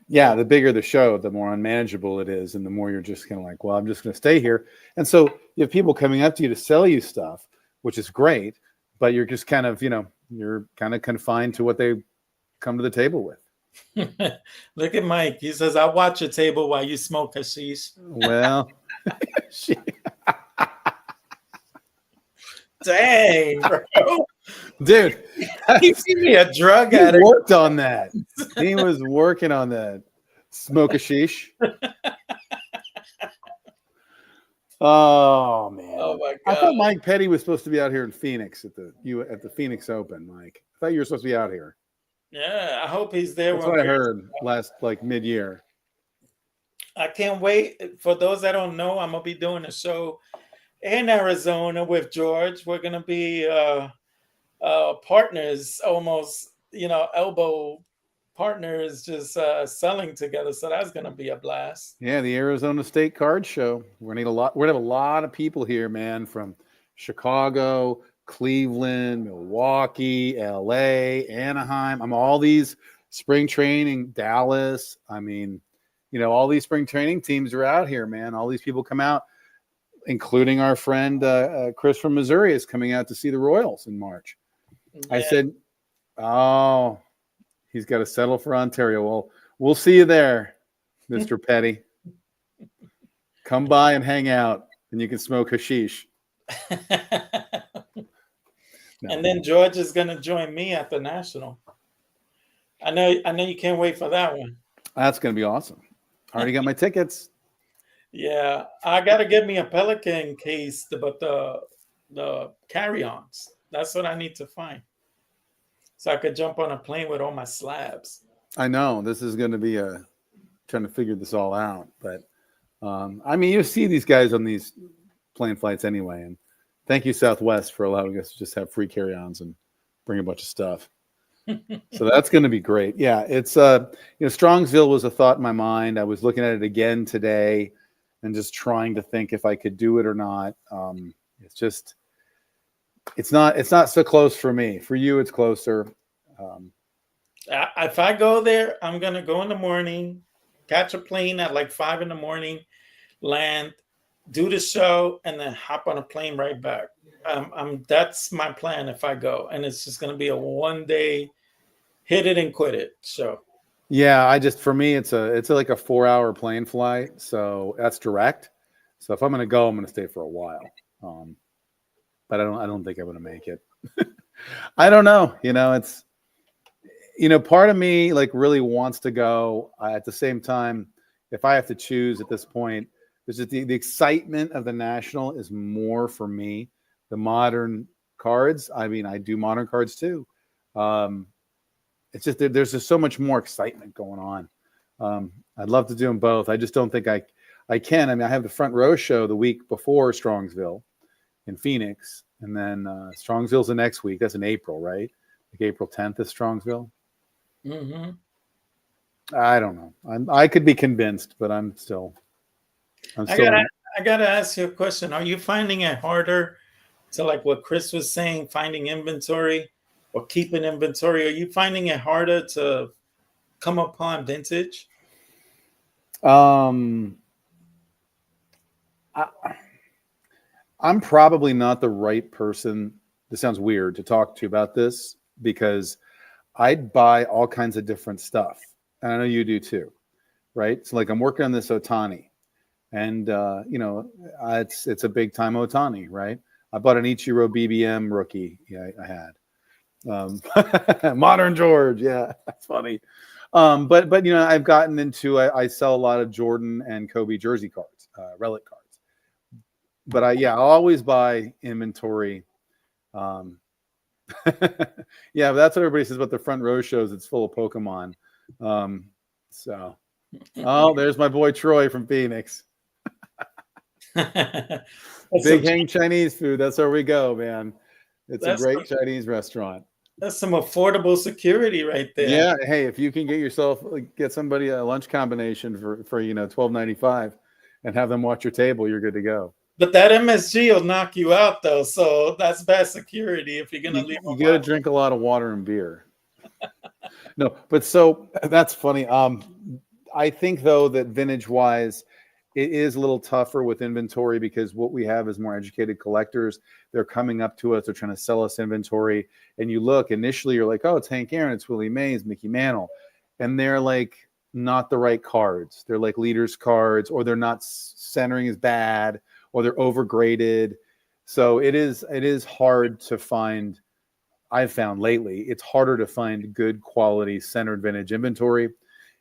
Yeah, the bigger the show, the more unmanageable it is, and the more you're just kind of like, well, I'm just going to stay here. And so you have people coming up to you to sell you stuff, which is great, but you're just kind of, you're kind of confined to what they come to the table with. Look at Mike. He says, "I'll watch your table while you smoke hashish." Well, Dang, bro. dude, You see me a drug he addict. worked on that. He was working on that. Smoke a sheesh. Oh man! Oh my I god. thought Mike Petty was supposed to be out here in Phoenix at the Phoenix Open. Mike, I thought you were supposed to be out here. Yeah, I hope he's there. That's what I heard last mid-year. I can't wait. For those that don't know, I'm gonna be doing a show in Arizona with George. We're gonna be partners, almost, elbow partners, just selling together. So that's gonna be a blast. Yeah, the Arizona State Card Show. We're gonna have a lot of people here, man, from Chicago, Cleveland, Milwaukee, LA, Anaheim. I'm all these spring training, Dallas. I mean, all these spring training teams are out here, man. All these people come out, including our friend Chris from Missouri is coming out to see the Royals in March. Yeah. I said, oh, he's got to settle for Ontario. Well, we'll see you there, Mr. Petty. Come by and hang out, and you can smoke hashish. And then George is going to join me at the National. I know you can't wait for that one. That's going to be awesome. I already got my tickets. Yeah, I got to get me a Pelican case, but the carry-ons. That's what I need to find, so I could jump on a plane with all my slabs. I know this is going to be trying to figure this all out, but I mean, you see these guys on these plane flights anyway, and thank you Southwest for allowing us to just have free carry-ons and bring a bunch of stuff. So that's going to be great. Yeah, it's Strongsville was a thought in my mind. I was looking at it again today and just trying to think if I could do it or not. It's not so close for me. For you, it's closer. If I go there, I'm going to go in the morning, catch a plane at like 5 a.m, land, do the show, and then hop on a plane right back. That's my plan if I go, and it's just going to be a 1-day hit it and quit it show. Yeah, for me it's like a 4-hour plane flight, so that's direct. So if I'm going to go, I'm going to stay for a while. But I don't think I'm going to make it. I don't know. It's part of me really wants to go. At the same time, if I have to choose at this point, there's just the excitement of the National is more for me. The modern cards, I mean, I do modern cards too. It's just there's just so much more excitement going on. I'd love to do them both. I just don't think I can. I mean, I have the front row show the week before Strongsville in Phoenix, and then Strongsville's the next week. That's in April, right? Like April 10th is Strongsville. Mm-hmm. I don't know. I could be convinced, but I'm still. I gotta ask you a question. Are you finding it harder to, like what Chris was saying, finding inventory or keeping inventory? Are you finding it harder to come upon vintage? I'm probably not the right person. This sounds weird to talk to about this because I'd buy all kinds of different stuff. And I know you do too, right? So I'm working on this Otani, and it's a big time Otani, right? I bought an Ichiro BBM rookie. Yeah, I had Modern George. Yeah, that's funny. But I've gotten into I sell a lot of Jordan and Kobe jersey cards, relic cards. But I'll always buy inventory. Yeah, but that's what everybody says about the front row shows. It's full of Pokemon. So, oh, there's my boy Troy from Phoenix. Big Hang Chinese food. That's where we go, man. It's a great Chinese restaurant. That's some affordable security right there. Yeah. Hey, if you can get somebody a lunch combination for $12.95 and have them watch your table, you're good to go. But that MSG will knock you out, though. So that's bad security if you're gonna leave. You got to drink a lot of water and beer. No, but so that's funny. I think though that vintage wise, it is a little tougher with inventory because what we have is more educated collectors. They're coming up to us. They're trying to sell us inventory. And you look, initially you're like, oh, it's Hank Aaron, it's Willie Mays, Mickey Mantle. And they're like not the right cards. They're like leaders cards, or they're not centering as bad, or they're overgraded. So it is hard to find. I've found lately, it's harder to find good quality centered vintage inventory.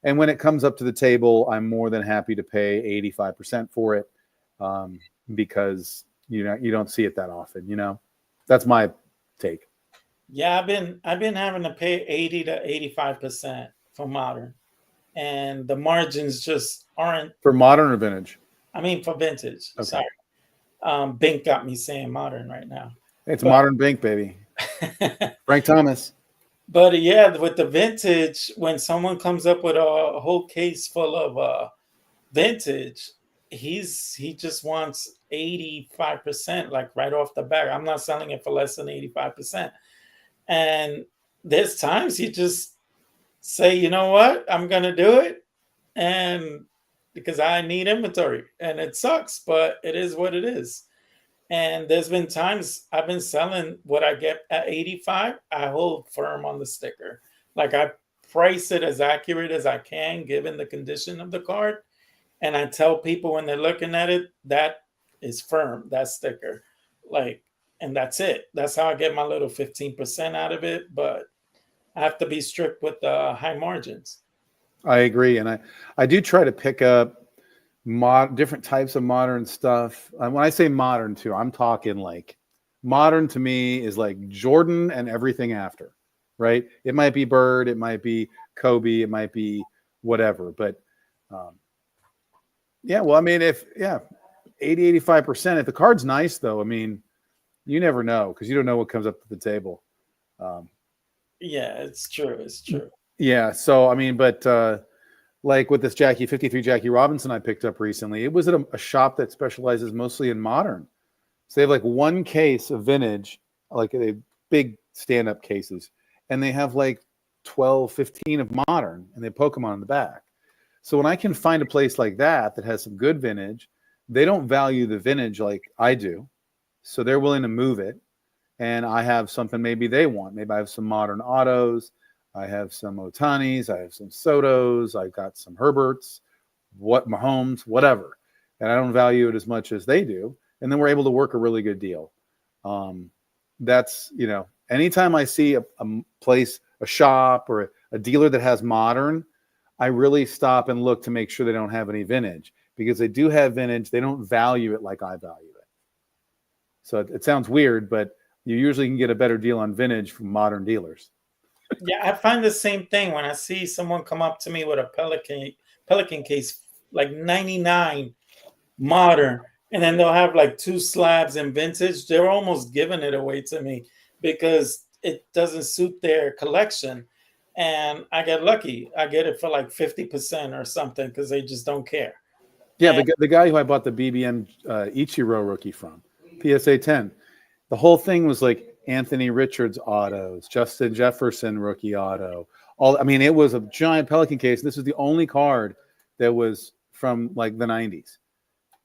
And when it comes up to the table, I'm more than happy to pay 85% for it because you don't see it that often. That's my take. Yeah, I've been having to pay 80 to 85% for modern, and the margins just aren't for modern or vintage. I mean, for vintage. Okay. Sorry, Bink got me saying modern right now. It's modern Bink, baby. Frank Thomas. But yeah, with the vintage, when someone comes up with a whole case full of vintage, he just wants 85%, like right off the bat. I'm not selling it for less than 85%. And there's times you just say, you know what, I'm gonna do it, and because I need inventory, and it sucks, but it is what it is. And there's been times I've been selling what I get at 85. I hold firm on the sticker. Like I price it as accurate as I can, given the condition of the card. And I tell people when they're looking at it, that is firm, that sticker. And that's it. That's how I get my little 15% out of it. But I have to be strict with the high margins. I agree. And I do try to pick up different types of modern stuff. When I say modern too, I'm talking like modern to me is like Jordan and everything after, right? It might be Bird, it might be Kobe, it might be whatever. But yeah, well, I mean, 80, 85%, if the card's nice though, I mean, you never know because you don't know what comes up to the table. Yeah, it's true. It's true. Yeah. So, I mean, but like with this 53 Jackie Robinson I picked up recently, it was at a shop that specializes mostly in modern. So they have like one case of vintage, like they big stand-up cases, and they have like 12, 15 of modern, and they have Pokemon in the back. So when I can find a place like that has some good vintage, they don't value the vintage like I do. So they're willing to move it. And I have something maybe they want. Maybe I have some modern autos. I have some Otanis, I have some Sotos, I've got some Herberts, Mahomes, whatever. And I don't value it as much as they do. And then we're able to work a really good deal. That's, anytime I see a place, a shop or a dealer that has modern, I really stop and look to make sure they don't have any vintage because they do have vintage. They don't value it like I value it. So it sounds weird, but you usually can get a better deal on vintage from modern dealers. Yeah, I find the same thing when I see someone come up to me with a Pelican case, like 99 modern, and then they'll have like 2 slabs in vintage. They're almost giving it away to me because it doesn't suit their collection. And I get lucky. I get it for like 50% or something because they just don't care. Yeah, the guy who I bought the BBM Ichiro rookie from, PSA 10, the whole thing was like Anthony Richards autos, Justin Jefferson rookie auto. It was a giant Pelican case. This was the only card that was from like the 90s.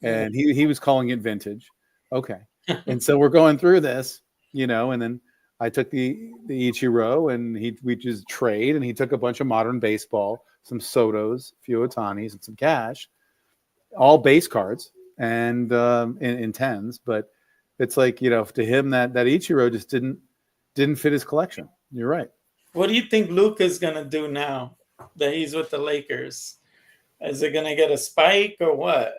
And he was calling it vintage. Okay. And so we're going through this, and then I took the Ichiro and we just trade, and he took a bunch of modern baseball, some Sotos, a few Otanis, and some cash, all base cards and in 10s, but it's like, to him that Ichiro just didn't fit his collection. You're right. What do you think Luke is going to do now that he's with the Lakers? Is it going to get a spike or what?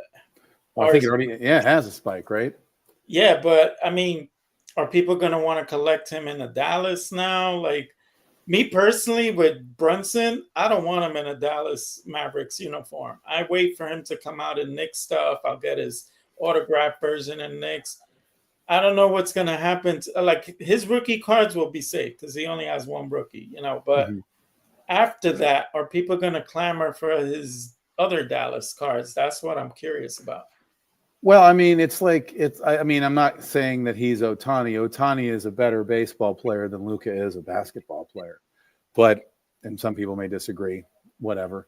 Well, I think it has a spike, right? Yeah, but I mean, are people going to want to collect him in the Dallas now? Like, Me personally, with Brunson, I don't want him in a Dallas Mavericks uniform. I wait for him to come out in Knicks stuff. I'll get his autograph version in Knicks. I don't know what's going to happen. Like his rookie cards will be safe because he only has one rookie, But after that, are people going to clamor for his other Dallas cards? That's what I'm curious about. Well, I mean, I'm not saying that he's Ohtani. Ohtani is a better baseball player than Luka is a basketball player. And some people may disagree, whatever.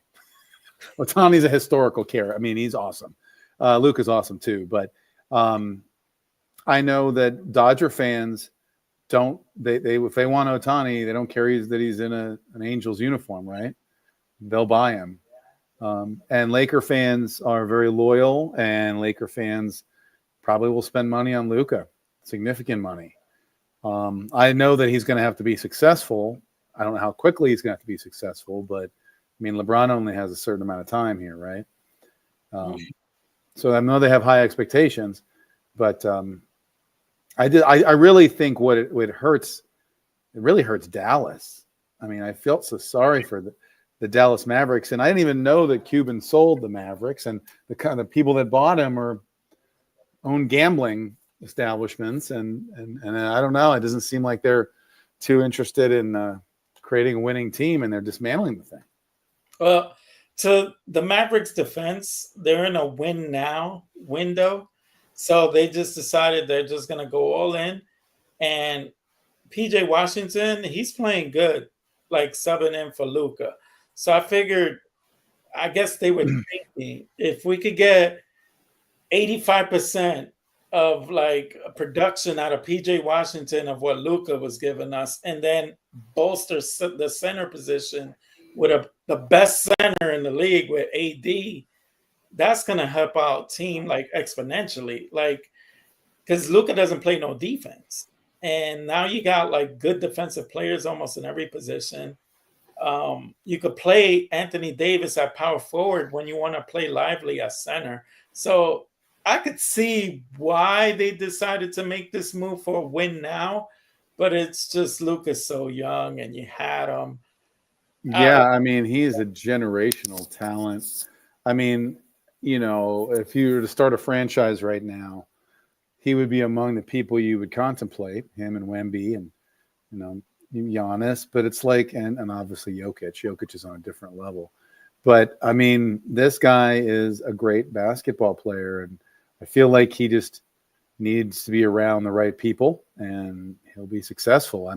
Ohtani's a historical character. I mean, he's awesome. Luka's awesome too. But I know that Dodger fans they if they want Ohtani, they don't care that he's in an Angels uniform, right? They'll buy him. And Laker fans are very loyal, and Laker fans probably will spend money on Luka, significant money. I know that he's going to have to be successful. I don't know how quickly he's going to have to be successful, but I mean, LeBron only has a certain amount of time here, right? So I know they have high expectations, but I really think what it hurts. It really hurts Dallas. I mean, I felt so sorry for the Dallas Mavericks, and I didn't even know that Cuban sold the Mavericks, and the kind of people that bought him own gambling establishments, and I don't know. It doesn't seem like they're too interested in creating a winning team, and they're dismantling the thing. Well, to the Mavericks' defense, they're in a win now window, so they just decided they're just going to go all in. And PJ Washington, he's playing good, like subbing in for Luka. So I figured, I guess they were thinking if we could get 85% of like production out of PJ Washington of what Luka was giving us, and then bolster the center position with the best center in the league with AD, that's going to help out team like exponentially. Like, because Luka doesn't play no defense. And now you got like good defensive players almost in every position. You could play Anthony Davis at power forward when you want to play Lively at center. So I could see why they decided to make this move for a win now, but it's just Luka's so young and you had him. Yeah, I mean, he's a generational talent. I mean, if you were to start a franchise right now, he would be among the people you would contemplate, him and Wemby and, Giannis. But it's like, and obviously Jokic. Jokic is on a different level. But, I mean, this guy is a great basketball player, and I feel like he just needs to be around the right people, and he'll be successful.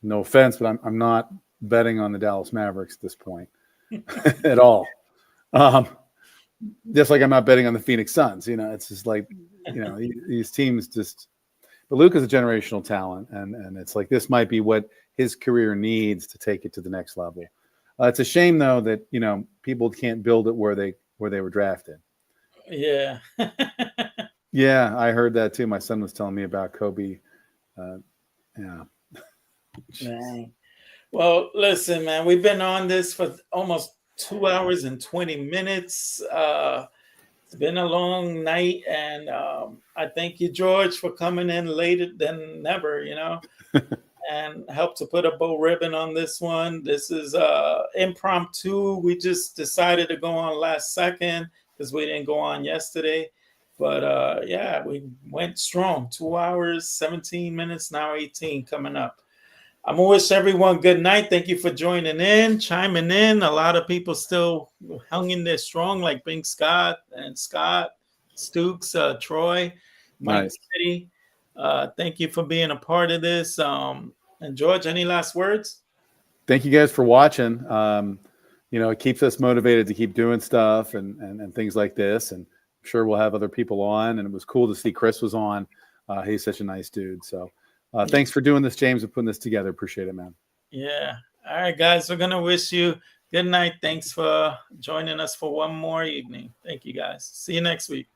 No offense, but I'm not betting on the Dallas Mavericks at this point at all. Just like I'm not betting on the Phoenix Suns. It's just like, these teams just. But Luka's a generational talent, and it's like this might be what his career needs to take it to the next level. It's a shame though that people can't build it where they were drafted. Yeah. Yeah, I heard that too. My son was telling me about Kobe. Yeah. Dang. Well, listen, man, we've been on this for almost 2 hours and 20 minutes. It's been a long night, and I thank you, George, for coming in later than never, and help to put a bow ribbon on this one. This is impromptu. We just decided to go on last second because we didn't go on yesterday. But yeah, we went strong. 2 hours, 17 minutes, now 18 coming up. I'm going to wish everyone good night. Thank you for joining in, chiming in. A lot of people still hung in there strong, like Bing Scott and Scott, Stooks, Troy, Mike Nice. City. Thank you for being a part of this. And George, any last words? Thank you guys for watching. It keeps us motivated to keep doing stuff and things like this. And I'm sure we'll have other people on. And it was cool to see Chris was on. He's such a nice dude. So. Thanks for doing this, James, and putting this together. Appreciate it, man. Yeah. All right, guys. We're going to wish you good night. Thanks for joining us for one more evening. Thank you, guys. See you next week.